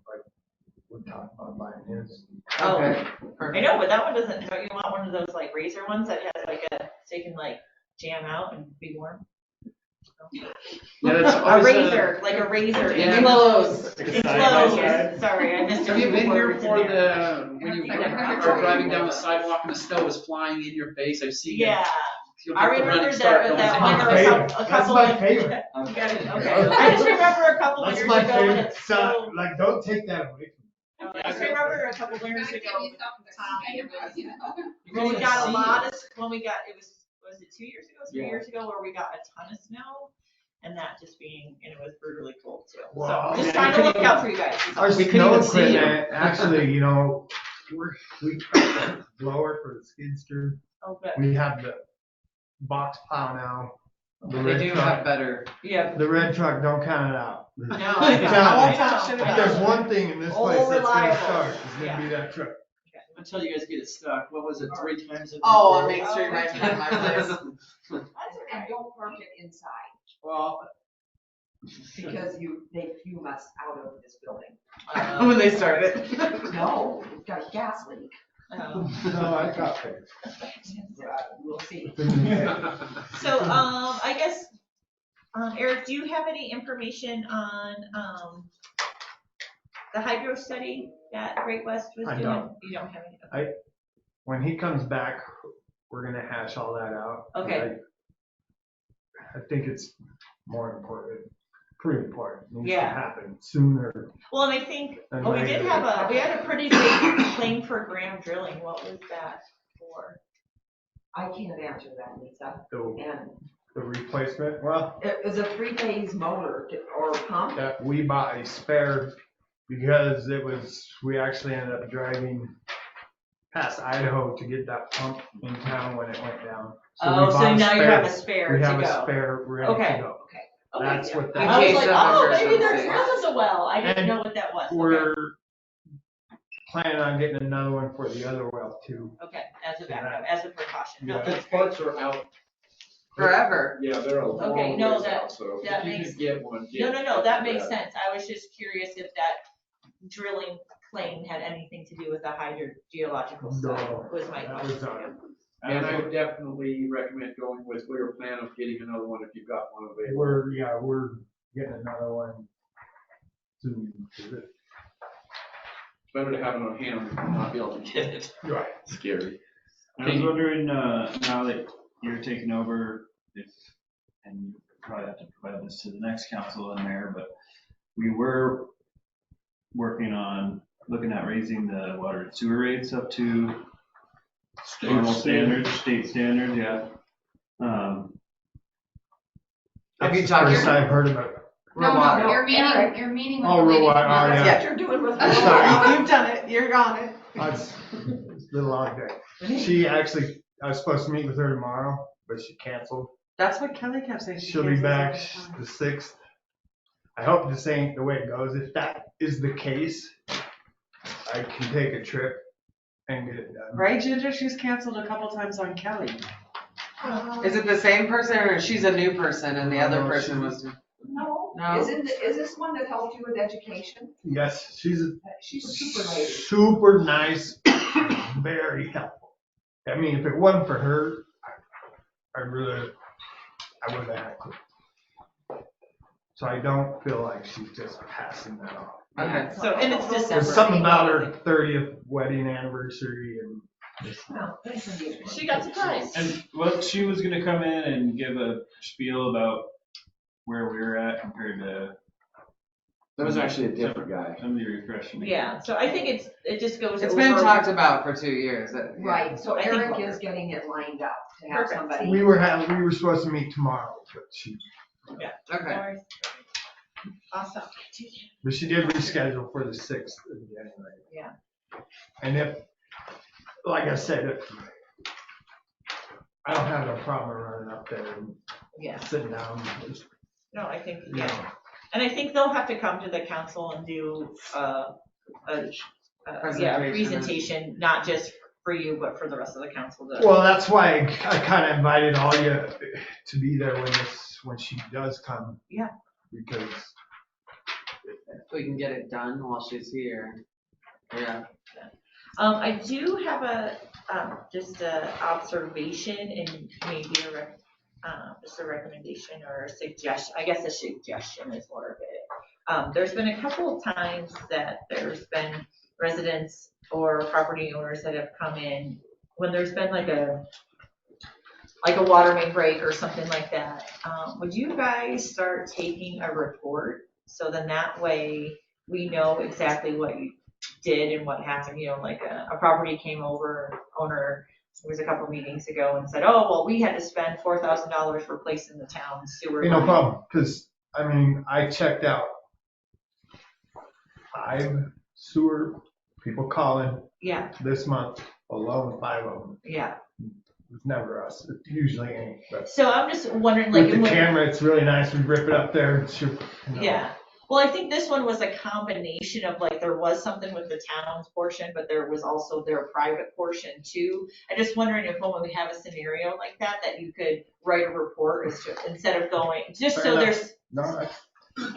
we're talking about buying his. Oh, Okay. I know, but that one doesn't, don't you want one of those like razor ones that has like so you can like jam out and be warm? Yeah, that's A always razor, like a razor. Yeah. Enclosed. Enclosed. Sorry, I missed a Have you few been here words in for there. when you I never are have. driving down the sidewalk and the snow is flying in your face? I've seen it. Yeah. You'll I get the remember running start going. that my winter, favorite. a That's couple my of. favorite. Okay. I just remember a couple That's winters my ago when favorite. it snowed. Like, don't take that away from me. I just remember a couple winters Gotta ago. give yourself the time, you know. When we got a lot of, was it 2 years ago, 3 Yeah. years ago, where we got a ton of snow? And that just being, and it was brutally cold too. Wow. So I'm just Yeah, trying we to look couldn't out for you guys. Our We couldn't snow even see him. equipment, actually, you know, we got the blower for the skid steer. Oh, good. We have the box plow now. The They red do truck- have better. Yeah. The red truck, don't count it out. No, I'm I telling you, know. if there's one thing in this All place that's gonna reliable. start, it's Yeah. gonna be that truck. until you guys get it stuck. What was it, 3 times? a Oh, on day? Main Street, right behind my place. That's okay, don't park it inside, Well, because they fume us out of this building. When they started. No, we've got a gas leak. Oh. No, I got it. We'll see. So, I guess, Eric, do you have any information on, the hydro study that Great West was I doing? don't. You don't have any? When he comes back, we're gonna hash all that out. Okay. I think it's more important, pretty important, needs to Yeah. happen sooner. Well, and I think, And we later. did have we had a pretty big claim for Graham Drilling. What was that for? I can't answer that, Lisa. And The replacement, well, it was a 3-phase motor or pump. that we bought a spare because we actually ended up driving past Idaho to get that pump in town when it went down. we Oh, so bought a now you spare. have a spare We to have a go. spare ready Okay. to go. Okay. That's yeah. what In that I was case like, of oh, maybe their emergency. drill doesn't well. I didn't And know what that was. We're planning on getting another one for the other well too. Okay, as a backup, as a precaution. No, Yeah. that's The parts are out. Forever. Yeah, they're a long Okay, no, ways that- out, so that if you makes- could get one. No, that makes sense. I was just curious if that drilling claim had anything to do with the hydrogeological stuff, No, was my that was question. And I would definitely recommend going with your plan of getting another one if you've got one available. We're getting another one soon. It's better to have it on hand than not be able to get it. Right. Scary. I was wondering, now that you're taking over, and you probably have to provide this to the next council in there, but we were working on looking at raising the water and sewer rates up to normal standards, state standards, yeah. Have you That's talked the to first I've heard about it. No, you're Eric. meeting with Oh, the lady. Rowan, from the- yeah. That's what you're doing with I'm sorry, you've done it, you're on it. It's been a long day. She actually, I was supposed to meet with her tomorrow, but she canceled. That's what Kelly kept saying. She She'll be cancels back all the time. the 6th. I hope this ain't the way it goes. If that is the case, I can take a trip and get it done. Right, Ginger? She's canceled a couple times on Kelly. Is it the same person or she's a new person and the other No, person she's- was? No, No. is this one that helped you with education? Yes, she's a She's a super lady. super nice, very helpful. I mean, if it wasn't for her, I would have had to quit. So I don't feel like she's just passing that off. Okay. So, and it's December. There's something about her 30th wedding anniversary and No, thanks, Anita. She got surprised. And well, she was gonna come in and give a spiel about where we were at compared to That was actually a different guy. somebody refreshing. Yeah, so I think it just goes It's over. been talked about for 2 years. Yeah. Right, so I think Eric we'll- is getting it lined up to have Perfect. somebody. we were supposed to meet tomorrow, but she Okay. Awesome. did reschedule for the 6th of January. Yeah. And if, like I said, I don't have no problem running up there and Yeah. sitting down. Just, No, I think, you yeah. know. And I think they'll have to come to the council and do a presentation, not just for you, but for the rest of the council. Well, that's why I kind of invited all you to be there when she does come. Yeah. Because If we can get it done while she's here. Yeah. I do have just a observation and maybe just a recommendation or a suggestion. I guess a suggestion is more of it. There's been a couple of times that there's been residents or property owners that have come in when there's been like a water main break or something like that. Would you guys start taking a report? So then that way we know exactly what you did and what happened. You know, like a property came over, owner, it was a couple meetings ago, and said, oh, well, we had to spend $4,000 replacing the town's sewer no line. problem. Because I mean, I checked out 5 sewer people calling Yeah, this month alone, 5 of them. yeah. It's never us. It usually ain't. But So I'm just wondering, like, with the when- camera, it's really nice. We rip it up there and shoot. You know. yeah. Well, I think this one was a combination of like, there was something with the town's portion, but there was also their private portion too. I'm just wondering if when we have a scenario like that, that you could write a report instead of going, just so there's,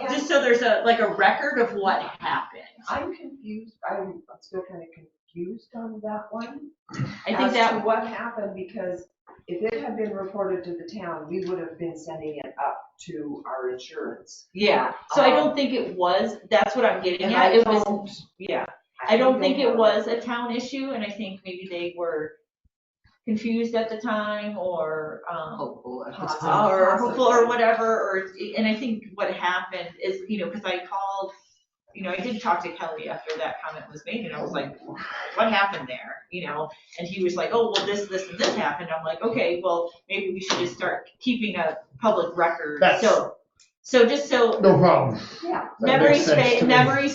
just so there's like a record of what happened. I'm confused, I'm still kind of confused on that one. I think As that to what happened, because if it had been reported to the town, we would have been sending it up to our insurance. Yeah, so I don't think it was, that's what I'm getting at, it was, yeah. I don't think it was a town issue, and I think maybe they were confused at the time, or, Hopeful at the or time. hopeful, or whatever, or, and I think what happened is, because I called, I did talk to Kelly after that comment was made, and I was like, what happened there, and he was like, oh, well, this, and this happened. I'm like, okay, well, maybe we should just start keeping a public record, so just so. No problem. Yeah. Memories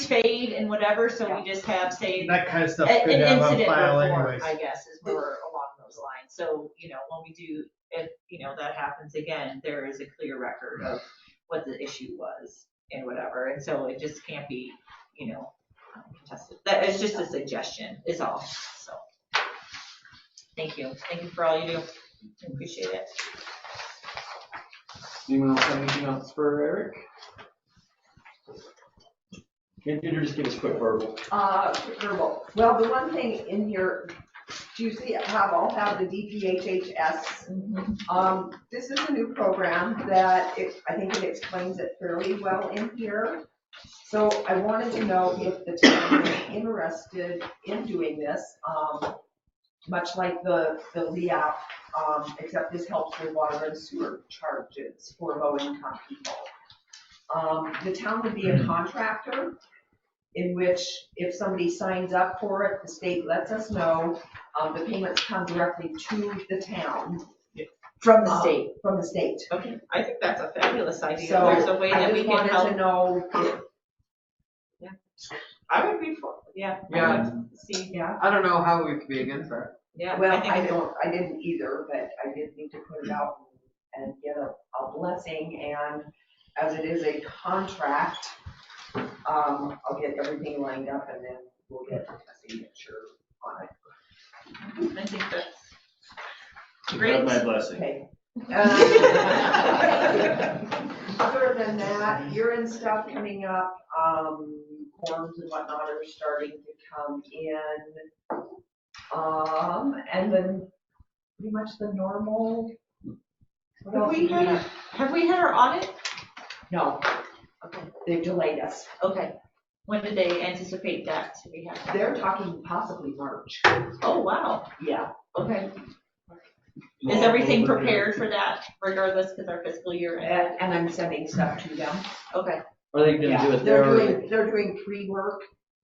fade and whatever, so we just have, say, That kind of stuff's an good to have on incident file report, anyways. I guess, is more along those lines. So, when we do, if, that happens again, there is a clear record of what the issue was and whatever. And so it just can't be, contested. That is just a suggestion, is all. So, thank you. Thank you for all you do. I appreciate it. Anyone else have anything else for Eric? Can you just give us a quick verbal? Verbal. Well, the one thing in here, do you see all have the DPHHS? This is a new program that I think it explains it fairly well in here. So I wanted to know if the town was interested in doing this, much like the LEAP, except this helps with water and sewer charges for low-income people. The town would be a contractor, in which if somebody signs up for it, the state lets us know. The payments come directly to the town. From the state. From the state. Okay, I think that's a fabulous idea. So There's a way that we can I just help. wanted to know if. Yeah. I would be for, yeah. Yeah. See, yeah. I don't know how we could be against that. Yeah. Well, I didn't either, but I did need to put it out and get a blessing, and as it is a contract, I'll get everything lined up and then we'll get a signature on it. I think that's You great. have my blessing. Okay. Other than that, year-end stuff coming up, forms and whatnot are starting to come in. And then pretty much the normal. Have we had our audit? No. Okay. They've delayed us. Okay. When did they anticipate that to be happening? They're talking possibly March. Oh, wow. Yeah. Okay. Is everything prepared for that regardless, because our fiscal year ended? And I'm sending stuff to them. Okay. Are they gonna do it They're there? they're doing pre-work,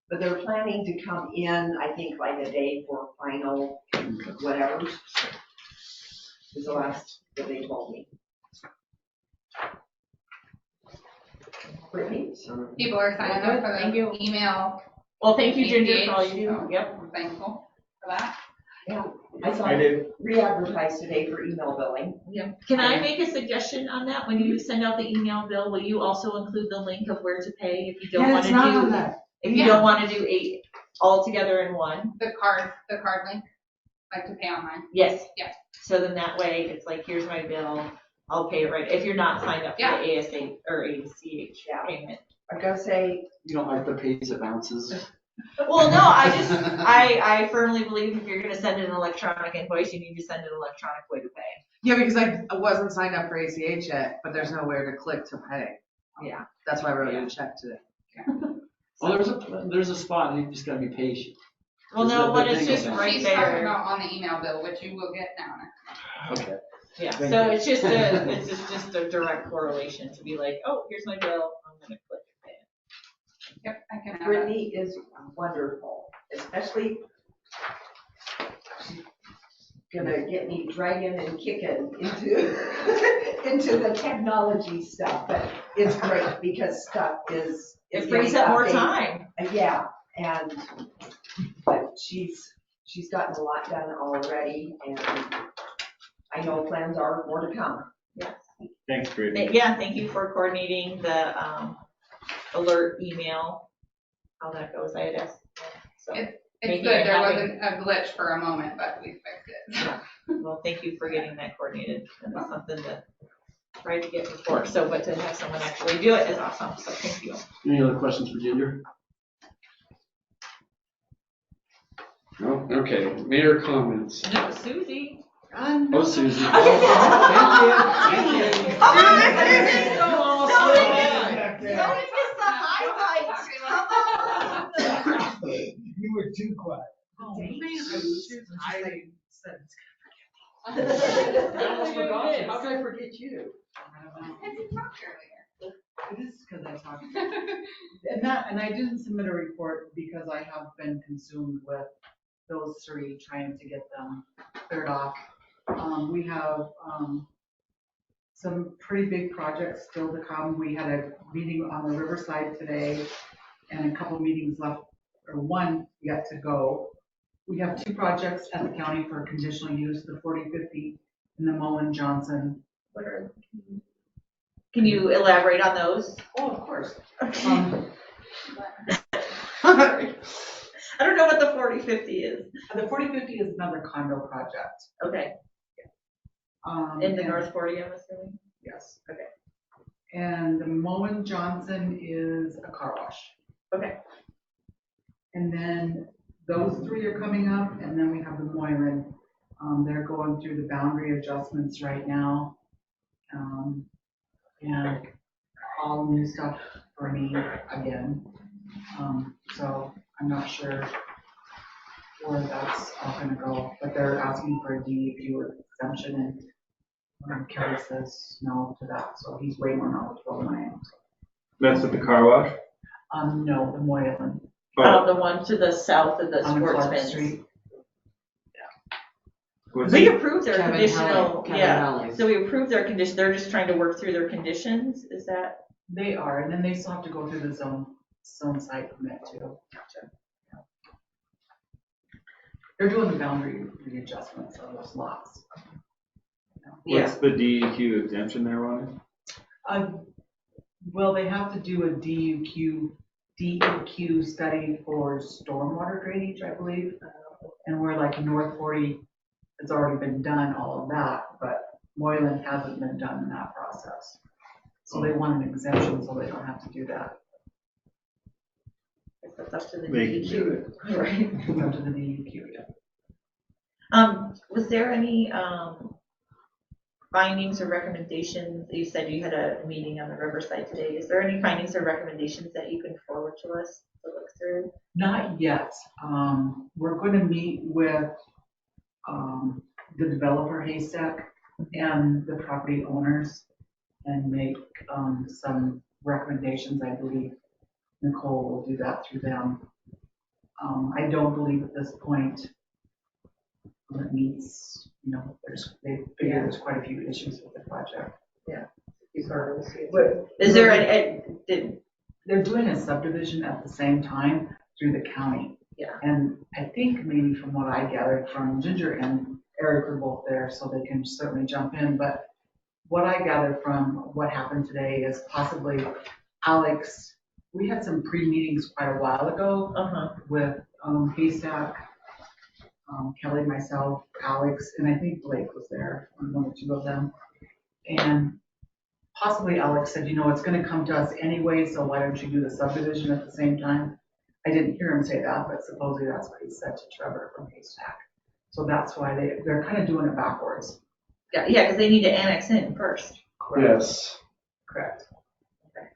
but they're planning to come in, I think, like a day for final whatever. Is the last that they told me. Brittany? People are signing up for Thank you. the email. Well, thank you, Ginger, for all you so do. Yep. I'm thankful for that. Yeah, I saw I it did. re-advertised today for email billing. Yeah. Can I make a suggestion on that? When you send out the email bill, will you also include the link of where to pay if you don't want to do, if you don't want to do 8 all together in one? The card link, like to pay online. Yes. Yes. So then that way, it's like, here's my bill, I'll pay it right, if you're not signed up for Yeah. the ASA or ACH payment. I gotta say, You don't like the pays that bounces? Well, no, I firmly believe if you're gonna send an electronic invoice, you need to send an electronic way to pay. Yeah, because I wasn't signed up for ACH yet, but there's nowhere to click to pay. Yeah. That's why I wrote you a check today. Well, there's a spot, you just gotta be patient. Well, no, The but it's thing just is- right She's talking there. about on the email bill, which you will get now. Okay. Yeah, Thank so you. it's just a direct correlation to be like, oh, here's my bill, I'm gonna click and pay it. Yep, I can add that. Brittany is wonderful, especially she's gonna get me dragging and kicking into the technology stuff, but it's great because stuff is. It frees up more updated. time. Yeah, but she's gotten a lot done already, and I know plans are more to come. Yes. Thanks, Brittany. Yeah, thank you for coordinating the alert email, how that goes, I had asked. So, It's making good, it there happen. wasn't a glitch for a moment, but we fixed it. Well, thank you for getting that coordinated. That's something that I tried to get before, so, but to have someone actually do it is awesome, so thank you. Any other questions for Ginger? No, okay, mayor comments. No, Susie. Oh, Susie. Oh, Thank you. Zoning is the highlight. You were too quiet. Oh, man, I said, I almost forgot you. How could I forget you? I don't know. Because you talked earlier. It is because I talked. And I didn't submit a report because I have been consumed with those three, trying to get them cleared off. We have, some pretty big projects still to come. We had a meeting on the Riverside today and a couple meetings left, or one yet to go. We have 2 projects at the county for conditional use, the 4050 and the Mullen Johnson. Can you elaborate on those? Oh, of course. I don't know what the 4050 is. The 4050 is another condo project. Okay, in the North 40, I'm assuming? Yes. Okay. And the Mullen Johnson is a car wash. Okay. And then those 3 are coming up, and then we have the Moylan. They're going through the boundary adjustments right now. And all new stuff for me again. So I'm not sure where that's all gonna go, but they're asking for a DEQ exemption, and Kelly says no to that, so he's way more knowledgeable than I am. That's at the car wash? No, the Moylan. The one to the south of the On Clark Sportsman's. Street. We approved their Kevin conditional, Kevin yeah, Alley. so we approved their condition, they're just trying to work through their conditions, is that? They are, and then they still have to go through the zone site permit too. They're doing the boundary readjustments of those lots. What's the DEQ exemption there, Ronnie? Well, they have to do a DEQ study for stormwater drainage, I believe. And we're like North 40 has already been done, all of that, but Moylan hasn't been done in that process. So they want an exemption so they don't have to do that. It's up to the They can do DEQ. Right. It's up to the DEQ, yeah. Was there any, findings or recommendations? You said you had a meeting on the Riverside today. Is there any findings or recommendations that you can forward to us to look through? Not yet. We're going to meet with the developer Haystack and the property owners and make some recommendations. I believe Nicole will do that through them. I don't believe at this point it meets, they figure there's quite a few issues with the project. Yeah. Is there They're doing a subdivision at the same time through the county. Yeah. And I think maybe from what I gathered from Ginger and Eric are both there, so they can certainly jump in. But what I gathered from what happened today is possibly Alex, we had some pre-meetings quite a while ago with Haystack, Kelly, myself, Alex, and I think Blake was there, one or two of them. And possibly Alex said, it's going to come to us anyway, so why don't you do the subdivision at the same time? I didn't hear him say that, but supposedly that's what he said to Trevor from Haystack. So that's why they're kind of doing it backwards. Yeah, because they need to annex in first. Correct. Yes. Correct. Okay.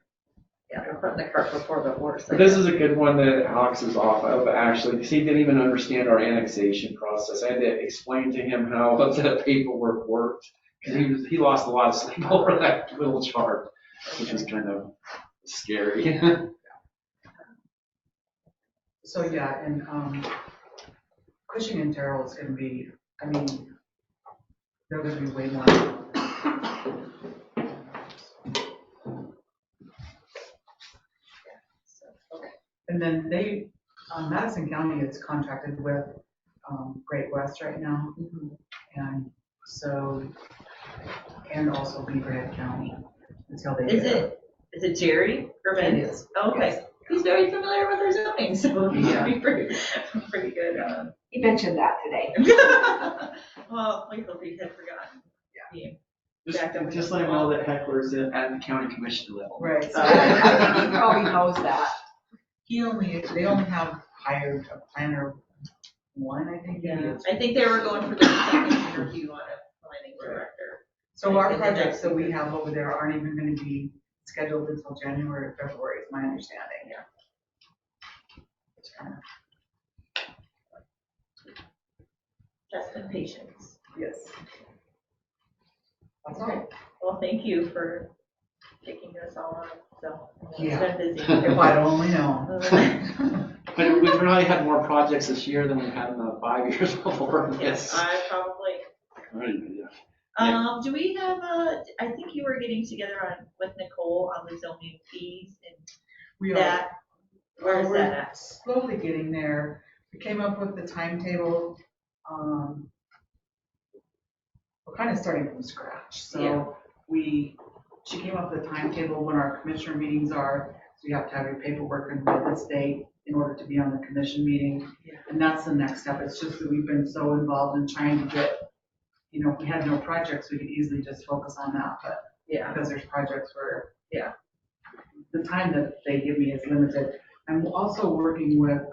Yeah, they're putting the cart before the horse. But this is a good one that Alex is off of, actually, because he didn't even understand our annexation process. I had to explain to him how the paperwork worked, because he lost a lot of sleep over that little chart, which was kind of scary. So yeah, and Cushing and Terrell is going to be, they're going to be way more. And then Madison County is contracted with Great West right now. And so, and also Beaver Head County until they Is Is it Jerry or Ben? It is. Okay. Yes. He's very familiar with our zoning, so he should Yeah. be pretty good. He mentioned that today. Well, we hope he had forgotten. Yeah. Just let him know that heckler's at the county commission level. Right. He probably knows that. They only have hired a planner one, I think. Yeah, I think they were going for the second interview on a planning director. So our projects that we have over there aren't even gonna be scheduled until January or February, is my understanding. Yeah. Just in patience. Yes. That's right. Well, thank you for taking us all on, so. Yeah. It's been busy. If I'd only known. But we've probably had more projects this year than we've had in the 5 years before this. Yes, I probably. Do we have I think you were getting together with Nicole on the zoning fees and We are. that, where is We're that at? slowly getting there. We came up with the timetable. We're kind of starting from scratch. So she came up with a timetable when our commissioner meetings are. So you have to have your paperwork in by this date in order to be on the commission meeting. Yeah. And that's the next step. It's just that we've been so involved in trying to get, if we had no projects, we could easily just focus on that. But Yeah. because there's projects where, the time that they give me is limited. I'm also working with,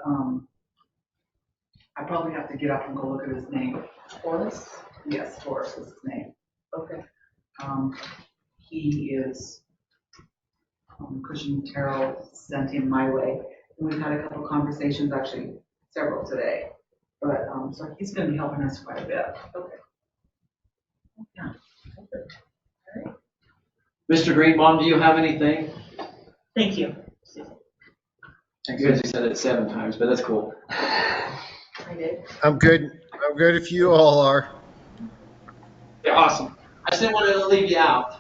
I probably have to get up and go look at his name. Horace? Yes, Horace is his name. Okay. He is, Christian Terrell sent him my way. And we've had a couple conversations, actually several today. But, so he's gonna be helping us quite a bit. Okay. Yeah. Mr. Greenbaum, do you have anything? Thank you. I guess you said it 7 times, but that's cool. I did. I'm good. I'm good if you all are. Yeah, awesome. I just didn't want to leave you out.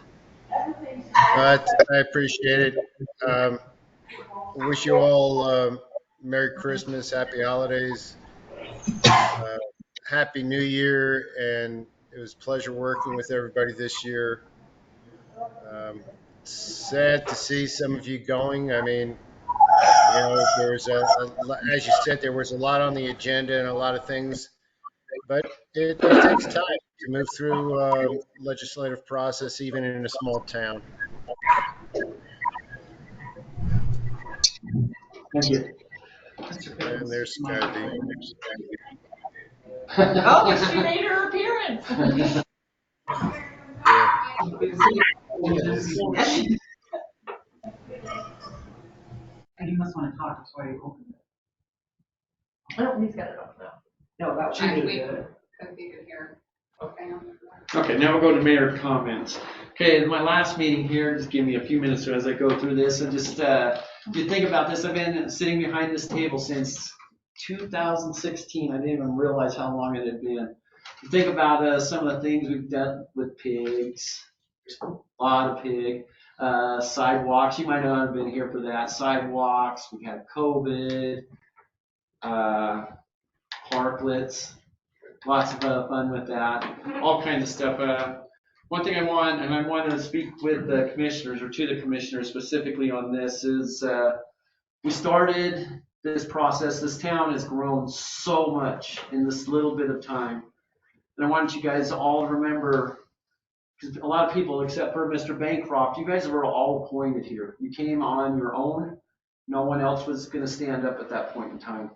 But I appreciate it. Wish you all Merry Christmas, Happy Holidays, Happy New Year, and it was a pleasure working with everybody this year. Sad to see some of you going. I mean, there was as you said, there was a lot on the agenda and a lot of things, but it takes time to move through legislative process, even in a small town. Thank you. And there's Scotty. Oh, she made her appearance. And you must want to talk, that's why you opened it. Oh, he's got it up now. No, that was I you. wait, because you could hear. Okay. Okay, now we'll go to mayor comments. Okay, my last meeting here, just give me a few minutes as I go through this, and just, if you think about this, I've been sitting behind this table since 2016. I didn't even realize how long it had been. You think about some of the things we've done with pigs, a lot of pig, sidewalks, you might not have been here for that, sidewalks, we've had COVID, parklets. Lots of fun with that, all kinds of stuff. One thing I want to speak with the commissioners, or to the commissioners specifically on this, is we started this process. This town has grown so much in this little bit of time. And I want you guys to all remember, because a lot of people, except for Mr. Bancroft, you guys were all appointed here. You came on your own. No one else was going to stand up at that point in time.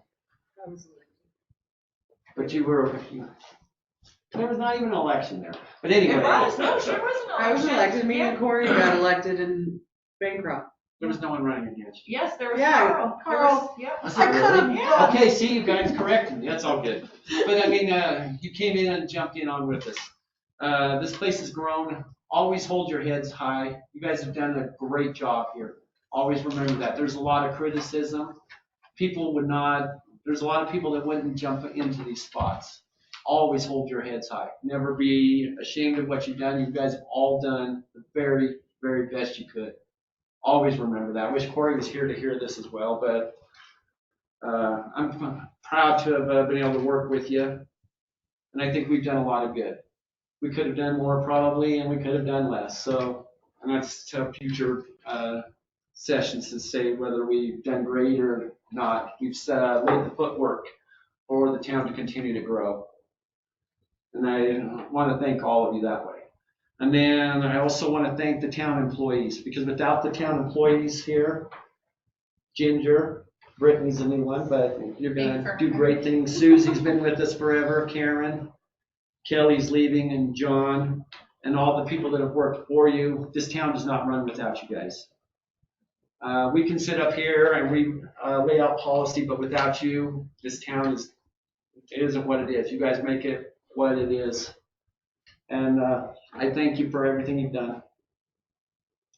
But there was not even an election there. But anyway. It was, no, sure was an election. I was elected, me and Corey got elected in Bancroft. There was no one running against you. Yes, there was Yeah, Carl, yep. Was it really? Okay, see, you guys corrected me, that's all good. But I mean, you came in and jumped in on with us. This place has grown. Always hold your heads high. You guys have done a great job here. Always remember that. There's a lot of criticism. There's a lot of people that wouldn't jump into these spots. Always hold your heads high. Never be ashamed of what you've done. You guys have all done the very, very best you could. Always remember that. I wish Corey was here to hear this as well, but I'm proud to have been able to work with you. And I think we've done a lot of good. We could have done more probably, and we could have done less. So, and that's to future sessions to say whether we've done great or not. We've laid the footwork for the town to continue to grow. And I want to thank all of you that way. And then I also want to thank the town employees, because without the town employees here, Ginger, Brittany's a new one, but you're going to do great things. Susie's been with us forever, Karen, Kelly's leaving, and John, and all the people that have worked for you. This town does not run without you guys. We can sit up here and we lay out policy, but without you, this town isn't what it is. You guys make it what it is. And I thank you for everything you've done.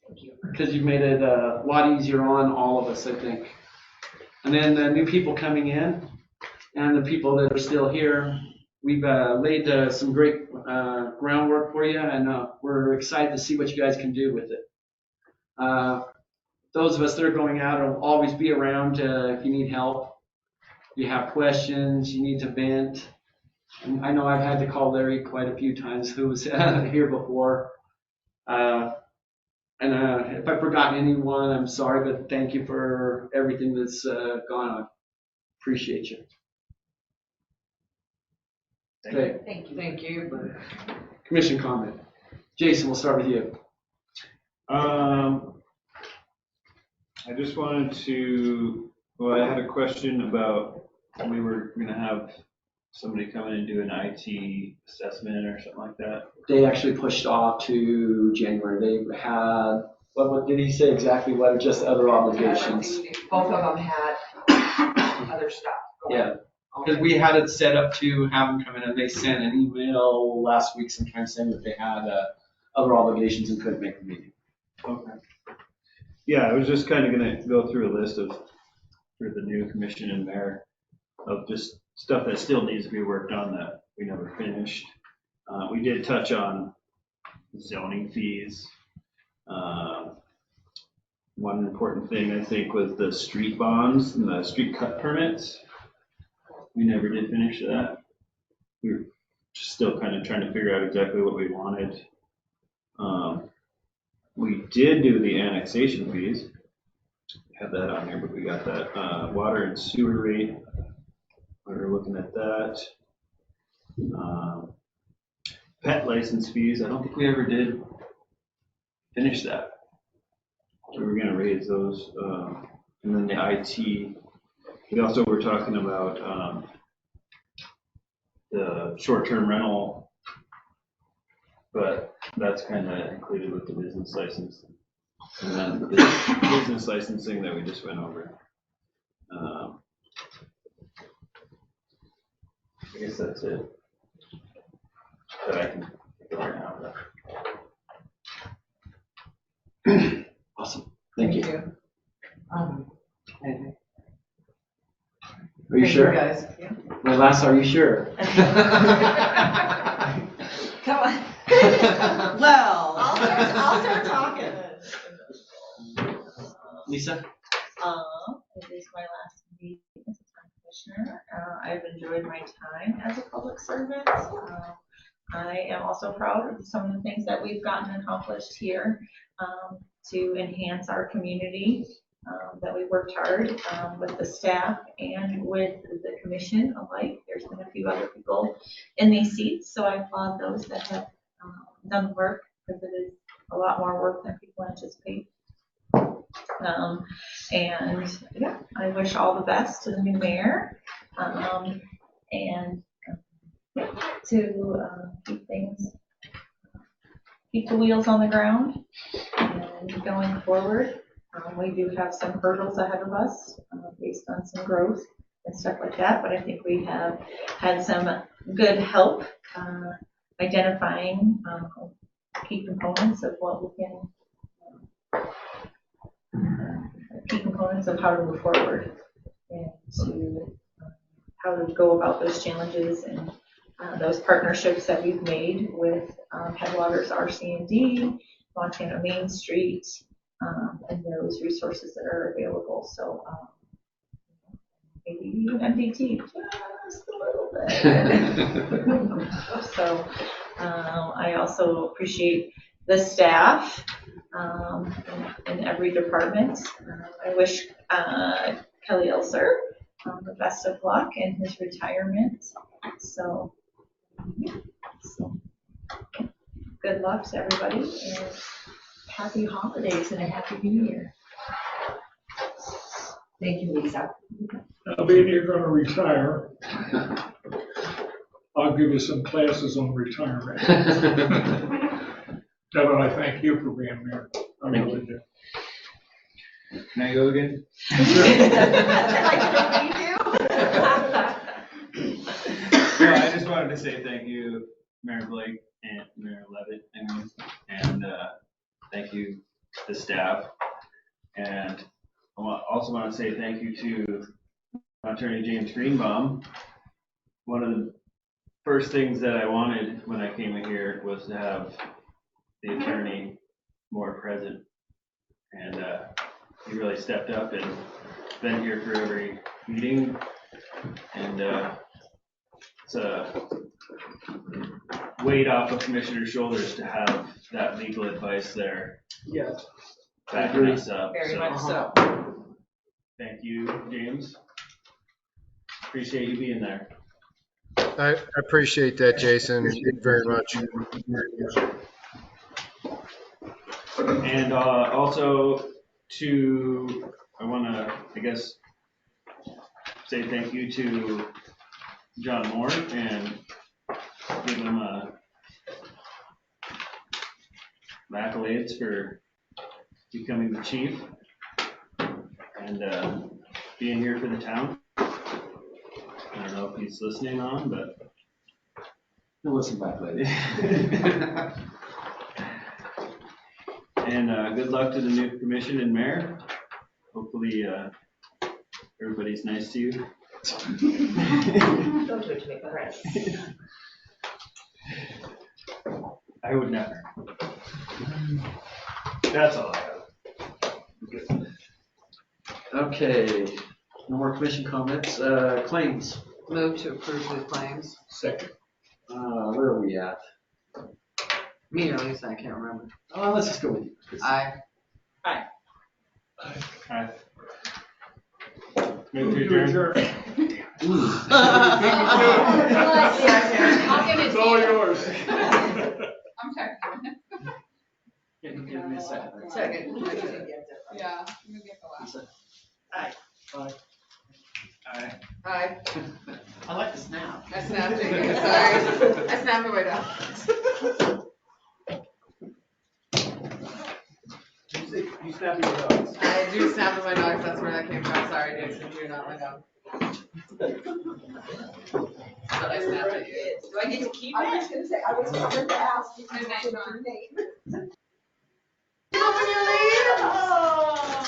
Thank you. Because you've made it a lot easier on all of us, I think. And then the new people coming in and the people that are still here, we've laid some great groundwork for you, and we're excited to see what you guys can do with it. Those of us that are going out will always be around if you need help, you have questions, you need to vent. And I know I've had to call Larry quite a few times, who was here before. And if I've forgotten anyone, I'm sorry, but thank you for everything that's gone on. Appreciate you. Okay. Thank you. Thank you. Commission comment. Jason, we'll start with you. I just wanted to, well, I had a question about, we were going to have somebody come in and do an IT assessment or something like that. They actually pushed off to January. They had, what did he say exactly? What are just other obligations? Both of them had other stuff going. Yeah, because we had it set up to have them come in, and they sent an email last week sometime saying that they had other obligations and couldn't make the meeting. Okay. Yeah, I was just kind of going to go through a list of, for the new commission and mayor, of just stuff that still needs to be worked on that we never finished. We did touch on zoning fees. One important thing, I think, was the street bonds and the street cut permits. We never did finish that. We were still kind of trying to figure out exactly what we wanted. We did do the annexation fees. We have that on here, but we got that water and sewer rate. We were looking at that. Pet license fees, I don't think we ever did finish that. So we're gonna raise those. And then the IT, we also were talking about the short-term rental, but that's kind of included with the business license. And then the business licensing that we just went over. I guess that's it that I can think of right now. Awesome. Thank you. Anything? Are you Thank sure? You guys. Yeah. My last, are you sure? Come on. Well. I'll start talking. Lisa? It is my last meeting as a town commissioner. I've enjoyed my time as a public servant. I am also proud of some of the things that we've gotten accomplished here to enhance our community, that we worked hard with the staff and with the commission alike. There's been a few other people in these seats, so I applaud those that have done the work, because it is a lot more work than people anticipate. And yeah, I wish all the best to the new mayor, and to keep the wheels on the ground and going forward. We do have some hurdles ahead of us based on some growth and stuff like that, but I think we have had some good help identifying key components of what we can, key components of how to move forward and to how to go about those challenges and those partnerships that we've made with Headwaters RC&D, Montana Main Street, and those resources that are available. So maybe even MDT just a little bit. So I also appreciate the staff in every department. I wish Kelly Elser the best of luck in his retirement. So good luck to everybody, and happy holidays and a happy new year. Thank you, Lisa. Being you're gonna retire, I'll give you some classes on retirement. Devin, I thank you for being there. I really do. Can I go again? No, I just wanted to say thank you, Mayor Blake and Mayor Levitt, and thank you to the staff. And I also want to say thank you to Attorney James Greenbaum. One of the first things that I wanted when I came in here was to have the attorney more present. And he really stepped up and been here for every meeting. And it's a weight off of Commissioner's shoulders to have that legal advice there. Yes. Backing us up. Very much so. Thank you, James. Appreciate you being there. I appreciate that, Jason, very much. And also I want to, I guess, say thank you to John Moore and give him accolades for becoming the chief and being here for the town. I don't know if he's listening on, but He'll listen back later. And good luck to the new commission and mayor. Hopefully everybody's nice to you. Don't do it to make friends. I would never. That's all I have. Okay, no more commission comments. Claims. Move to approve the claims. Second. Where are we at? Me or Lisa, I can't remember. Oh, let's just go with you. Aye. Aye. Move to adjourn. I'll give it It's to all you. yours. I'm texting. Give me a second. Second. Yeah, I'm gonna get the last. Aye. Aye. Aye. Aye. I like the snap. I snapped it, sorry. I snapped it right out. You snap your dogs. I do snap at my dogs, that's where that came from. Sorry, Jason, you're not my dog. But I snapped at you. Do I get to keep it? I was gonna say, I was going to ask you Good night, to Dawn. your name. When you leave? Oh.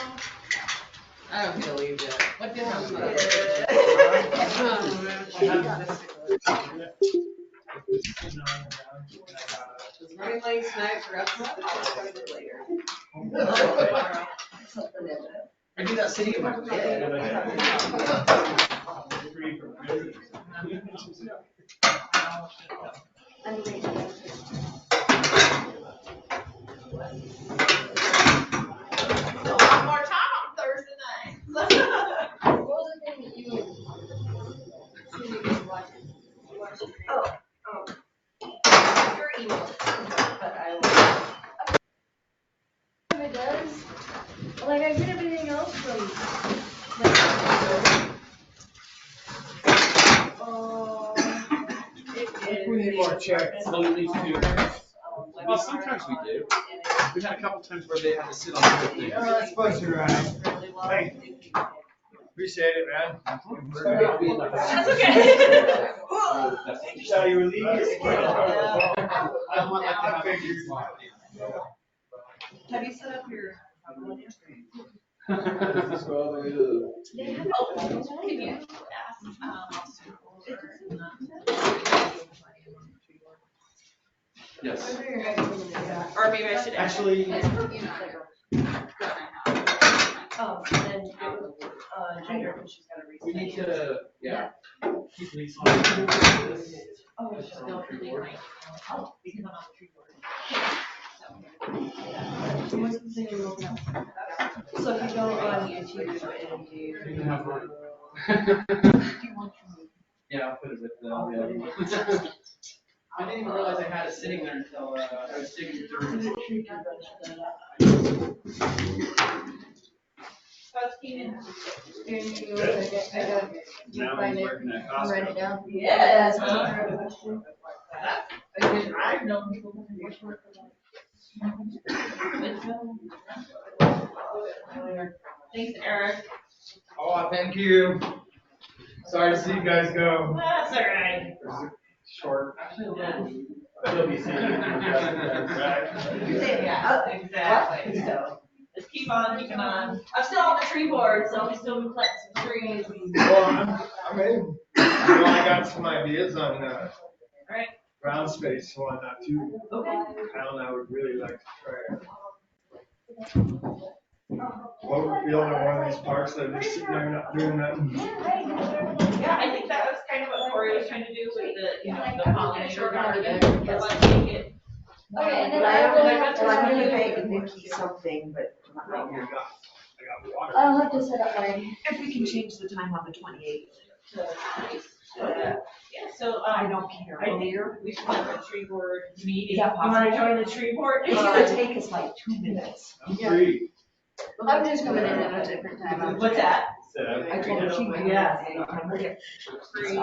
I don't need to leave yet. What did I It's running late tonight for us. Later. I do that sitting in my bed. A lot more time on Thursday night. What was the thing that you your email, but I will. It does. Like I get everything else from. We need more checks. Well, at least two. Well, sometimes we do. We've had a couple times where they have to sit on the thing. That's supposed to be right. Hey, appreciate it, man. That's okay. Saw you were leaving. I don't want like to have figures. Have you set up your? Just go all the way to Can you ask, yes. or maybe I should. Actually, You know. Oh, then, Junior, when she's got a reason. we need to, yeah. Keep Lisa on. Oh, she'll really like, because I'm on the tree board. So, So if you go on YouTube and you. Yeah, I'll put it with the. I didn't even realize I had it sitting there until I was digging through it. Now he's working at Costco. Write it down. Yes. I've known people. Thanks, Eric. Oh, thank you. Sorry to see you guys go. That's all right. Short. He'll be seeing you. Yeah, exactly. So just keep on keeping on. I'm still on the tree board, so we still plant some trees. Well, I'm in. I got some ideas on Right. ground space one, not too. Okay. Town I would really like to try it. What we're feeling in one of these parks that are just sitting there not doing nothing. Yeah, I think that was kind of what Corey was trying to do with the, the pollinator garden. Let's take it. Okay, and then I'm gonna make Nikki something, but not right now. I got water. I'll have to set up if we can change the time on the 28th. Yeah, so, I don't care. I think we should have a tree board meeting. Is that You wanna possible? join the tree board? It's gonna take us like 2 minutes. I'm free. I'm just coming in at a different time. What's that? I told her she could. Yeah. Free.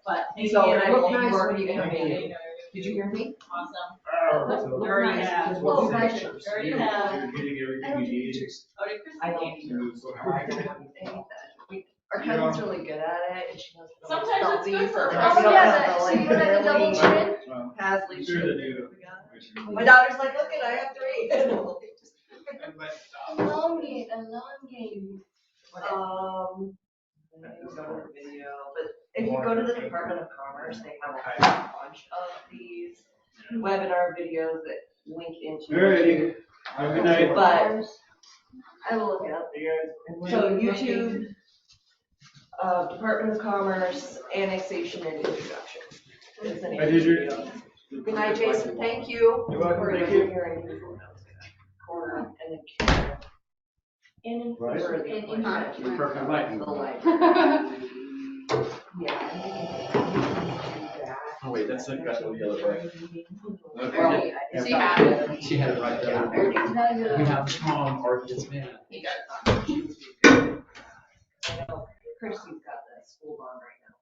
But. So, and I look will nice work when you come in. meeting. Did you hear me? Awesome. Look Already nice, have. because we'll Oh, be right. pictures. Already You're have. getting everything you need. I don't either. I don't have anything. Our cousin's really good at it, and she knows. Sometimes it's good for. Oh, yeah, see when I double chin? Well, Pasley. sure to do. My daughter's like, look at, I have 3. Elongate. Video, but if you go to the Department of Commerce, they have a bunch of these webinar videos that link into. Alrighty. Have a good night. But I will look it up. So YouTube, Department of Commerce, Annexation and Introduction. Is the name Hi, of the Deidre. video. Good night, Jason, thank you. You're welcome, For thank you. hearing. Corner and then Karen. Right. For the appointment. You're perfect lighting. The light. Oh wait, that's like got the other way. Okay. She had it. She had it right there. We have Tom or this man. He does. Christy's got the school bond right now.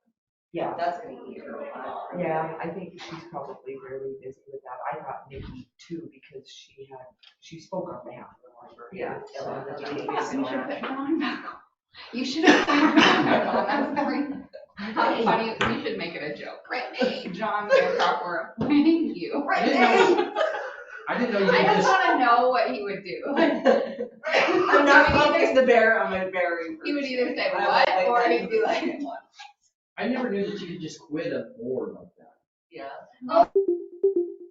Yeah, That's gonna eat her alive. yeah, I think she's probably really busy with that. I thought Nikki too, because she spoke on behalf of the library. Yeah. You should have put your phone back on. That's very funny. We should make it a joke. Brittany, John Hancock, we're appointing you. I didn't know you I could just just. want to know what he would do. I'm not gonna the bear, I'm a berry. He would either say what, or he'd be like, I never knew that you could just quit a board like that. Yeah.